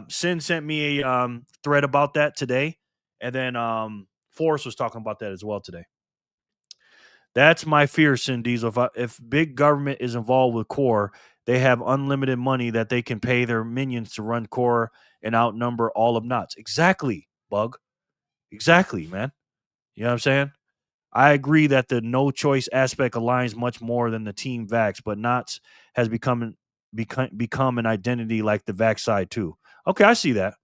Sin sent me a thread about that today. And then Forrest was talking about that as well today. That's my fear, Sin Diesel. If big government is involved with Core, they have unlimited money that they can pay their minions to run Core and outnumber all of Knots. Exactly, Bug. Exactly, man. You know what I'm saying? I agree that the no choice aspect aligns much more than the team Vax, but Knots has become an identity like the Vax side too. Okay, I see that.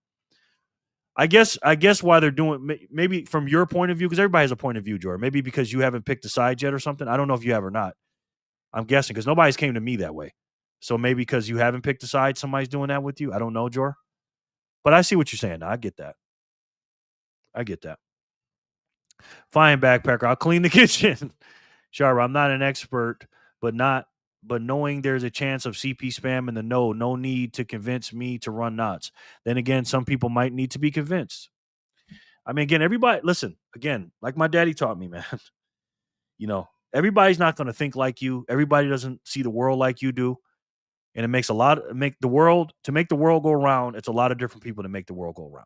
I guess why they're doing, maybe from your point of view, because everybody has a point of view, Jordan. Maybe because you haven't picked a side yet or something. I don't know if you have or not. I'm guessing because nobody's came to me that way. So maybe because you haven't picked a side, somebody's doing that with you. I don't know, Jor. But I see what you're saying now. I get that. Fine, backpacker. I'll clean the kitchen. Sure, I'm not an expert, but knowing there's a chance of CP spam in the no need to convince me to run Knots. Then again, some people might need to be convinced. I mean, again, everybody, listen, again, like my daddy taught me, man, everybody's not going to think like you. Everybody doesn't see the world like you do. And it makes to make the world go around. It's a lot of different people to make the world go around.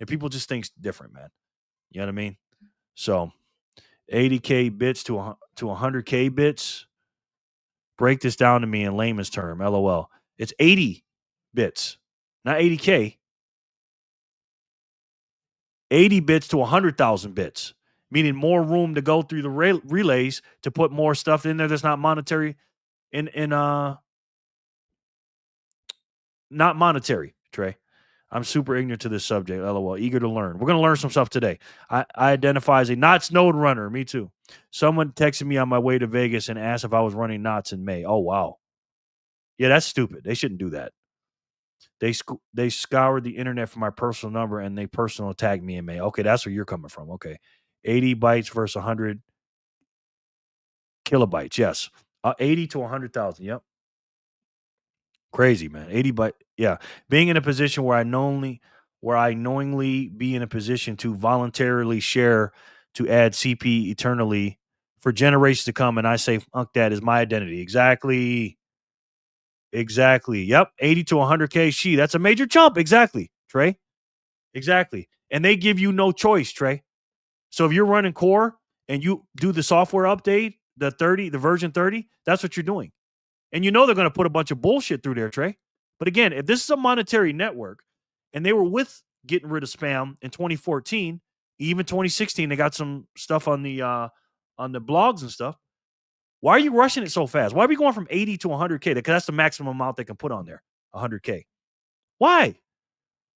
And people just think different, man. You know what I mean? So 80K bits to 100K bits. Break this down to me in layman's term, LOL. It's 80 bits, not 80K. 80 bits to 100,000 bits, meaning more room to go through the relays to put more stuff in there that's not monetary, not monetary, Trey. I'm super ignorant to this subject, LOL. Eager to learn. We're going to learn some stuff today. I identify as a Knots node runner. Me too. Someone texted me on my way to Vegas and asked if I was running Knots in May. Oh, wow. Yeah, that's stupid. They shouldn't do that. They scoured the internet for my personal number and they personal tagged me in May. Okay, that's where you're coming from. Okay. 80 bytes versus 100 kilobytes. Yes. 80 to 100,000. Yep. Crazy, man. 80 byte. Yeah. Being in a position where I knowingly be in a position to voluntarily share to add CP eternally for generations to come. And I say, fuck that is my identity. Exactly. Yep. 80 to 100K. That's a major jump. Exactly, Trey. Exactly. And they give you no choice, Trey. So if you're running Core and you do the software update, the version 30, that's what you're doing. And they're going to put a bunch of bullshit through there, Trey. But again, if this is a monetary network and they were with getting rid of spam in 2014, even 2016, they got some stuff on the blogs and stuff. Why are you rushing it so fast? Why are we going from 80 to 100K? Because that's the maximum amount they can put on there, 100K. Why?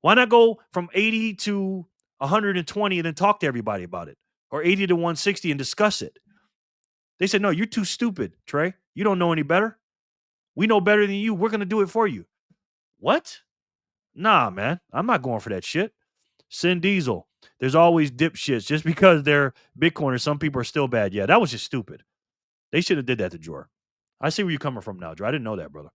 Why not go from 80 to 120 and then talk to everybody about it? Or 80 to 160 and discuss it? They said, no, you're too stupid, Trey. You don't know any better. We know better than you. We're going to do it for you. What? Nah, man. I'm not going for that shit. Sin Diesel. There's always dipshits. Just because they're Bitcoiners, some people are still bad. Yeah, that was just stupid. They should have did that to Jor. I see where you're coming from now, Jor. I didn't know that, brother.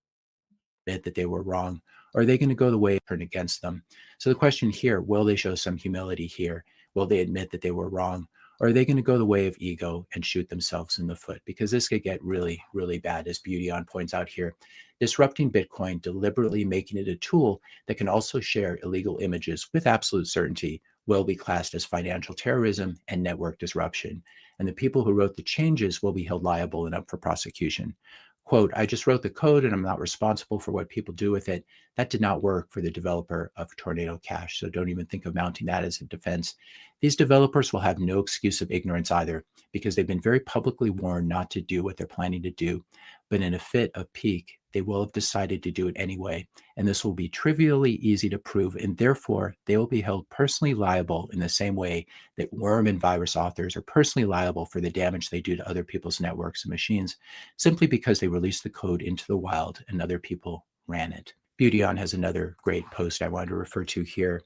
That they were wrong. Or are they going to go the way of turn against them? So the question here, will they show some humility here? Will they admit that they were wrong? Or are they going to go the way of ego and shoot themselves in the foot? Because this could get really, really bad, as Beautyon points out here. Disrupting Bitcoin, deliberately making it a tool that can also share illegal images with absolute certainty, will be classed as financial terrorism and network disruption. And the people who wrote the changes will be held liable and up for prosecution. Quote, I just wrote the code and I'm not responsible for what people do with it. That did not work for the developer of Tornado Cash. So don't even think of mounting that as a defense. These developers will have no excuse of ignorance either, because they've been very publicly warned not to do what they're planning to do. But in a fit of pique, they will have decided to do it anyway. And this will be trivially easy to prove. And therefore, they will be held personally liable in the same way that worm and virus authors are personally liable for the damage they do to other people's networks and machines, simply because they released the code into the wild and other people ran it. Beautyon has another great post I wanted to refer to here.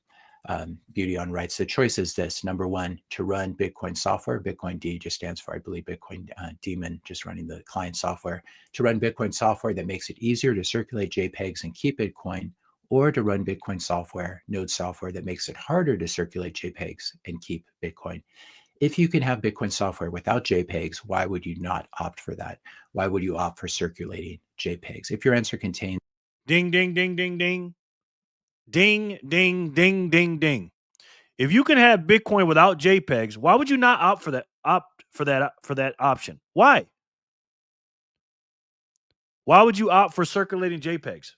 Beautyon writes, the choice is this. Number one, to run Bitcoin software. Bitcoin D just stands for, I believe, Bitcoin daemon, just running the client software. To run Bitcoin software that makes it easier to circulate JPEGs and keep Bitcoin, or to run Bitcoin software, node software that makes it harder to circulate JPEGs and keep Bitcoin. If you can have Bitcoin software without JPEGs, why would you not opt for that? Why would you opt for circulating JPEGs? If your answer contains Ding, ding, ding, ding, ding. Ding, ding, ding, ding, ding. If you can have Bitcoin without JPEGs, why would you not opt for that option? Why? Why would you opt for circulating JPEGs?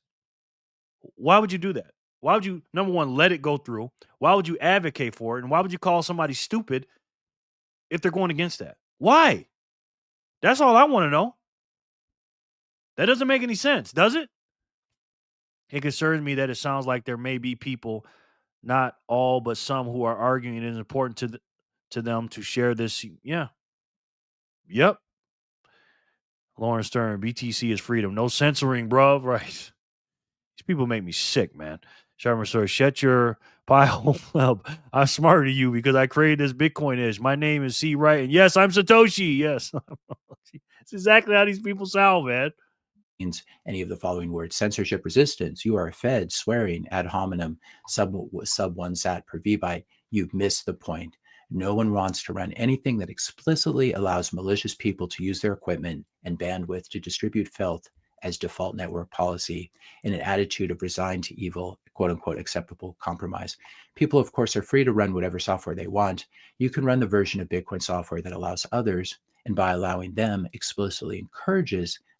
Why would you do that? Why would you, number one, let it go through? Why would you advocate for it? And why would you call somebody stupid if they're going against that? Why? That's all I want to know. That doesn't make any sense, does it? It concerns me that it sounds like there may be people, not all, but some, who are arguing it is important to them to share this. Yeah. Yep. Lawrence Stern, BTC is freedom. No censoring, bro. Right. These people make me sick, man. Sharma Sir, shut your pile up. I'm smarter than you because I created this Bitcoin ish. My name is C. Wright. And yes, I'm Satoshi. Yes. It's exactly how these people sound, man. Any of the following words: censorship resistance, you are a Fed, swearing, ad hominem, sub 1 sat per vbyte. You've missed the point. No one wants to run anything that explicitly allows malicious people to use their equipment and bandwidth to distribute filth as default network policy in an attitude of resigned to evil, quote unquote, acceptable compromise. People, of course, are free to run whatever software they want. You can run the version of Bitcoin software that allows others, and by allowing them, explicitly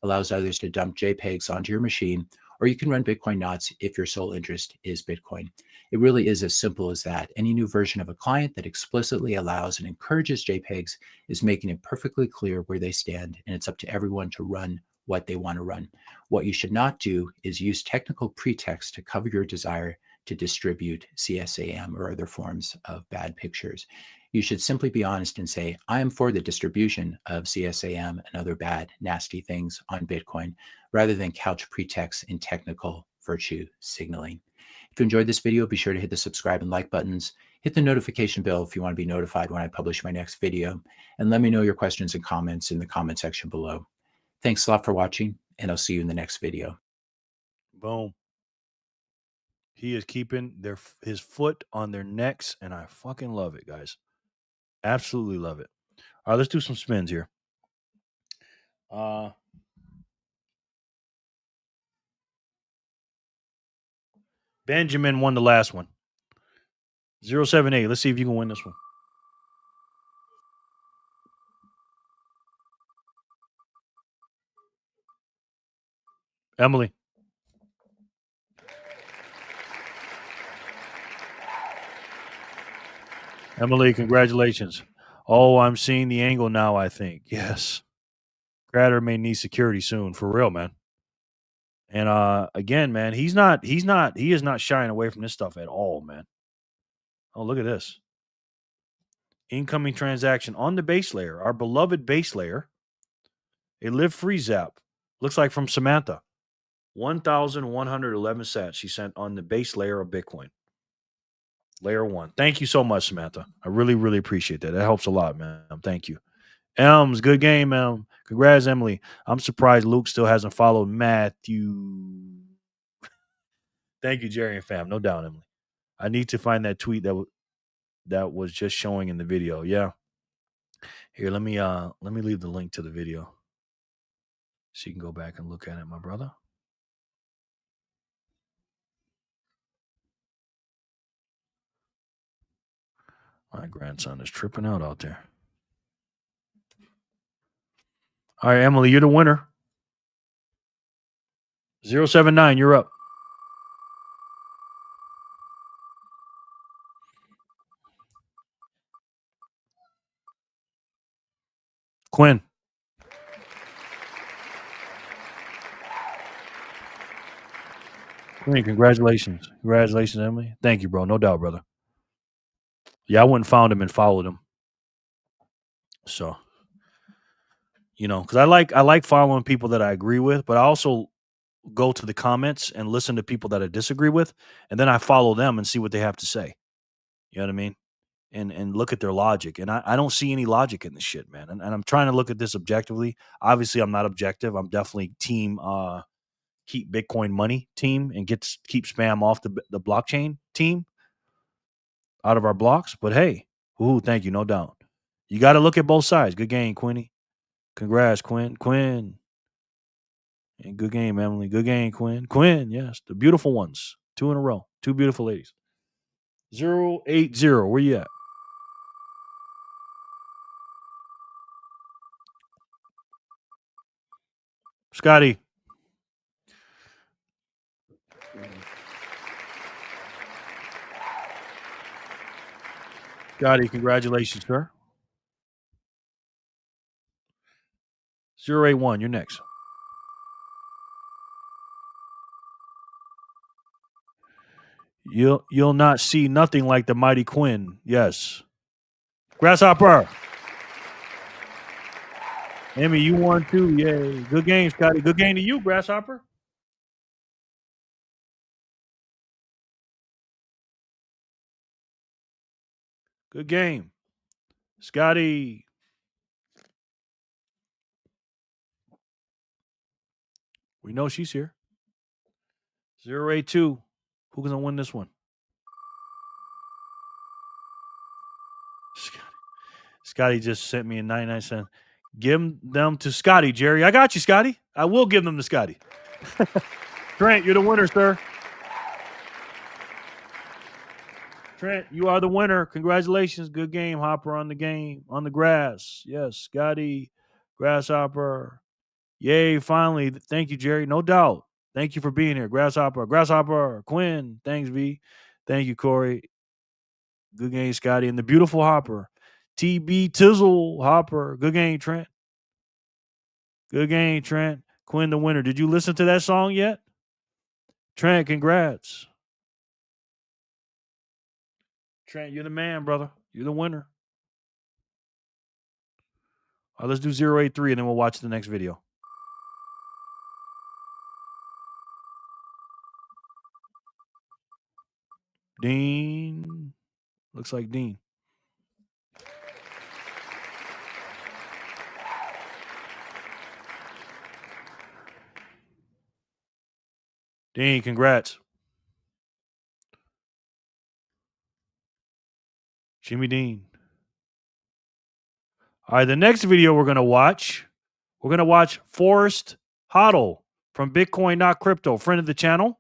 allows others to dump JPEGs onto your machine, or you can run Bitcoin knots if your sole interest is Bitcoin. It really is as simple as that. Any new version of a client that explicitly allows and encourages JPEGs is making it perfectly clear where they stand, and it's up to everyone to run what they want to run. What you should not do is use technical pretext to cover your desire to distribute CSAM or other forms of bad pictures. You should simply be honest and say, I am for the distribution of CSAM and other bad, nasty things on Bitcoin, rather than couch pretext in technical virtue signaling. If you enjoyed this video, be sure to hit the subscribe and like buttons. Hit the notification bell if you want to be notified when I publish my next video. And let me know your questions and comments in the comment section below. Thanks a lot for watching, and I'll see you in the next video. Boom. He is keeping his foot on their necks, and I fucking love it, guys. Absolutely love it. All right, let's do some spins here. Benjamin won the last one. 078. Let's see if you can win this one. Emily. Emily, congratulations. Oh, I'm seeing the angle now, I think. Yes. Crater may need security soon. For real, man. And again, man, he is not shying away from this stuff at all, man. Oh, look at this. Incoming transaction on the base layer, our beloved base layer. A live free zap. Looks like from Samantha. 1,111 sats she sent on the base layer of Bitcoin. Layer 1. Thank you so much, Samantha. I really, really appreciate that. That helps a lot, man. Thank you. Elms, good game, Elm. Congrats, Emily. I'm surprised Luke still hasn't followed Matthew. Thank you, Jerry and fam. No doubt, Emily. I need to find that tweet that that was just showing in the video. Yeah. Here, let me leave the link to the video so you can go back and look at it, my brother. My grandson is tripping out there. All right, Emily, you're the winner. 079, you're up. Quinn. Quinn, congratulations. Congratulations, Emily. Thank you, bro. No doubt, brother. Yeah, I went and found him and followed him. So, because I like following people that I agree with, but I also go to the comments and listen to people that I disagree with, and then I follow them and see what they have to say. You know what I mean? And look at their logic. And I don't see any logic in this shit, man. And I'm trying to look at this objectively. Obviously, I'm not objective. I'm definitely team keep Bitcoin money team and keep spam off the blockchain team out of our blocks. But hey, thank you, no doubt. You got to look at both sides. Good game, Quinny. Congrats, Quinn. And good game, Emily. Good game, Quinn. Yes, the beautiful ones. 2 in a row. 2 beautiful ladies. 080. Where you at? Scotty. Scotty, congratulations, sir. 081, you're next. You'll not see nothing like the mighty Quinn. Yes. Grasshopper. Emmy, you won too. Yay. Good game, Scotty. Good game to you, Grasshopper. Good game. Scotty. We know she's here. 082. Who's going to win this one? Scotty just sent me a 99 cent. Give them to Scotty, Jerry. I got you, Scotty. I will give them to Scotty. Trent, you're the winner, sir. Trent, you are the winner. Congratulations. Good game, Hopper, on the grass. Yes, Scotty, Grasshopper. Yay, finally. Thank you, Jerry. No doubt. Thank you for being here. Grasshopper, Quinn. Thanks, V. Thank you, Corey. Good game, Scotty. And the beautiful Hopper. TB Tizzle, Hopper. Good game, Trent. Good game, Trent. Quinn, the winner. Did you listen to that song yet? Trent, congrats. Trent, you're the man, brother. You're the winner. All right, let's do 083 and then we'll watch the next video. Dean. Looks like Dean. Dean, congrats. Jimmy Dean. All right, the next video we're going to watch Forrest Hodl from Bitcoin Not Crypto, friend of the channel.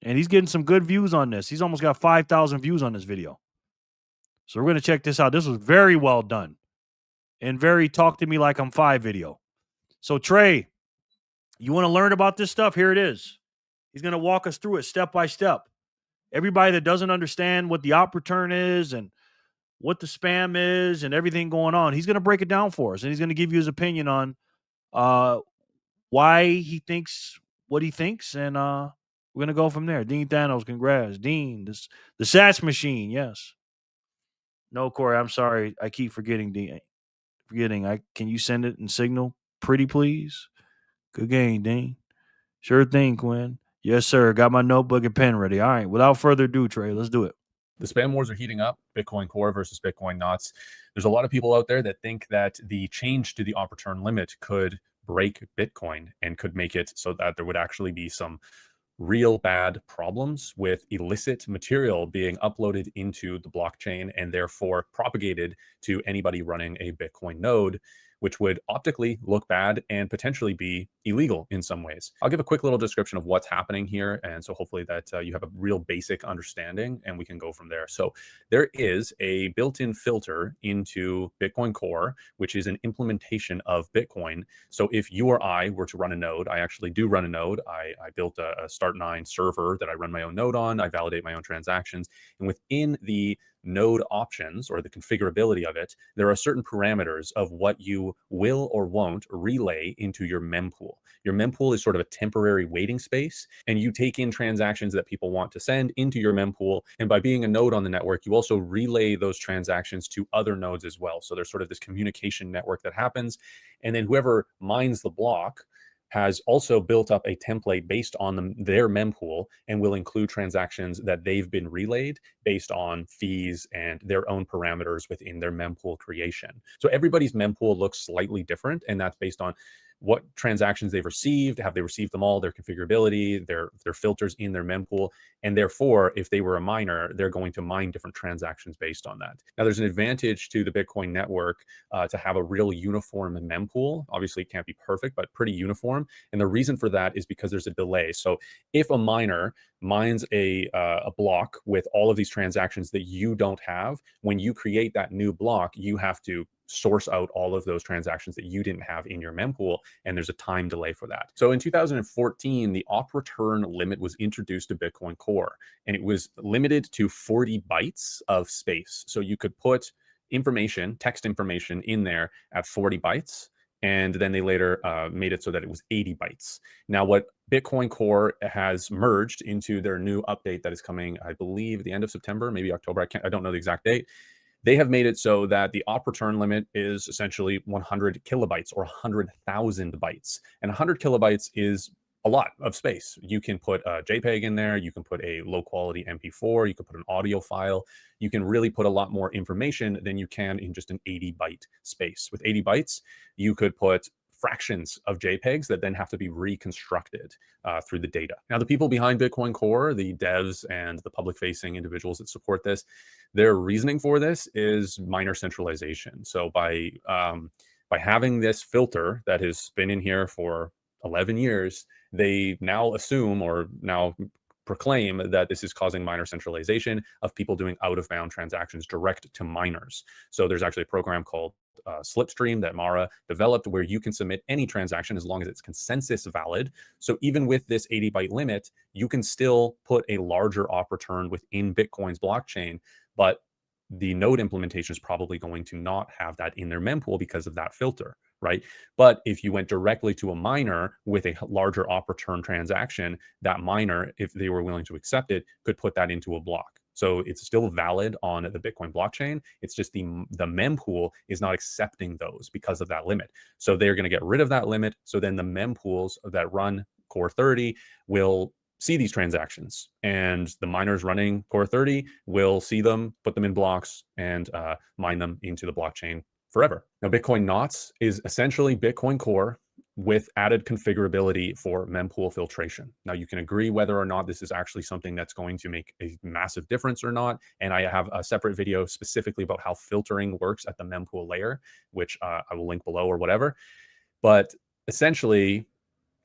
And he's getting some good views on this. He's almost got 5,000 views on this video. So we're going to check this out. This was very well done. And very talk to me like I'm 5 video. So Trey, you want to learn about this stuff? Here it is. He's going to walk us through it step by step. Everybody that doesn't understand what the op return is and what the spam is and everything going on, he's going to break it down for us. And he's going to give you his opinion on why he thinks what he thinks. And we're going to go from there. Dean Thanos, congrats. Dean, the Sats machine, yes. No, Corey, I'm sorry. I keep forgetting, Dean. Can you send it in Signal? Pretty please. Good game, Dean. Sure thing, Quinn. Yes, sir. Got my notebook and pen ready. All right. Without further ado, Trey, let's do it. The spam wars are heating up. Bitcoin Core versus Bitcoin Knots. There's a lot of people out there that think that the change to the op return limit could break Bitcoin and could make it so that there would actually be some real bad problems with illicit material being uploaded into the blockchain and therefore propagated to anybody running a Bitcoin node, which would optically look bad and potentially be illegal in some ways. I'll give a quick little description of what's happening here, and so hopefully that you have a real basic understanding, and we can go from there. So there is a built-in filter into Bitcoin Core, which is an implementation of Bitcoin. So if you or I were to run a node, I actually do run a node. I built a Start9 server that I run my own node on. I validate my own transactions, and within the node options or the configurability of it, there are certain parameters of what you will or won't relay into your mempool. Your mempool is sort of a temporary waiting space, and you take in transactions that people want to send into your mempool. And by being a node on the network, you also relay those transactions to other nodes as well. So there's sort of this communication network that happens. And then whoever mines the block has also built up a template based on their mempool and will include transactions that they've been relayed based on fees and their own parameters within their mempool creation. So everybody's mempool looks slightly different, and that's based on what transactions they've received, have they received them all, their configurability, their filters in their mempool. And therefore, if they were a miner, they're going to mine different transactions based on that. Now, there's an advantage to the Bitcoin network to have a real uniform mempool. Obviously, it can't be perfect, but pretty uniform. And the reason for that is because there's a delay. So if a miner mines a block with all of these transactions that you don't have, when you create that new block, you have to source out all of those transactions that you didn't have in your mempool, and there's a time delay for that. So in 2014, the op return limit was introduced to Bitcoin Core, and it was limited to 40 bytes of space. So you could put information, text information in there at 40 bytes, and then they later made it so that it was 80 bytes. Now, what Bitcoin Core has merged into their new update that is coming, I believe, the end of September, maybe October, I don't know the exact date. They have made it so that the op return limit is essentially 100 kilobytes or 100,000 bytes. And 100 kilobytes is a lot of space. You can put a JPEG in there. You can put a low quality MP4. You can put an audio file. You can really put a lot more information than you can in just an 80 byte space. With 80 bytes, you could put fractions of JPEGs that then have to be reconstructed through the data. Now, the people behind Bitcoin Core, the devs and the public-facing individuals that support this, their reasoning for this is miner centralization. So by having this filter that has been in here for 11 years, they now assume or now proclaim that this is causing miner centralization of people doing out-of-bound transactions direct to miners. So there's actually a program called Slipstream that Mara developed where you can submit any transaction as long as it's consensus valid. So even with this 80 byte limit, you can still put a larger op return within Bitcoin's blockchain, but the node implementation is probably going to not have that in their mempool because of that filter, right? But if you went directly to a miner with a larger op return transaction, that miner, if they were willing to accept it, could put that into a block. So it's still valid on the Bitcoin blockchain. It's just the mempool is not accepting those because of that limit. So they're going to get rid of that limit. So then the mempools that run Core 30 will see these transactions, and the miners running Core 30 will see them, put them in blocks, and mine them into the blockchain forever. Now, Bitcoin Knots is essentially Bitcoin Core with added configurability for mempool filtration. Now, you can agree whether or not this is actually something that's going to make a massive difference or not. And I have a separate video specifically about how filtering works at the mempool layer, which I will link below or whatever. But essentially,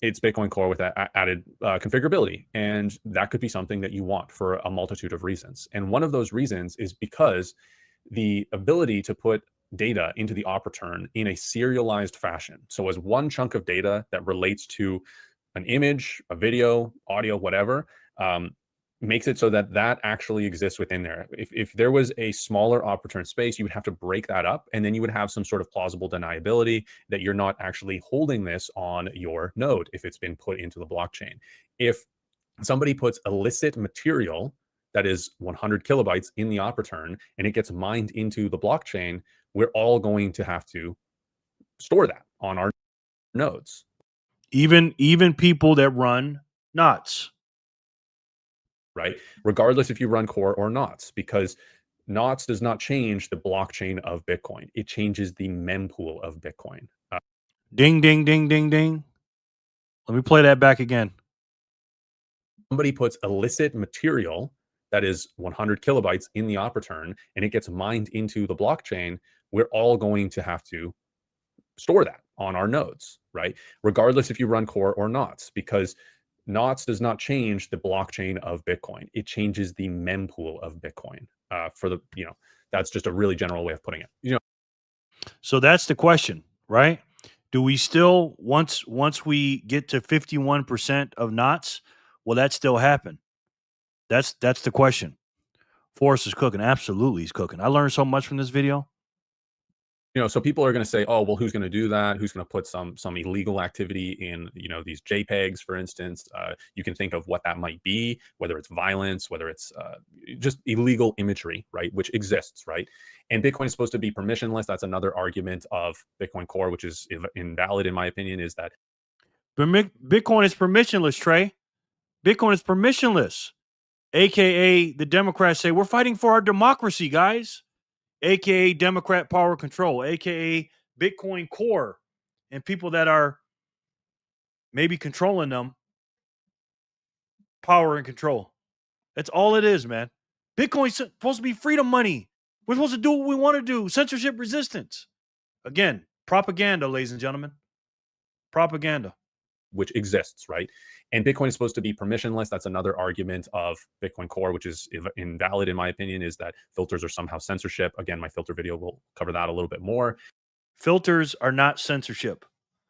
it's Bitcoin Core with added configurability. And that could be something that you want for a multitude of reasons. And one of those reasons is because the ability to put data into the op return in a serialized fashion. So as one chunk of data that relates to an image, a video, audio, whatever, makes it so that that actually exists within there. If there was a smaller op return space, you would have to break that up, and then you would have some sort of plausible deniability that you're not actually holding this on your node if it's been put into the blockchain. If somebody puts illicit material that is 100 kilobytes in the op return and it gets mined into the blockchain, we're all going to have to store that on our nodes. Even people that run Knots. Right? Regardless if you run Core or Knots, because Knots does not change the blockchain of Bitcoin. It changes the mempool of Bitcoin. Ding, ding, ding, ding, ding. Let me play that back again. somebody puts illicit material that is 100 kilobytes in the op return and it gets mined into the blockchain, we're all going to have to store that on our nodes, right? Regardless if you run core or knots, because knots does not change the blockchain of Bitcoin. It changes the mempool of Bitcoin. That's just a really general way of putting it. So that's the question, right? Do we still, once we get to 51% of knots, will that still happen? That's the question. Forrest is cooking. Absolutely, he's cooking. I learned so much from this video. So people are going to say, oh, well, who's going to do that? Who's going to put some illegal activity in, these JPEGs, for instance? You can think of what that might be, whether it's violence, whether it's just illegal imagery, right? Which exists, right? And Bitcoin is supposed to be permissionless. That's another argument of Bitcoin Core, which is invalid in my opinion, is that Bitcoin is permissionless, Trey. Bitcoin is permissionless. AKA the Democrats say, we're fighting for our democracy, guys. AKA Democrat power control, AKA Bitcoin Core, and people that are maybe controlling them, power and control. That's all it is, man. Bitcoin's supposed to be freedom money. We're supposed to do what we want to do. Censorship resistance. Again, propaganda, ladies and gentlemen. Propaganda. Which exists, right? And Bitcoin is supposed to be permissionless. That's another argument of Bitcoin Core, which is invalid in my opinion, is that filters are somehow censorship. Again, my filter video will cover that a little bit more. Filters are not censorship.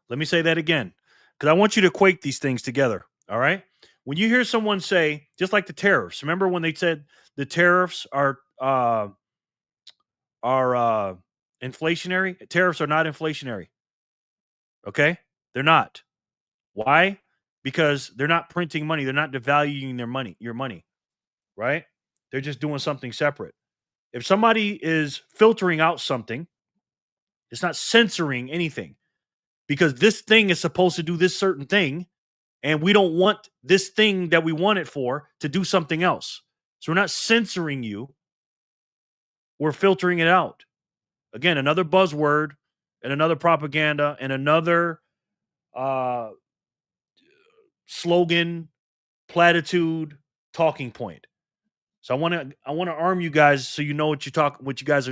Let me say that again, because I want you to equate these things together, all right? When you hear someone say, just like the tariffs, remember when they said the tariffs are inflationary? Tariffs are not inflationary, okay? They're not. Why? Because they're not printing money. They're not devaluing your money, right? They're just doing something separate. If somebody is filtering out something, it's not censoring anything because this thing is supposed to do this certain thing, and we don't want this thing that we want it for to do something else. So we're not censoring you. We're filtering it out. Again, another buzzword and another propaganda and another slogan, platitude, talking point. So I want to arm you guys so you know what you guys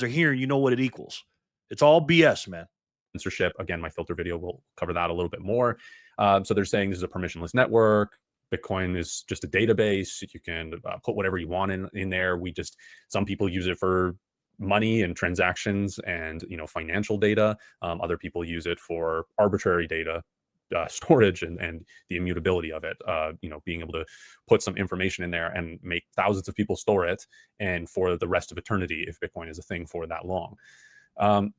are hearing, you know what it equals. It's all BS, man. Censorship. Again, my filter video will cover that a little bit more. So they're saying this is a permissionless network. Bitcoin is just a database. You can put whatever you want in there. Some people use it for money and transactions and financial data. Other people use it for arbitrary data storage and the immutability of it, being able to put some information in there and make thousands of people store it and for the rest of eternity if Bitcoin is a thing for that long.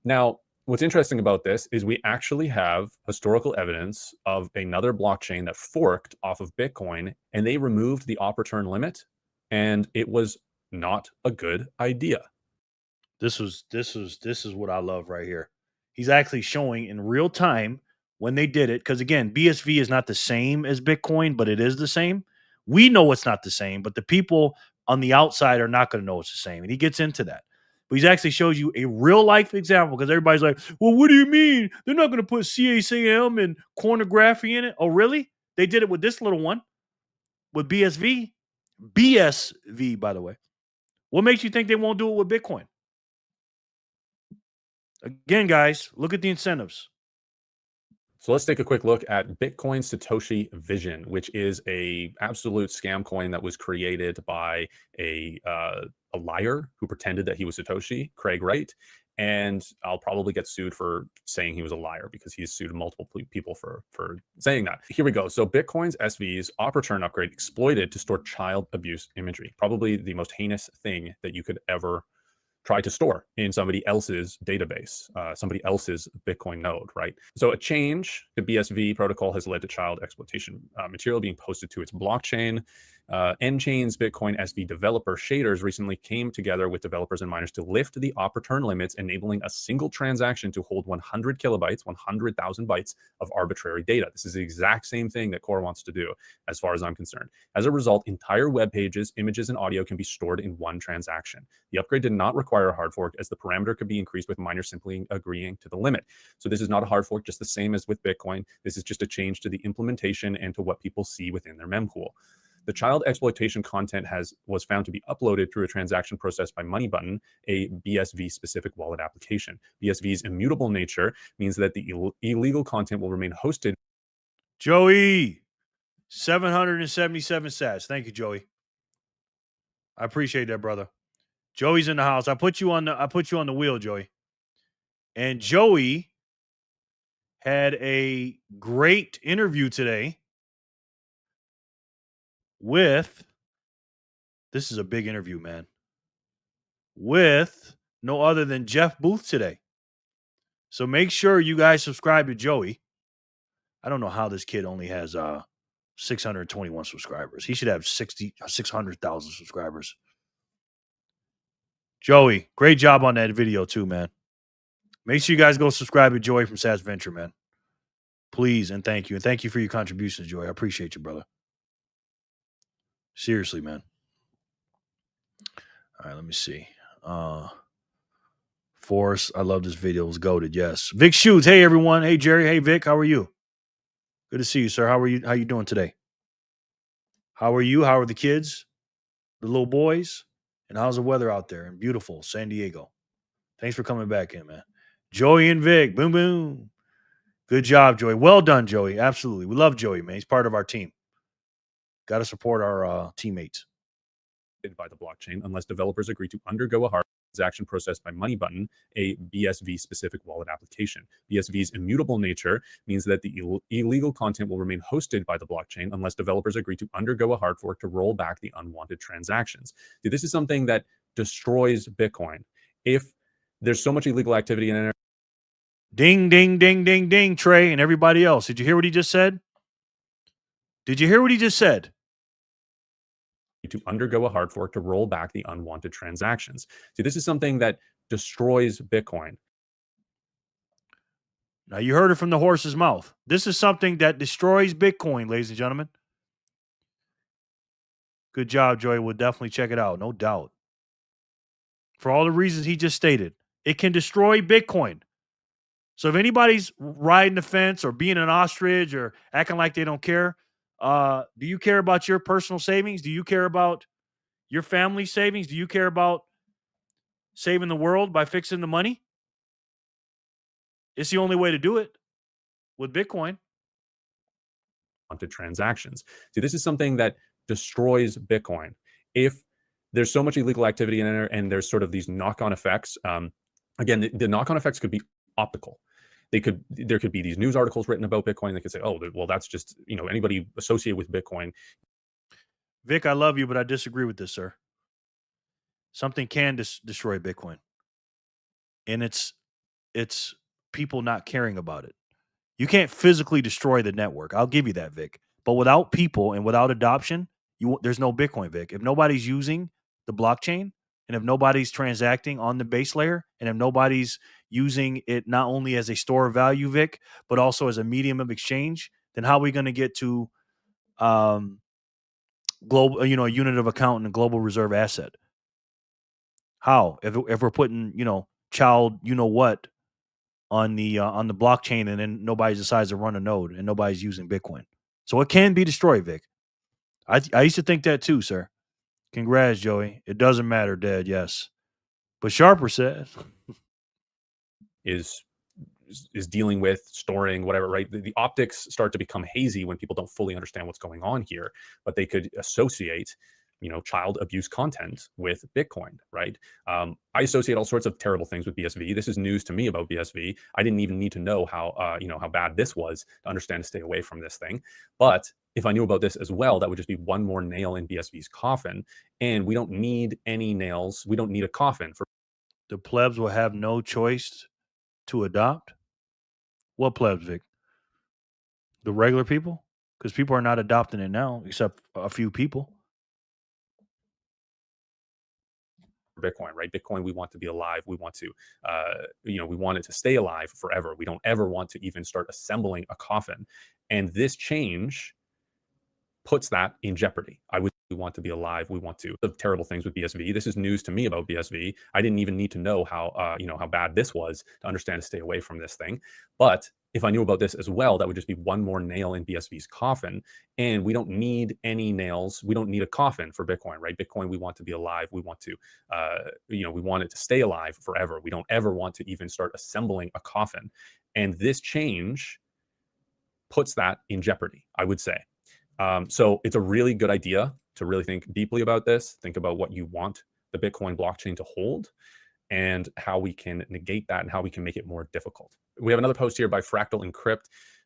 Now, what's interesting about this is we actually have historical evidence of another blockchain that forked off of Bitcoin and they removed the op return limit, and it was not a good idea. This is what I love right here. He's actually showing in real time when they did it, because again, BSV is not the same as Bitcoin, but it is the same. We know it's not the same, but the people on the outside are not going to know it's the same. And he gets into that. But he actually shows you a real life example because everybody's like, well, what do you mean? They're not going to put CACM and cornography in it. Oh, really? They did it with this little one, with BSV. BSV, by the way. What makes you think they won't do it with Bitcoin? Again, guys, look at the incentives. So let's take a quick look at Bitcoin Satoshi Vision, which is a absolute scam coin that was created by a liar who pretended that he was Satoshi, Craig Wright. And I'll probably get sued for saying he was a liar because he's sued multiple people for saying that. Here we go. So Bitcoin's SV's op return upgrade exploited to store child abuse imagery, probably the most heinous thing that you could ever try to store in somebody else's database, somebody else's Bitcoin node, right? So a change to BSV protocol has led to child exploitation material being posted to its blockchain. Onchain's Bitcoin SV developer shaders recently came together with developers and miners to lift the op return limits, enabling a single transaction to hold 100 kilobytes, 100,000 bytes of arbitrary data. This is the exact same thing that Core wants to do, as far as I'm concerned. As a result, entire web pages, images, and audio can be stored in one transaction. The upgrade did not require a hard fork, as the parameter could be increased with miners simply agreeing to the limit. So this is not a hard fork, just the same as with Bitcoin. This is just a change to the implementation and to what people see within their mempool. The child exploitation content was found to be uploaded through a transaction processed by MoneyButton, a BSV-specific wallet application. BSV's immutable nature means that the illegal content will remain hosted. Joey, 777 sats. Thank you, Joey. I appreciate that, brother. Joey's in the house. I put you on the wheel, Joey. And Joey had a great interview today with, this is a big interview, man, with no other than Jeff Booth today. So make sure you guys subscribe to Joey. I don't know how this kid only has 621 subscribers. He should have 600,000 subscribers. Joey, great job on that video too, man. Make sure you guys go subscribe to Joey from Sats Venture, man. Please and thank you. And thank you for your contributions, Joey. I appreciate you, brother. Seriously, man. All right, let me see. Forrest, I love this video. It was goated, yes. Vic Shoots, hey everyone. Hey Jerry, hey Vic, how are you? Good to see you, sir. How are you? How you doing today? How are you? How are the kids? The little boys? And how's the weather out there in beautiful San Diego? Thanks for coming back in, man. Joey and Vic, boom, boom. Good job, Joey. Well done, Joey. Absolutely. We love Joey, man. He's part of our team. Got to support our teammates. By the blockchain, unless developers agree to undergo a hard transaction processed by MoneyButton, a BSV-specific wallet application. BSV's immutable nature means that the illegal content will remain hosted by the blockchain unless developers agree to undergo a hard fork to roll back the unwanted transactions. See, this is something that destroys Bitcoin. If there's so much illegal activity in it. Ding, ding, ding, ding, ding, Trey, and everybody else. Did you hear what he just said? Did you hear what he just said? To undergo a hard fork to roll back the unwanted transactions. See, this is something that destroys Bitcoin. Now, you heard it from the horse's mouth. This is something that destroys Bitcoin, ladies and gentlemen. Good job, Joey. We'll definitely check it out, no doubt. For all the reasons he just stated, it can destroy Bitcoin. So if anybody's riding the fence or being an ostrich or acting like they don't care, do you care about your personal savings? Do you care about your family savings? Do you care about saving the world by fixing the money? It's the only way to do it with Bitcoin. Unwanted transactions. See, this is something that destroys Bitcoin. If there's so much illegal activity in there and there's sort of these knock-on effects, again, the knock-on effects could be optical. There could be these news articles written about Bitcoin. They could say, oh, well, that's just, anybody associated with Bitcoin. Vic, I love you, but I disagree with this, sir. Something can destroy Bitcoin. And it's people not caring about it. You can't physically destroy the network. I'll give you that, Vic. But without people and without adoption, there's no Bitcoin, Vic. If nobody's using the blockchain, and if nobody's transacting on the base layer, and if nobody's using it not only as a store of value, Vic, but also as a medium of exchange, then how are we going to get to global, a unit of account and a global reserve asset? How? If we're putting, child, what on the blockchain, and then nobody decides to run a node and nobody's using Bitcoin. So it can be destroyed, Vic. I used to think that too, sir. Congrats, Joey. It doesn't matter, Dad. Yes. But Sharper said is dealing with storing whatever, right? The optics start to become hazy when people don't fully understand what's going on here, but they could associate child abuse content with Bitcoin, right? I associate all sorts of terrible things with BSV. This is news to me about BSV. I didn't even need to know how bad this was to understand to stay away from this thing. But if I knew about this as well, that would just be one more nail in BSV's coffin. And we don't need any nails. We don't need a coffin for. The plebs will have no choice to adopt. What plebs, Vic? The regular people? Because people are not adopting it now, except a few people. Bitcoin, right? Bitcoin, we want to be alive. We want to, we want it to stay alive forever. We don't ever want to even start assembling a coffin. And this change puts that in jeopardy. We want to be alive. We want to. The terrible things with BSV. This is news to me about BSV. I didn't even need to know how bad this was to understand to stay away from this thing. But if I knew about this as well, that would just be one more nail in BSV's coffin. And we don't need any nails. We don't need a coffin for Bitcoin, right? Bitcoin, we want to be alive. We want to, we want it to stay alive forever. We don't ever want to even start assembling a coffin. And this change puts that in jeopardy, I would say. So it's a really good idea to really think deeply about this, think about what you want the Bitcoin blockchain to hold and how we can negate that and how we can make it more difficult. We have another post here by Fractal Encrypt.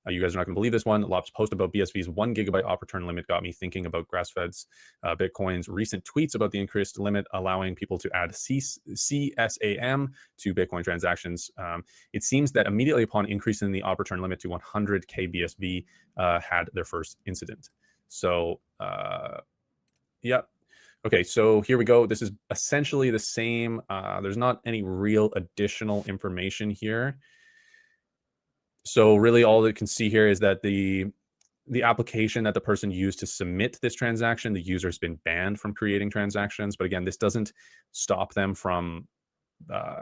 You guys are not going to believe this one. Lob's post about BSV's 1 gigabyte op return limit got me thinking about Grassfed's Bitcoin's recent tweets about the increased limit, allowing people to add CSAM to Bitcoin transactions. It seems that immediately upon increasing the op return limit to 100K BSV had their first incident. So, yeah. Okay, so here we go. This is essentially the same. There's not any real additional information here. So really all that can see here is that the application that the person used to submit this transaction, the user has been banned from creating transactions. But again, this doesn't stop them from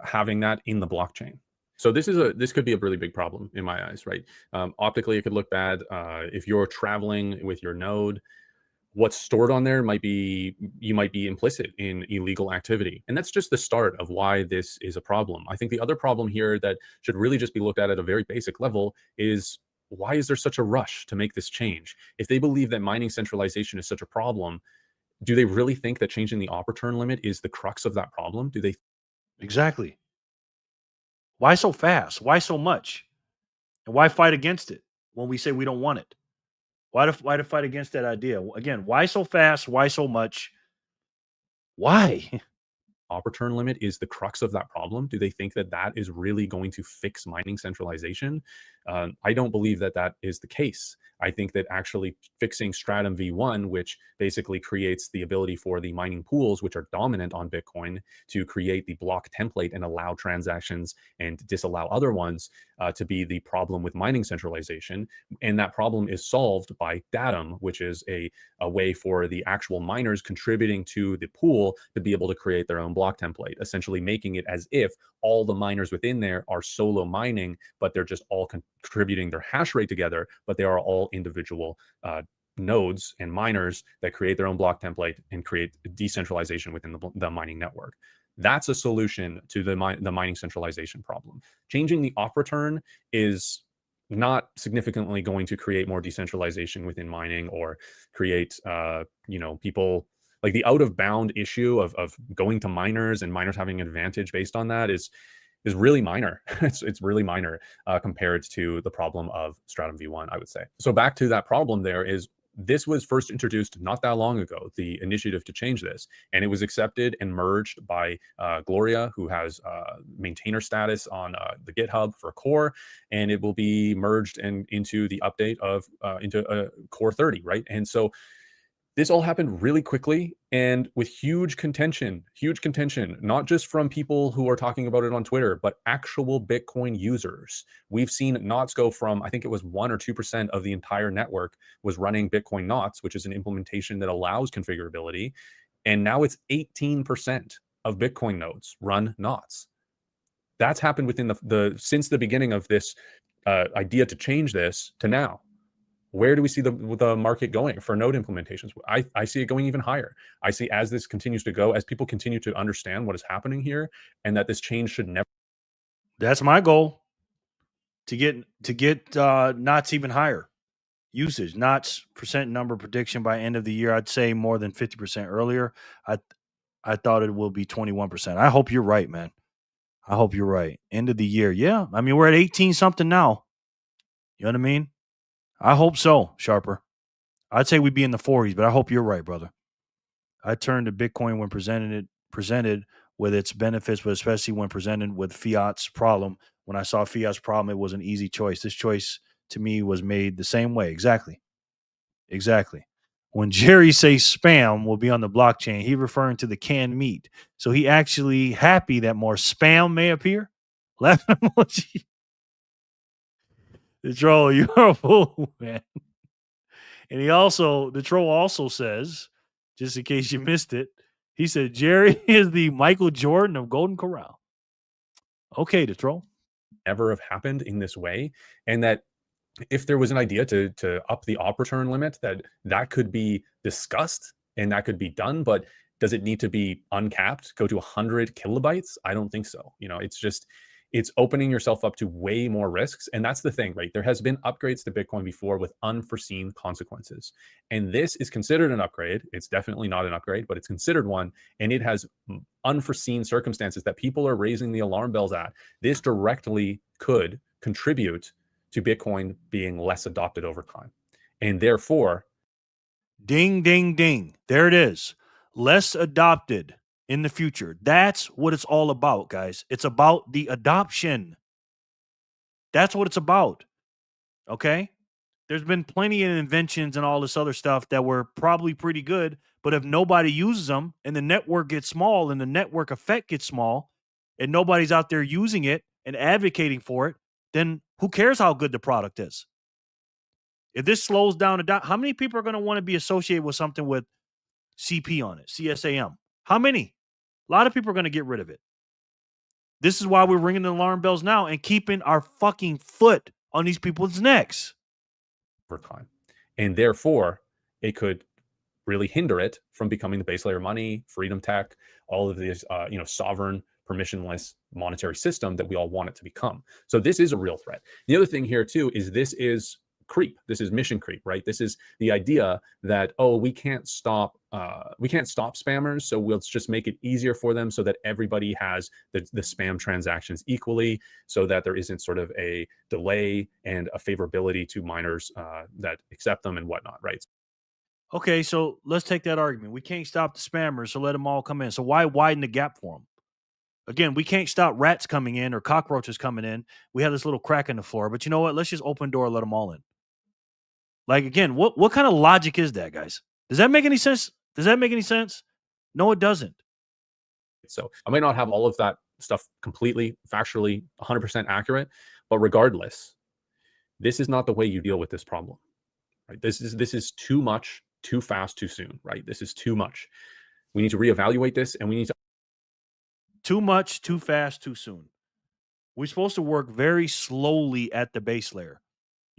having that in the blockchain. So this could be a really big problem in my eyes, right? Optically, it could look bad. If you're traveling with your node, what's stored on there you might be implicit in illegal activity. And that's just the start of why this is a problem. I think the other problem here that should really just be looked at a very basic level is, why is there such a rush to make this change? If they believe that mining centralization is such a problem, do they really think that changing the op return limit is the crux of that problem? Do they? Exactly. Why so fast? Why so much? And why fight against it when we say we don't want it? Why to fight against that idea? Again, why so fast? Why so much? Why? Op return limit is the crux of that problem? Do they think that that is really going to fix mining centralization? I don't believe that that is the case. I think that actually fixing Stratum V1, which basically creates the ability for the mining pools, which are dominant on Bitcoin, to create the block template and allow transactions and disallow other ones, to be the problem with mining centralization. And that problem is solved by Datum, which is a way for the actual miners contributing to the pool to be able to create their own block template, essentially making it as if all the miners within there are solo mining, but they're just all contributing their hash rate together, but they are all individual nodes and miners that create their own block template and create decentralization within the mining network. That's a solution to the mining centralization problem. Changing the op return is not significantly going to create more decentralization within mining or create, people, like the out of bound issue of going to miners and miners having an advantage based on that is really minor. It's really minor compared to the problem of Stratum V1, I would say. So back to that problem, this was first introduced not that long ago, the initiative to change this, and it was accepted and merged by Gloria, who has maintainer status on the GitHub for Core, and it will be merged into the update of into Core 30, right? And so this all happened really quickly and with huge contention, not just from people who are talking about it on Twitter, but actual Bitcoin users. We've seen knots go from, I think it was 1 or 2% of the entire network was running Bitcoin knots, which is an implementation that allows configurability. And now it's 18% of Bitcoin nodes run knots. That's happened within since the beginning of this idea to change this to now. Where do we see the market going for node implementations? I see it going even higher. I see, as this continues to go, as people continue to understand what is happening here, and that this change should never. That's my goal. To get knots even higher usage, knots percent number prediction by end of the year. I'd say more than 50% earlier. I thought it will be 21%. I hope you're right, man. I hope you're right. End of the year, yeah. I mean, we're at 18 something now. You know what I mean? I hope so, Sharper. I'd say we'd be in the 40s, but I hope you're right, brother. I turned to Bitcoin when presented with its benefits, but especially when presented with Fiat's problem. When I saw Fiat's problem, it was an easy choice. This choice to me was made the same way. Exactly. when Jerry says spam will be on the blockchain, he referring to the canned meat. So he actually happy that more spam may appear. Laughing emoji. The troll, you're a fool, man. And the troll also says, just in case you missed it, he said Jerry is the Michael Jordan of Golden Corral. Okay, the troll. Ever have happened in this way, and that if there was an idea to up the op return limit, that could be discussed and that could be done. But does it need to be uncapped, go to 100 kilobytes? I don't think so. It's opening yourself up to way more risks. And that's the thing, right? There has been upgrades to Bitcoin before with unforeseen consequences. And this is considered an upgrade. It's definitely not an upgrade, but it's considered one. And it has unforeseen circumstances that people are raising the alarm bells at. This directly could contribute to Bitcoin being less adopted over time. And therefore, ding, ding, ding. There it is. Less adopted in the future. That's what it's all about, guys. It's about the adoption. That's what it's about. Okay? There's been plenty of inventions and all this other stuff that were probably pretty good, but if nobody uses them and the network gets small and the network effect gets small and nobody's out there using it and advocating for it, then who cares how good the product is? If this slows down, how many people are going to want to be associated with something with CP on it, CSAM? How many? A lot of people are going to get rid of it. This is why we're ringing the alarm bells now and keeping our fucking foot on these people's necks. over time. And therefore, it could really hinder it from becoming the base layer money, freedom tech, all of these, sovereign, permissionless monetary system that we all want it to become. So this is a real threat. The other thing here too is this is creep. This is mission creep, right? This is the idea that, we can't stop spammers, so we'll just make it easier for them so that everybody has the spam transactions equally, so that there isn't sort of a delay and a favorability to miners that accept them and whatnot, right? Okay, so let's take that argument. We can't stop the spammers, so let them all come in. So why widen the gap for them? Again, we can't stop rats coming in or cockroaches coming in. We have this little crack in the floor, but you know what? Let's just open the door and let them all in. Like, again, what kind of logic is that, guys? Does that make any sense? Does that make any sense? No, it doesn't. So I might not have all of that stuff completely, factually, 100% accurate, but regardless, this is not the way you deal with this problem, right? This is too much, too fast, too soon, right? This is too much. We need to reevaluate this, and we need to. Too much, too fast, too soon. We're supposed to work very slowly at the base layer.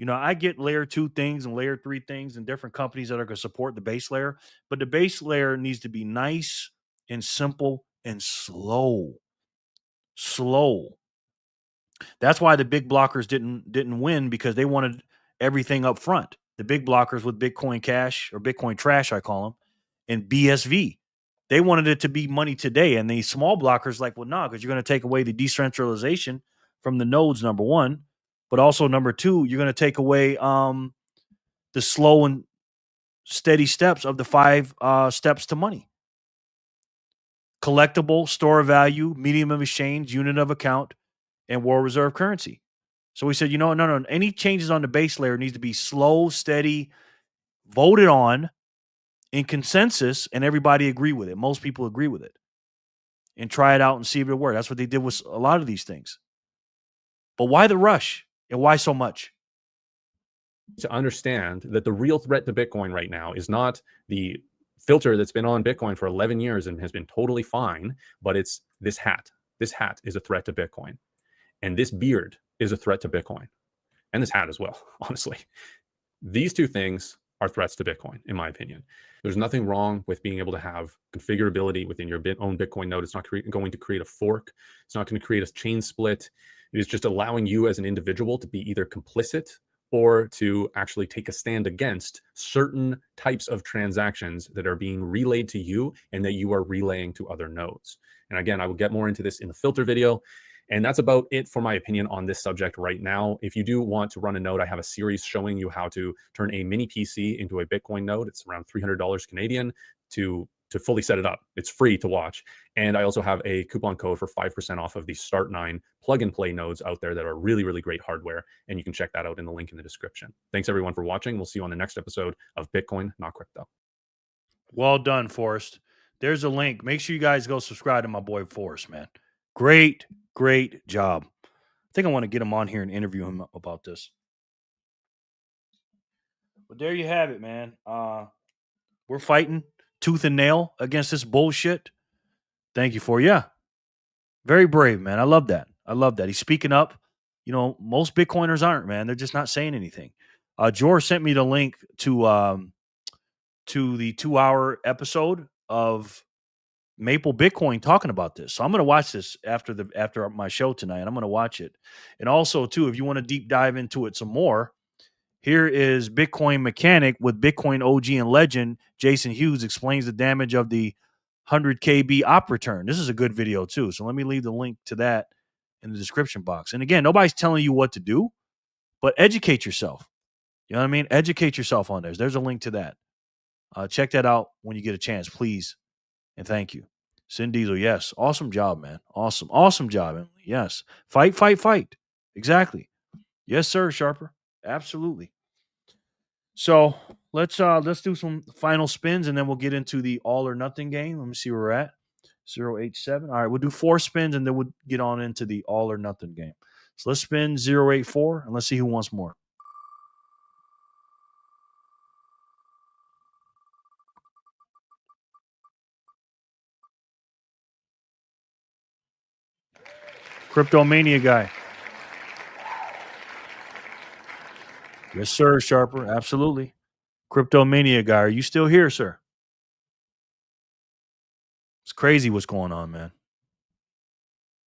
I get layer 2 things and layer 3 things and different companies that are going to support the base layer, but the base layer needs to be nice and simple and slow. Slow. That's why the big blockers didn't win, because they wanted everything up front. The big blockers with Bitcoin Cash, or Bitcoin Trash, I call them, and BSV. They wanted it to be money today. And the small blockers like, well, no, because you're going to take away the decentralization from the nodes, number one. But also, number two, you're going to take away the slow and steady steps of the 5 steps to money. Collectible, store of value, medium of exchange, unit of account, and world reserve currency. So we said, no. Any changes on the base layer needs to be slow, steady, voted on in consensus, and everybody agree with it. Most people agree with it. And try it out and see if it works. That's what they did with a lot of these things. But why the rush? And why so much? To understand that the real threat to Bitcoin right now is not the filter that's been on Bitcoin for 11 years and has been totally fine, but it's this hat. This hat is a threat to Bitcoin. And this beard is a threat to Bitcoin. And this hat as well, honestly. These two things are threats to Bitcoin, in my opinion. There's nothing wrong with being able to have configurability within your own Bitcoin node. It's not going to create a fork. It's not going to create a chain split. It is just allowing you as an individual to be either complicit or to actually take a stand against certain types of transactions that are being relayed to you and that you are relaying to other nodes. And again, I will get more into this in the filter video. And that's about it for my opinion on this subject right now. If you do want to run a node, I have a series showing you how to turn a mini PC into a Bitcoin node. It's around $300 Canadian to fully set it up. It's free to watch. And I also have a coupon code for 5% off of the Start 9 plug and play nodes out there that are really, really great hardware. And you can check that out in the link in the description. Thanks everyone for watching. We'll see you on the next episode of Bitcoin, Not Crypto. Well done, Forrest. There's a link. Make sure you guys go subscribe to my boy Forrest, man. Great job. I think I want to get him on here and interview him about this. But there you have it, man. We're fighting tooth and nail against this bullshit. Thank you for very brave, man. I love that. He's speaking up. You know, most Bitcoiners aren't, man. They're just not saying anything. George sent me the link to the 2-hour episode of Maple Bitcoin talking about this. So I'm going to watch this after my show tonight. I'm going to watch it. And also, too, if you want to deep dive into it some more, here is Bitcoin Mechanic with Bitcoin OG and legend Jason Hughes explains the damage of the 100 KB op return. This is a good video too. So let me leave the link to that in the description box. And again, nobody's telling you what to do, but educate yourself. You know what I mean? Educate yourself on this. There's a link to that. Check that out when you get a chance, please. And thank you. Sin Diesel, yes. Awesome job, man. Awesome job, Emily. Yes. Fight. Exactly. Yes, sir, Sharper. Absolutely. So let's do some final spins and then we'll get into the all or nothing game. Let me see where we're at. 087. All right, we'll do 4 spins and then we'll get on into the all or nothing game. So let's spin 084 and let's see who wants more. Cryptomania guy. Yes, sir, Sharper. Absolutely. Cryptomania guy. Are you still here, sir? It's crazy what's going on, man.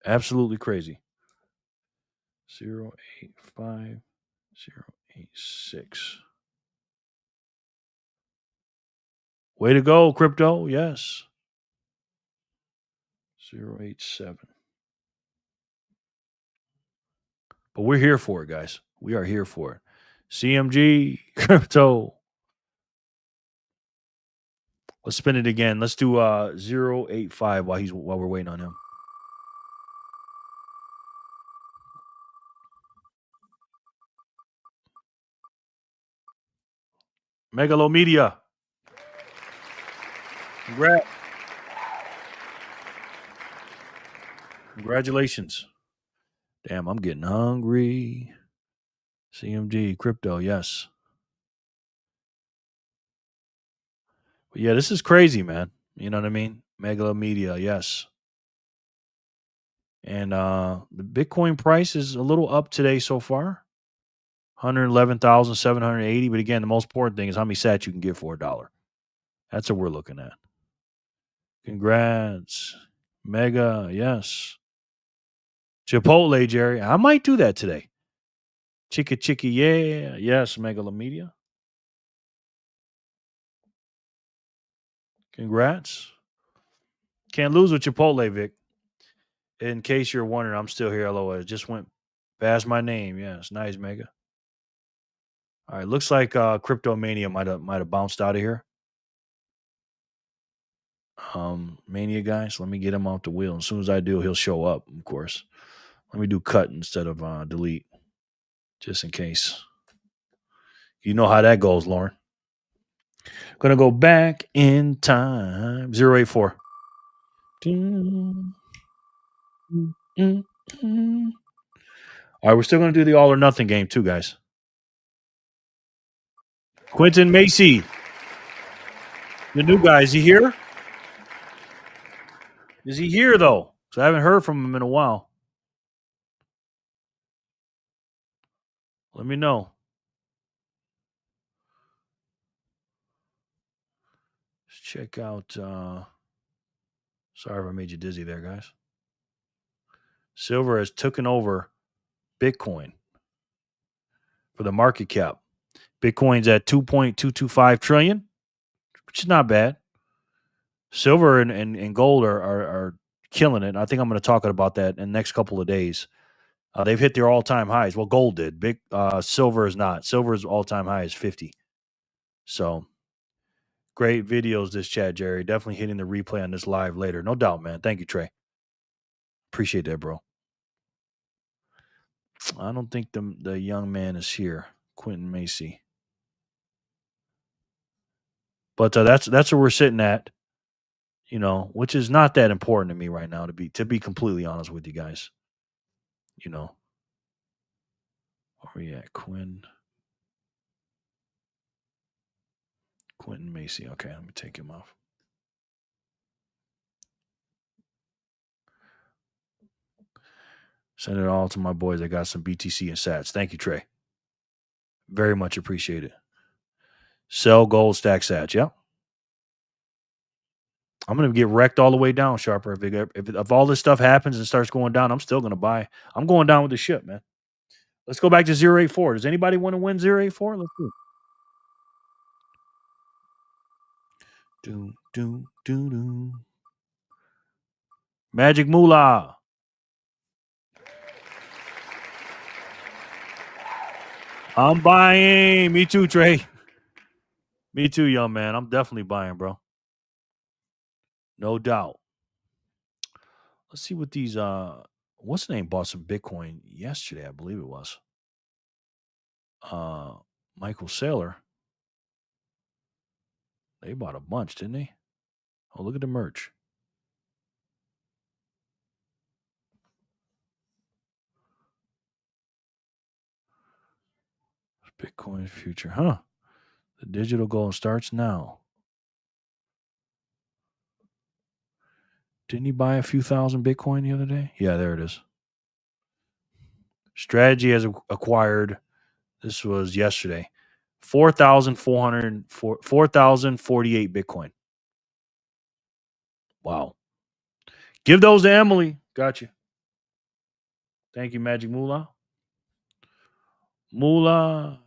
Absolutely crazy. 085 086. Way to go, crypto. Yes. 087. But we're here for it, guys. We are here for it. CMG, crypto. Let's spin it again. Let's do 085 while we're waiting on him. Megalomedia. Congratulations. Damn, I'm getting hungry. CMG, crypto, yes. But yeah, this is crazy, man. You know what I mean? Megalomedia, yes. And the Bitcoin price is a little up today so far. 111,780. But again, the most important thing is how many sats you can get for $1. That's what we're looking at. Congrats. Mega, yes. Chipotle, Jerry. I might do that today. Chicky, yeah. Yes, Megalomedia. Congrats. Can't lose with Chipotle, Vic. In case you're wondering, I'm still here. Hello, it just went past my name. Yes, nice, Mega. All right, looks like Cryptomania might have bounced out of here. Mania guys, let me get him off the wheel. As soon as I do, he'll show up, of course. Let me do cut instead of delete, just in case. You know how that goes, Lauren. Gonna go back in time. 084. All right, we're still gonna do the all or nothing game too, guys. Quentin Macy, the new guy, is he here? Is he here though? So I haven't heard from him in a while. Let me know. Let's check out. Sorry if I made you dizzy there, guys. Silver has taken over Bitcoin for the market cap. Bitcoin's at 2.225 trillion, which is not bad. Silver and gold are killing it. I think I'm going to talk about that in the next couple of days. They've hit their all-time highs. Well, gold did. Silver is not. Silver's all-time high is 50. So great videos, this chat, Jerry. Definitely hitting the replay on this live later. No doubt, man. Thank you, Trey. Appreciate that, bro. I don't think the young man is here, Quentin Macy. But that's where we're sitting at, which is not that important to me right now, to be completely honest with you guys. Where we at? Quentin Macy. Okay, let me take him off. Send it all to my boys. I got some BTC and Sats. Thank you, Trey. Very much appreciate it. Sell gold, stack Sats. Yep. I'm gonna get wrecked all the way down, Sharper. If all this stuff happens and starts going down, I'm still gonna buy. I'm going down with the ship, man. Let's go back to 084. Does anybody want to win 084? Let's do. Magic Moolah. I'm buying. Me too, Trey. Me too, young man. I'm definitely buying, bro. No doubt. Let's see what these what's the name bought some Bitcoin yesterday, I believe it was. Michael Saylor. They bought a bunch, didn't they? Oh, look at the merch. Bitcoin future, huh? The digital gold starts now. Didn't he buy a few thousand Bitcoin the other day? Yeah, there it is. Strategy has acquired, this was yesterday, 4,048 Bitcoin. Wow. Give those to Emily. Got you. Thank you, Magic Moolah. Moolah.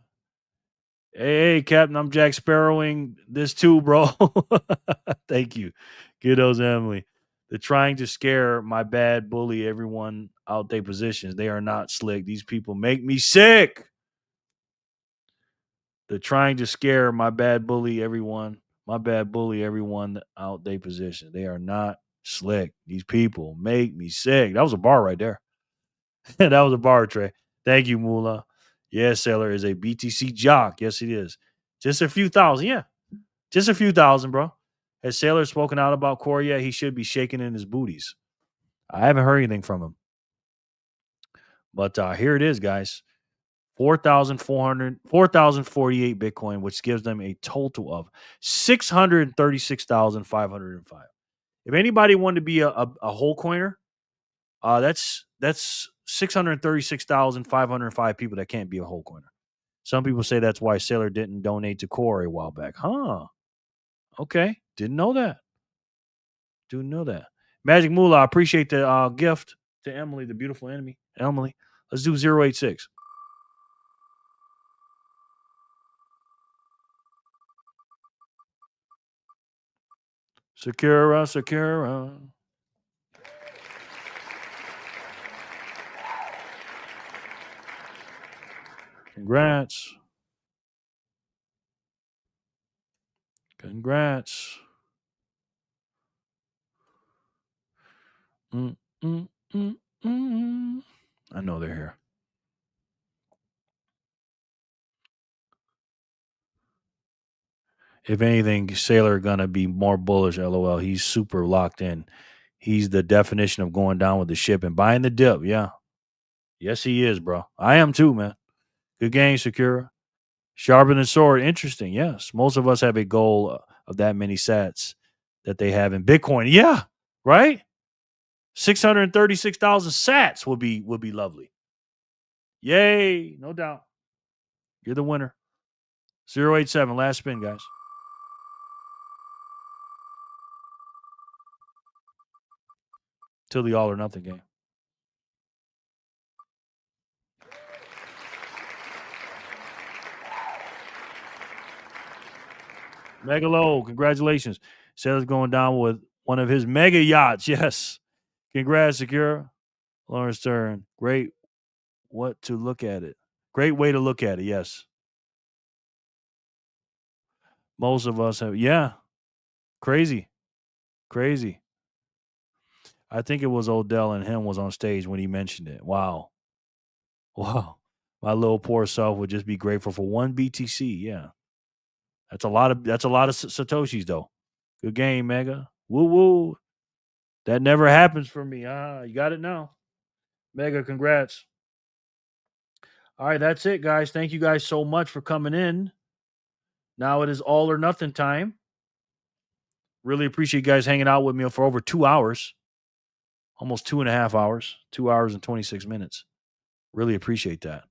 Hey, Captain, I'm Jack Sparrowing this too, bro. Thank you. Give those Emily. They're trying to scare my bad bully everyone out their positions. They are not slick. These people make me sick. They're trying to scare my bad bully everyone out their positions. They are not slick. These people make me sick. That was a bar right there. That was a bar, Trey. Thank you, Moolah. Yes, Sailor is a BTC jock. Yes, it is. Just a few thousand. Yeah. Just a few thousand, bro. Has Sailor spoken out about Corey yet? He should be shaking in his booties. I haven't heard anything from him. But here it is, guys. 4,048 Bitcoin, which gives them a total of 636,505. If anybody wanted to be a whole coiner, that's 636,505 people that can't be a whole coiner. Some people say that's why Sailor didn't donate to Corey a while back. Huh. Okay. Didn't know that. Magic Moolah, I appreciate the gift to Emily, the beautiful enemy. Emily, let's do 086. Sakura. Congrats. I know they're here. If anything, Sailor gonna be more bullish. LOL. He's super locked in. He's the definition of going down with the ship and buying the dip. Yeah. Yes, he is, bro. I am too, man. Good game, Sakura. Sharper than sword. Interesting. Yes. Most of us have a goal of that many sats that they have in Bitcoin. Yeah. Right? 636,000 sats would be lovely. Yay. No doubt. You're the winner. 087. Last spin, guys. Till the all or nothing game. Megalo, congratulations. Sailor's going down with one of his mega yachts. Yes. Congrats, Sakura. Lawrence Stern. Great. What to look at it. Great way to look at it. Yes. Most of us have. Yeah. Crazy. I think it was Odell and him was on stage when he mentioned it. Wow. My little poor self would just be grateful for one BTC. Yeah. That's a lot of Satoshis though. Good game, Mega. Woo woo. That never happens for me. You got it now. Mega, congrats. All right, that's it, guys. Thank you guys so much for coming in. Now it is all or nothing time. Really appreciate you guys hanging out with me for over 2 hours. Almost 2.5 hours. 2 hours and 26 minutes. Really appreciate that.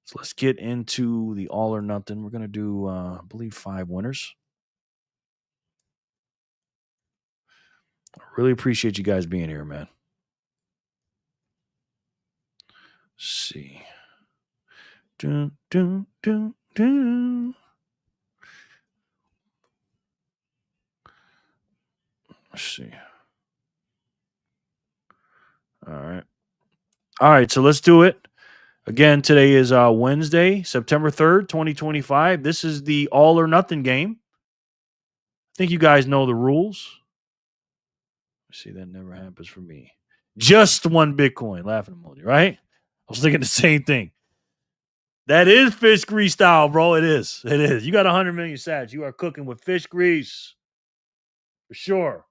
So let's get into the all or nothing. We're going to do, I believe, 5 winners. I really appreciate you guys being here, man. Let's see. Let's see. All right. All right, so let's do it. Again, today is Wednesday, September 3rd, 2025. This is the all or nothing game. I think you guys know the rules. See, that never happens for me. Just one Bitcoin. Laughing emoji, right? I was thinking the same thing. That is fish grease style, bro. It is. It is. You got 100 million sats. You are cooking with fish grease. For sure.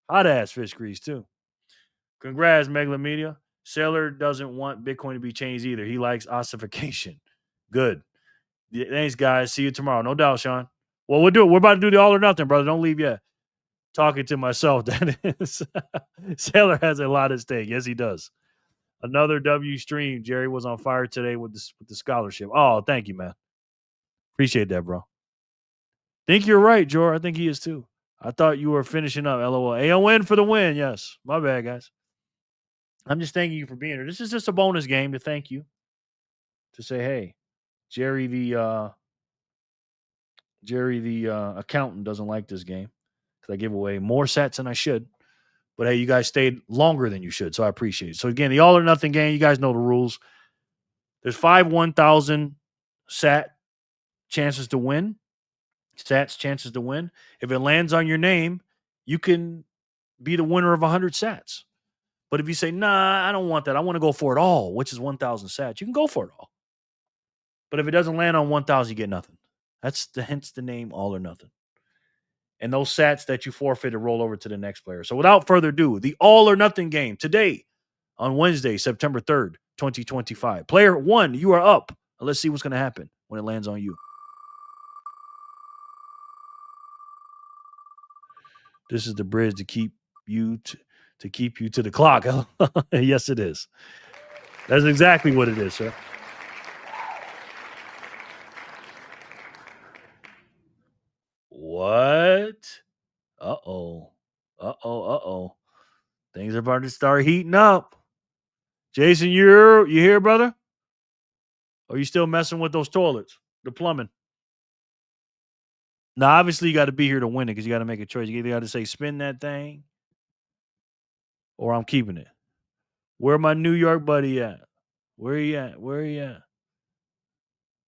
Hot ass fish grease, too. Congrats, Megla Media. Sailor doesn't want Bitcoin to be changed either. He likes ossification. Good. Thanks, guys. See you tomorrow. No doubt, Sean. Well, we're about to do the all or nothing, brother. Don't leave yet. Talking to myself, that is. Sailor has a lot at stake. Yes, he does. Another W stream. Jerry was on fire today with the scholarship. Oh, thank you, man. Appreciate that, bro. Think you're right, Jor. I think he is too. I thought you were finishing up. LOL. AON for the win. Yes. My bad, guys. I'm just thanking you for being here. This is just a bonus game to thank you. To say, hey, Jerry the accountant doesn't like this game because I give away more sats than I should. But hey, you guys stayed longer than you should, so I appreciate it. So again, the all or nothing game, you guys know the rules. There's 5 1,000 sat chances to win. Sats chances to win. If it lands on your name, you can be the winner of 100 sats. But if you say, nah, I don't want that. I want to go for it all, which is 1,000 sats, you can go for it all. But if it doesn't land on 1,000, you get nothing. That's hence the name all or nothing. And those sats that you forfeited roll over to the next player. So without further ado, the all or nothing game today on Wednesday, September 3rd, 2025. Player 1, you are up. Let's see what's going to happen when it lands on you. This is the bridge to keep you to the clock. Yes, it is. That's exactly what it is, sir. What? Uh-oh. Things are about to start heating up. Jason, you here, brother? Or are you still messing with those toilets? The plumbing? Now, obviously, you got to be here to win it because you got to make a choice. You either got to say, spin that thing, or I'm keeping it. Where my New York buddy at? Where he at?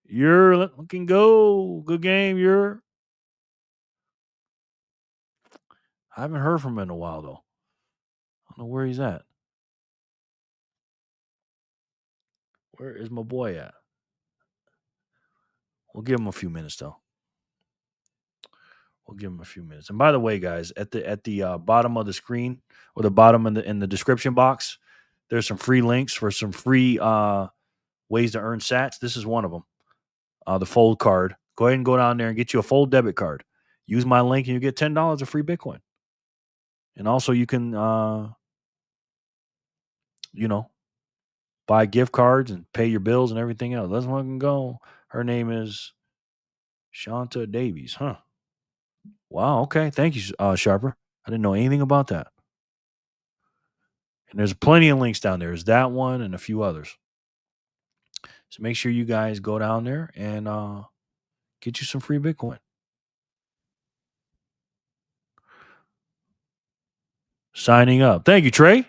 You're looking go. Good game, you're. I haven't heard from him in a while, though. I don't know where he's at. Where is my boy at? We'll give him a few minutes, though. We'll give him a few minutes. And by the way, guys, at the bottom of the screen or the bottom in the description box, there's some free links for some free ways to earn sats. This is one of them. The fold card. Go ahead and go down there and get you a fold debit card. Use my link and you get $10 of free Bitcoin. And also you can, buy gift cards and pay your bills and everything else. Let's fucking go. Her name is Shanta Davies, huh? Wow, okay. Thank you, Sharper. I didn't know anything about that. And there's plenty of links down there. There's that one and a few others. So make sure you guys go down there and get you some free Bitcoin. Signing up. Thank you, Trey.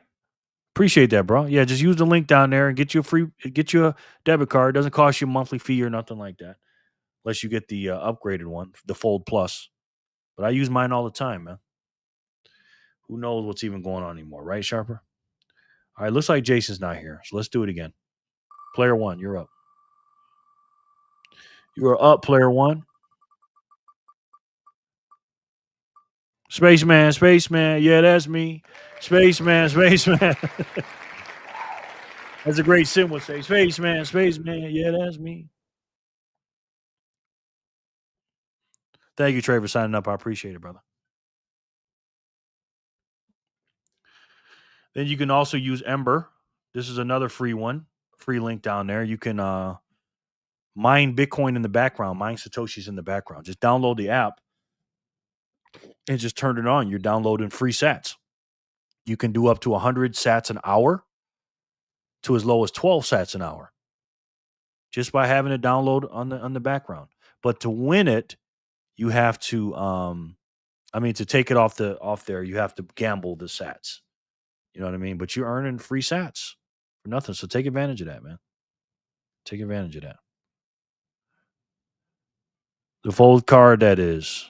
Appreciate that, bro. Yeah, just use the link down there and get you a debit card. It doesn't cost you a monthly fee or nothing like that. Unless you get the upgraded one, the Fold Plus. But I use mine all the time, man. Who knows what's even going on anymore, right, Sharper? All right, looks like Jason's not here. So let's do it again. Player 1, you're up. You are up, player 1. Spaceman, spaceman. Yeah, that's me. Spaceman, spaceman. That's a great sim would say. Spaceman, spaceman. Yeah, that's me. Thank you, Trey, for signing up. I appreciate it, brother. Then you can also use Ember. This is another free one. Free link down there. You can mine Bitcoin in the background, mine Satoshis in the background. Just download the app and just turn it on. You're downloading free sats. You can do up to 100 sats an hour to as low as 12 sats an hour just by having it download on the background. But to win it, you have to to take it off there, you have to gamble the sats. You know what I mean? But you're earning free sats for nothing. So take advantage of that, man. Take advantage of that. The fold card, that is.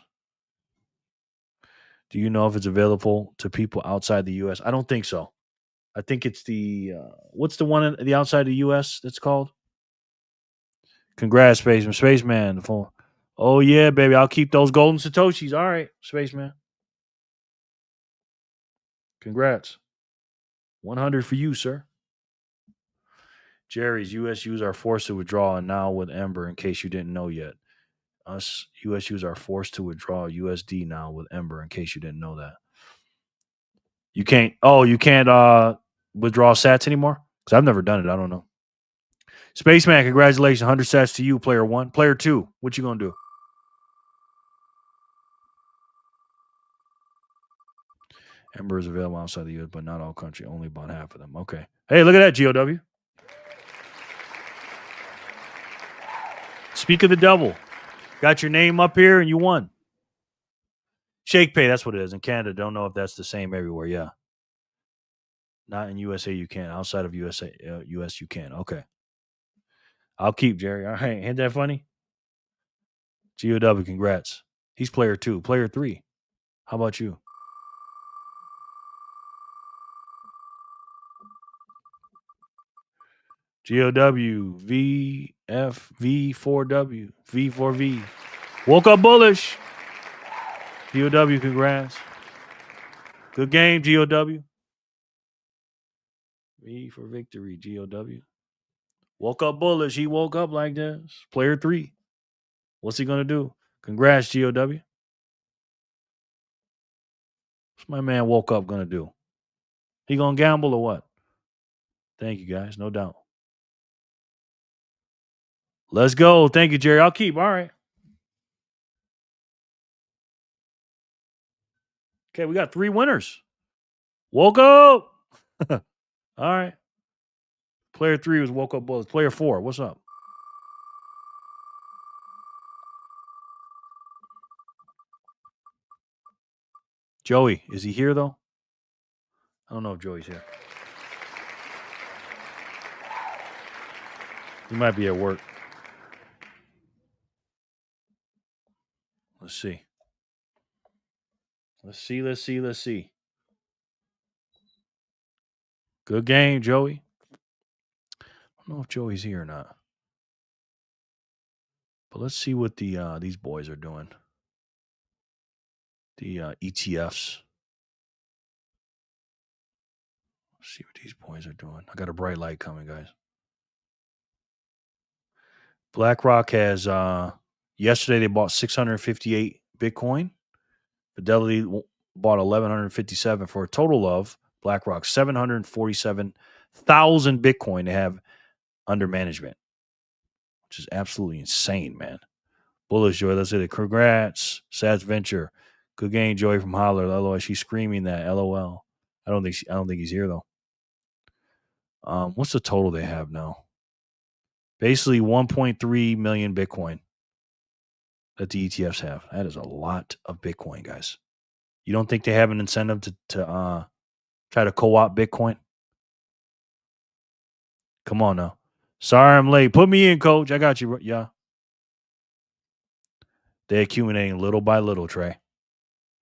Do you know if it's available to people outside the U.S.? I don't think so. I think it's the what's the one in the outside the U.S. that's called? Congrats, Spaceman. Spaceman. The phone. Oh yeah, baby. I'll keep those golden Satoshis. All right, Spaceman. Congrats. 100 for you, sir. Jerry's USUs are forced to withdraw, and now with Ember, in case you didn't know yet. Us USUs are forced to withdraw USD now with Ember, in case you didn't know that. You can't withdraw sats anymore? Because I've never done it. I don't know. Spaceman, congratulations. 100 sats to you, player 1. Player 2, what you going to do? Ember is available outside the U.S., but not all country. Only about half of them. Okay. Hey, look at that, GOW. Speak of the devil. Got your name up here and you won. Shake Pay, that's what it is. In Canada, don't know if that's the same everywhere. Yeah. Not in USA, you can. Outside of US, you can. Okay. I'll keep, Jerry. All right. Ain't that funny? GOW, congrats. He's player 2. Player 3. How about you? GOW, VF, V4W, V4V. Woke up bullish. GOW, congrats. Good game, GOW. V for victory, GOW. Woke up bullish. He woke up like this. Player 3. What's he going to do? Congrats, GOW. What's my man woke up going to do? He going to gamble or what? Thank you, guys. No doubt. Let's go. Thank you, Jerry. I'll keep. All right. Okay, we got 3 winners. Woke up. All right. Player 3 was woke up bullish. Player 4, what's up? Joey, is he here though? I don't know if Joey's here. He might be at work. Let's see. Let's see. Good game, Joey. I don't know if Joey's here or not. But let's see what these boys are doing. The ETFs. Let's see what these boys are doing. I got a bright light coming, guys. BlackRock has yesterday they bought 658 Bitcoin. Fidelity bought 1,157 for a total of BlackRock 747,000 Bitcoin they have under management, which is absolutely insane, man. Bullish, Joy. Let's hit it. Congrats, Sats Venture. Good game, Joy from Holler. LOL. She's screaming that. LOL. I don't think he's here though. What's the total they have now? Basically 1.3 million Bitcoin that the ETFs have. That is a lot of Bitcoin, guys. You don't think they have an incentive to try to co-opt Bitcoin? Come on now. Sorry I'm late. Put me in, coach. I got you. Yeah. They're accumulating little by little, Trey.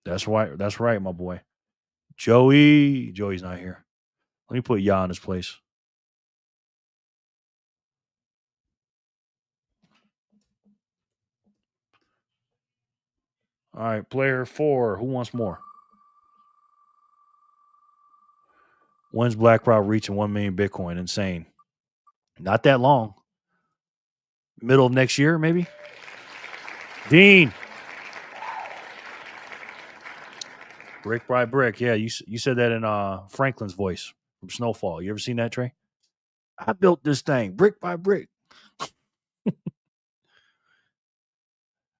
That's right. That's right, my boy. Joey's not here. Let me put Ya in his place. All right, player 4. Who wants more? When's BlackRock reaching 1 million Bitcoin? Insane. Not that long. Middle of next year, maybe? Dean. Brick by brick. Yeah, you said that in Franklin's voice from Snowfall. You ever seen that, Trey? I built this thing brick by brick.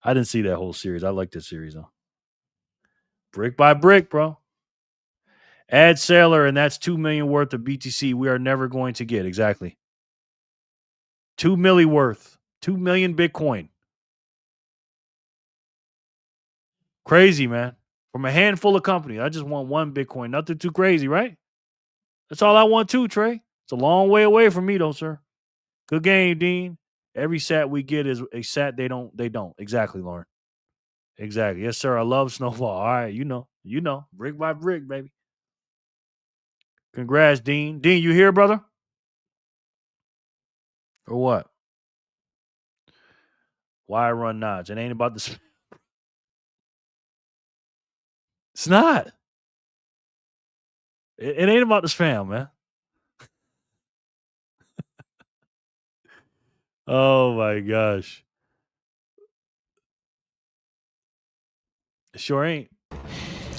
I didn't see that whole series. I like this series, though. Brick by brick, bro. Add Sailor, and that's 2 million worth of BTC we are never going to get. Exactly. 2 milli worth. 2 million Bitcoin. Crazy, man. From a handful of companies. I just want 1 Bitcoin. Nothing too crazy, right? That's all I want too, Trey. It's a long way away from me, though, sir. Good game, Dean. Every sat we get is a sat they don't. Exactly, Lauren. Exactly. Yes, sir. I love Snowfall. All right, you know. Brick by brick, baby. Congrats, Dean. Dean, you here, brother? Or what? Why run nods? It ain't about the. It's not. It ain't about the spam, man. Oh my gosh. It sure ain't.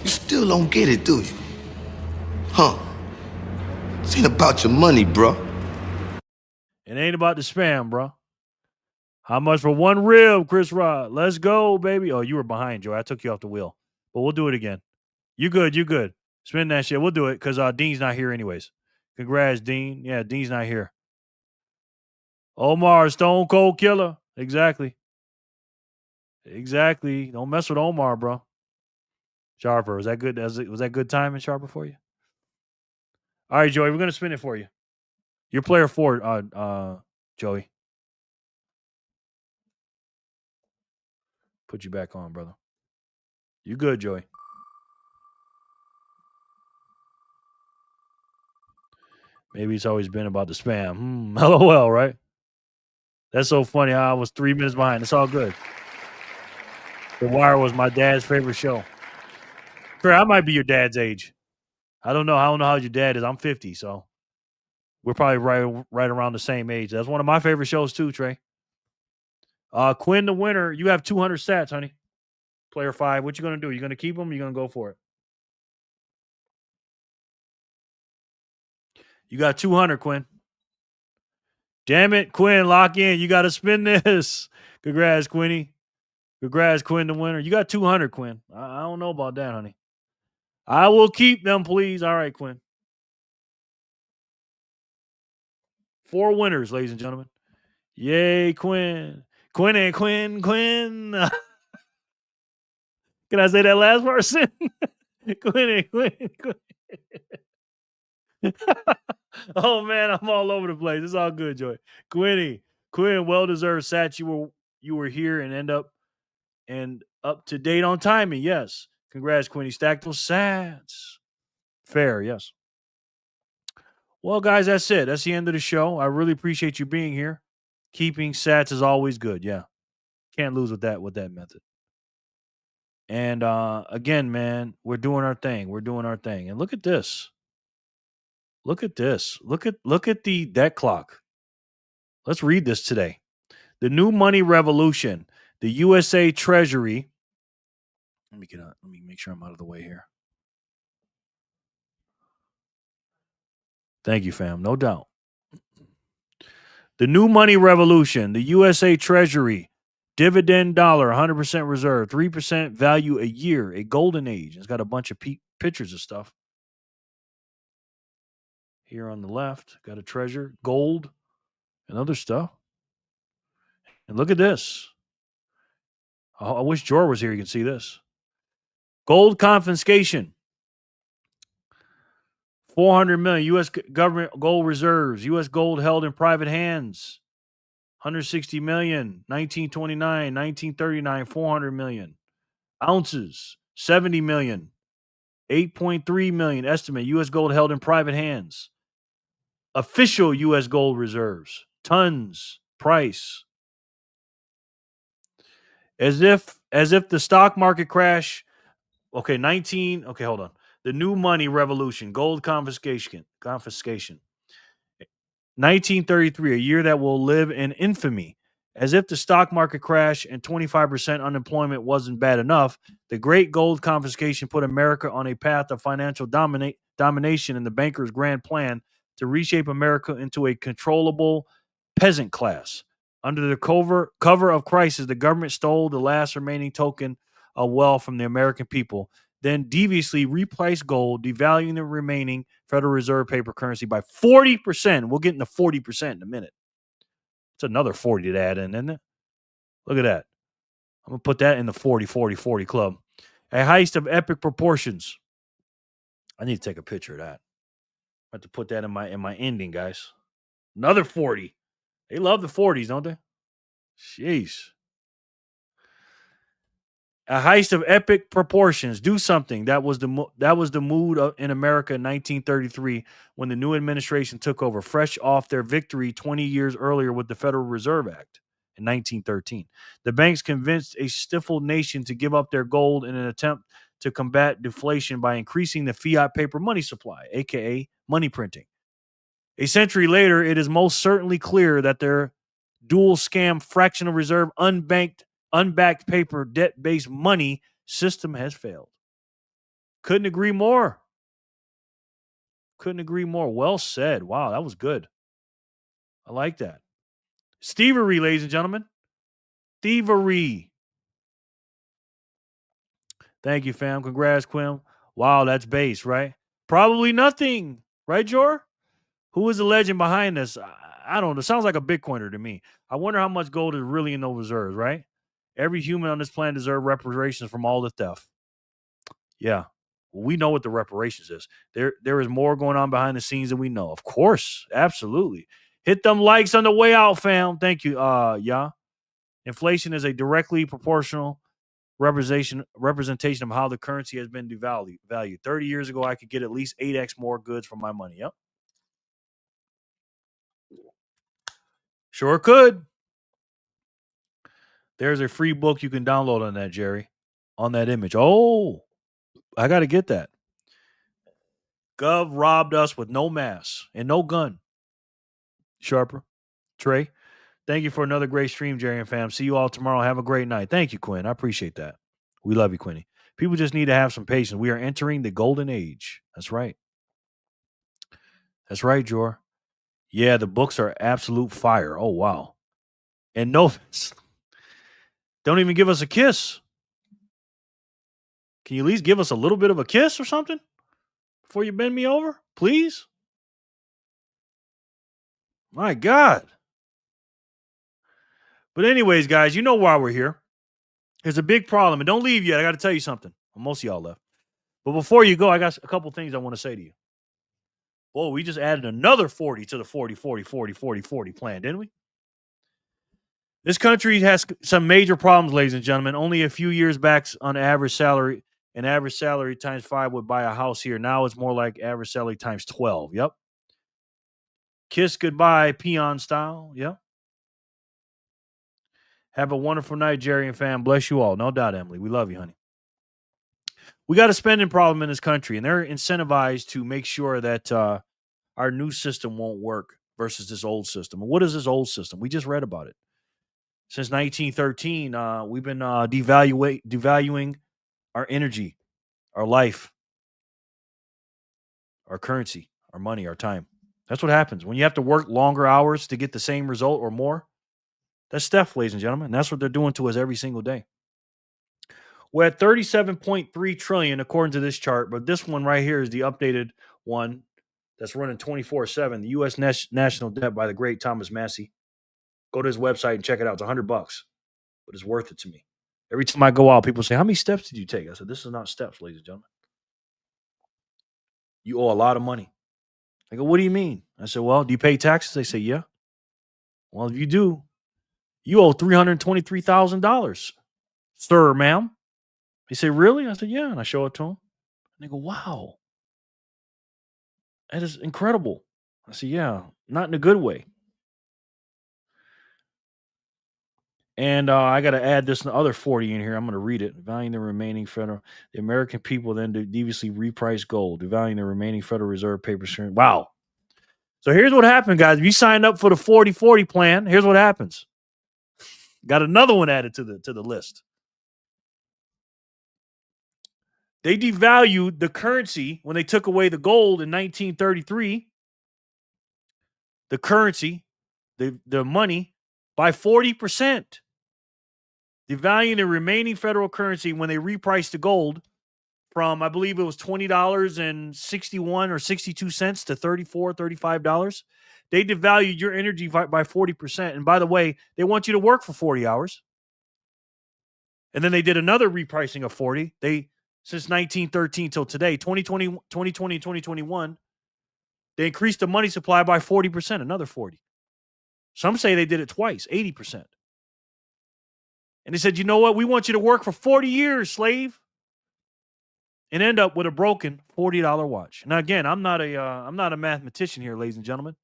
You still don't get it, do you? Huh? This ain't about your money, bro. It ain't about the spam, bro. How much for 1 rib, Chris Rod? Let's go, baby. Oh, you were behind, Joe. I took you off the wheel. But we'll do it again. You good. Spin that shit. We'll do it because Dean's not here anyways. Congrats, Dean. Yeah, Dean's not here. Omar, Stone Cold Killer. Exactly. Don't mess with Omar, bro. Sharper, was that good? Was that good timing, Sharper, for you? All right, Joey, we're gonna spin it for you. You're player 4, Joey. Put you back on, brother. You good, Joey? Maybe it's always been about the spam. LOL, right? That's so funny. I was 3 minutes behind. It's all good. The Wire was my dad's favorite show. Trey, I might be your dad's age. I don't know. I don't know how your dad is. I'm 50, so we're probably right around the same age. That's one of my favorite shows too, Trey. Quinn, the winner. You have 200 sats, honey. Player 5. What you gonna do? You gonna keep them? You gonna go for it? You got 200, Quinn. Damn it, Quinn, lock in. You got to spin this. Congrats, Quinny. Congrats, Quinn, the winner. You got 200, Quinn. I don't know about that, honey. I will keep them, please. All right, Quinn. 4 winners, ladies and gentlemen. Yay, Quinn. Quinn and Quinn. Can I say that last person? Quinn and Quinn. Oh man, I'm all over the place. It's all good, Joy. Quinn, well-deserved sats. You were here and end up to date on timing. Yes. Congrats, Quinny. Stack those sats. Fair, yes. Well, guys, that's it. That's the end of the show. I really appreciate you being here. Keeping sats is always good. Yeah. Can't lose with that method. And again, man, we're doing our thing. And look at this. Look at the debt clock. Let's read this today. The new money revolution. The USA Treasury. Let me make sure I'm out of the way here. Thank you, fam. No doubt. The new money revolution. The USA Treasury. Dividend dollar, 100% reserve, 3% value a year, a golden age. It's got a bunch of pictures of stuff. Here on the left, got a treasure, gold, and other stuff. And look at this. I wish Jor was here. You can see this. Gold confiscation. 400 million U.S. government gold reserves. U.S. gold held in private hands. 160 million. 1929, 1939, 400 million. Ounces. 70 million. 8.3 million estimate. U.S. gold held in private hands. Official U.S. gold reserves. Tons. Price. As if as if the stock market crash. Okay, 19. Okay, hold on. The new money revolution, gold confiscation. 1933, a year that will live in infamy. As if the stock market crash and 25% unemployment wasn't bad enough, the great gold confiscation put America on a path of financial domination in the bankers' grand plan to reshape America into a controllable peasant class. Under the cover of crisis, the government stole the last remaining token of wealth from the American people, then deviously repriced gold, devaluing the remaining Federal Reserve paper currency by 40%. We'll get into 40% in a minute. It's another 40 to add in, isn't it? Look at that. I'm going to put that in the 40, 40, 40 club. A heist of epic proportions. I need to take a picture of that. I have to put that in my ending, guys. Another 40. They love the 40s, don't they? Jeez. A heist of epic proportions. Do something. That was the mood in America in 1933 when the new administration took over, fresh off their victory 20 years earlier with the Federal Reserve Act in 1913. The banks convinced a stifled nation to give up their gold in an attempt to combat deflation by increasing the fiat paper money supply, aka money printing. A century later, it is most certainly clear that their dual scam fractional reserve unbacked paper debt-based money system has failed. Couldn't agree more. Couldn't agree more. Well said. Wow, that was good. I like that. Thievery, ladies and gentlemen. Thievery. Thank you, fam. Congrats, Quim. Wow, that's base, right? Probably nothing. Right, Jor? Who is the legend behind this? I don't know. It sounds like a Bitcoiner to me. I wonder how much gold is really in those reserves, right? Every human on this planet deserves reparations from all the theft. Yeah. Well, we know what the reparations is. There is more going on behind the scenes than we know. Of course. Absolutely. Hit them likes on the way out, fam. Thank you. Yeah. Inflation is a directly proportional representation of how the currency has been devalued. 30 years ago, I could get at least 8x more goods for my money. Yep. Sure could. There's a free book you can download on that, Jerry. On that image. Oh, I got to get that. Gov robbed us with no mask and no gun. Sharper. Trey, thank you for another great stream, Jerry and fam. See you all tomorrow. Have a great night. Thank you, Quinn. I appreciate that. We love you, Quinny. People just need to have some patience. We are entering the golden age. That's right. That's right, Jor. Yeah, the books are absolute fire. Oh, wow. And no, don't even give us a kiss. Can you at least give us a little bit of a kiss or something before you bend me over? Please? My God. But anyways, guys, you know why we're here. There's a big problem. And don't leave yet. I got to tell you something. Well, most of y'all left. But before you go, I got a couple things I want to say to you. Whoa, we just added another 40 to the 40, 40, 40, 40, 40 plan, didn't we? This country has some major problems, ladies and gentlemen. Only a few years back, on average salary, an average salary times 5 would buy a house here. Now it's more like average salary times 12. Yep. Kiss goodbye, peon style. Yep. Have a wonderful night, Jerry and fam. Bless you all. No doubt, Emily. We love you, honey. We got a spending problem in this country, and they're incentivized to make sure that our new system won't work versus this old system. And what is this old system? We just read about it. Since 1913, we've been devaluing our energy, our life, our currency, our money, our time. That's what happens. When you have to work longer hours to get the same result or more, that's theft, ladies and gentlemen. And that's what they're doing to us every single day. We're at 37.3 trillion according to this chart, but this one right here is the updated one that's running 24/7. The U.S. national debt by the great Thomas Massey. Go to his website and check it out. It's $100, but it's worth it to me. Every time I go out, people say, "How many steps did you take?" I said, "This is not steps, ladies and gentlemen. You owe a lot of money." I go, "What do you mean?" I said, "Well, do you pay taxes?" They say, "Yeah." Well, if you do, you owe $323,000, sir, ma'am. He said, "Really?" I said, "Yeah." And I show it to him. And they go, "Wow, that is incredible." I said, "Yeah, not in a good way." And I got to add this other 40 in here. I'm going to read it. Valuing the remaining federal, the American people then deviously reprice gold, devaluing the remaining Federal Reserve paper. Wow. So here's what happened, guys. If you signed up for the 40-40 plan, here's what happens. Got another one added to the list. They devalued the currency when they took away the gold in 1933. The currency, the money, by 40%. Devaluing the remaining federal currency when they repriced the gold from, I believe it was $20.61 or 62 cents to $34, $35. They devalued your energy by 40%. And by the way, they want you to work for 40 hours. And then they did another repricing of 40. Since 1913 till today, 2020, 2021, they increased the money supply by 40%, another 40. Some say they did it twice, 80%. And they said, you know what? We want you to work for 40 years, slave, and end up with a broken $40 watch. Now, again, I'm not a mathematician here, ladies and gentlemen.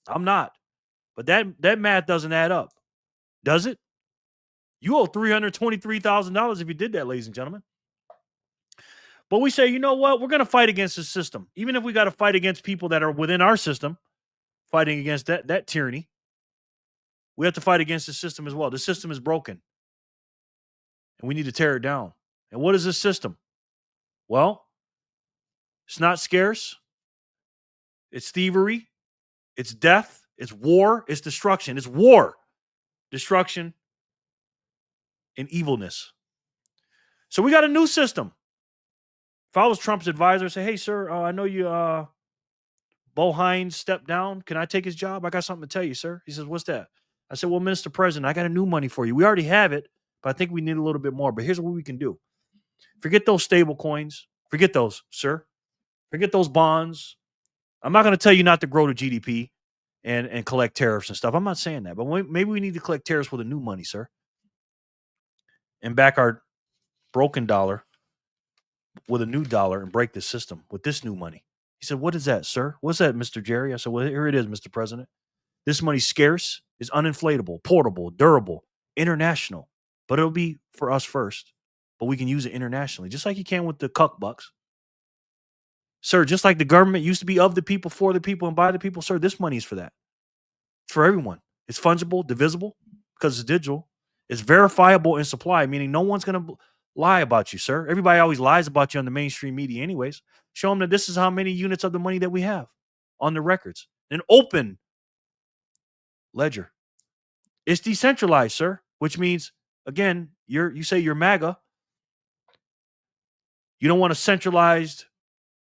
I'm not. But that math doesn't add up. Does it? You owe $323,000 if you did that, ladies and gentlemen. But we say, you know what? We're going to fight against the system. Even if we got to fight against people that are within our system, fighting against that tyranny, we have to fight against the system as well. The system is broken. And we need to tear it down. And what is this system? Well, it's not scarce. It's thievery. It's death. It's war. It's destruction. It's war, destruction, and evilness. So we got a new system. If I was Trump's advisor, I'd say, hey, sir, I know you, Bo Hines stepped down. Can I take his job? I got something to tell you, sir. He says, what's that? I said, well, Mr. President, I got a new money for you. We already have it, but I think we need a little bit more. But here's what we can do. Forget those stable coins. Forget those, sir. Forget those bonds. I'm not going to tell you not to grow the GDP and collect tariffs and stuff. I'm not saying that. But maybe we need to collect tariffs with a new money, sir. And back our broken dollar with a new dollar and break the system with this new money. He said, what is that, sir? What's that, Mr. Jerry? I said, well, here it is, Mr. President. This money's scarce, is uninflatable, portable, durable, international. But it'll be for us first. But we can use it internationally, just like you can with the cuck bucks. Sir, just like the government used to be of the people, for the people, and by the people, sir, this money is for that. It's for everyone. It's fungible, divisible, because it's digital. It's verifiable in supply, meaning no one's going to lie about you, sir. Everybody always lies about you on the mainstream media anyways. Show them that this is how many units of the money that we have on the records. An open ledger. It's decentralized, sir, which means, again, you say you're MAGA. You don't want a centralized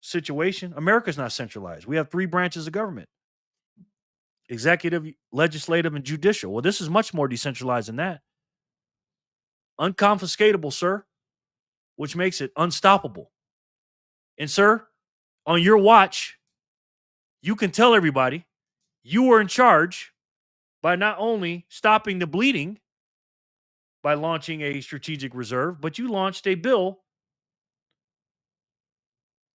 situation. America's not centralized. We have 3 branches of government: executive, legislative, and judicial. Well, this is much more decentralized than that. Unconfiscatable, sir, which makes it unstoppable. And, sir, on your watch, you can tell everybody you were in charge by not only stopping the bleeding by launching a strategic reserve, but you launched a bill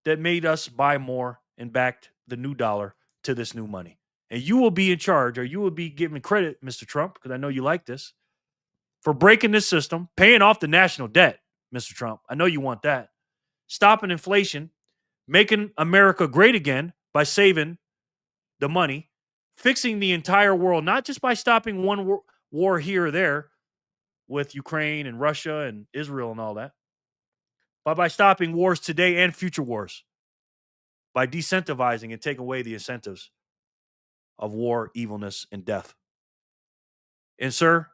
that made us buy more and backed the new dollar to this new money. And you will be in charge, or you will be given credit, Mr. Trump, because I know you like this, for breaking this system, paying off the national debt, Mr. Trump. I know you want that. Stopping inflation, making America great again by saving the money, fixing the entire world, not just by stopping one war here or there with Ukraine and Russia and Israel and all that, but by stopping wars today and future wars, by decentivizing and taking away the incentives of war, evilness, and death. And, sir,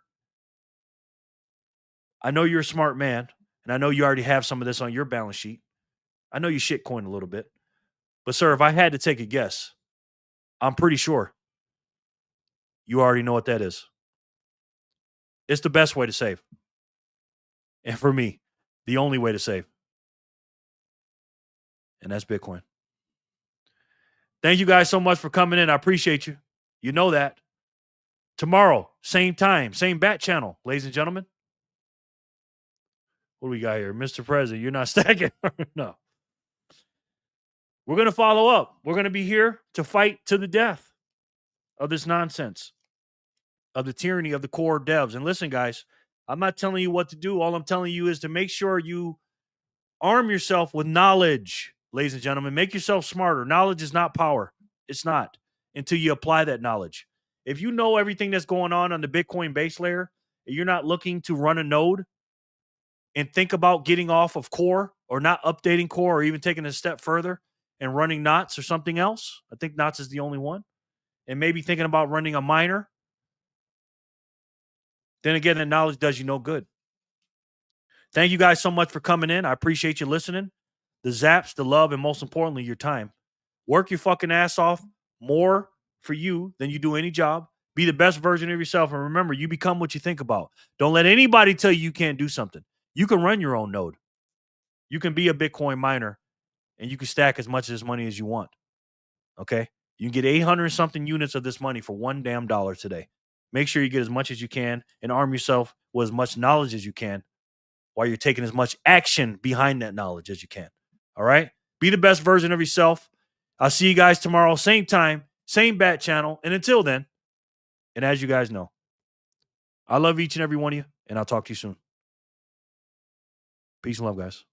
I know you're a smart man, and I know you already have some of this on your balance sheet. I know you shitcoin a little bit. But, sir, if I had to take a guess, I'm pretty sure you already know what that is. It's the best way to save. And for me, the only way to save. And that's Bitcoin. Thank you guys so much for coming in. I appreciate you. You know that. Tomorrow, same time, same bat channel, ladies and gentlemen. What do we got here? Mr. President, you're not stacking. No. We're going to follow up. We're going to be here to fight to the death of this nonsense of the tyranny of the core devs. And listen, guys, I'm not telling you what to do. All I'm telling you is to make sure you arm yourself with knowledge, ladies and gentlemen. Make yourself smarter. Knowledge is not power. It's not until you apply that knowledge. If you know everything that's going on the Bitcoin base layer, and you're not looking to run a node and think about getting off of core or not updating core or even taking a step further and running knots or something else. I think knots is the only one. And maybe thinking about running a miner. Then again, that knowledge does you no good. Thank you guys so much for coming in. I appreciate you listening. The zaps, the love, and most importantly, your time. Work your fucking ass off more for you than you do any job. Be the best version of yourself. And remember, you become what you think about. Don't let anybody tell you can't do something. You can run your own node. You can be a Bitcoin miner and you can stack as much of this money as you want. Okay? You can get 800 something units of this money for $1 damn today. Make sure you get as much as you can and arm yourself with as much knowledge as you can while you're taking as much action behind that knowledge as you can. All right? Be the best version of yourself. I'll see you guys tomorrow, same time, same bat channel. And until then, and as you guys know, I love each and every one of you, and I'll talk to you soon. Peace and love, guys.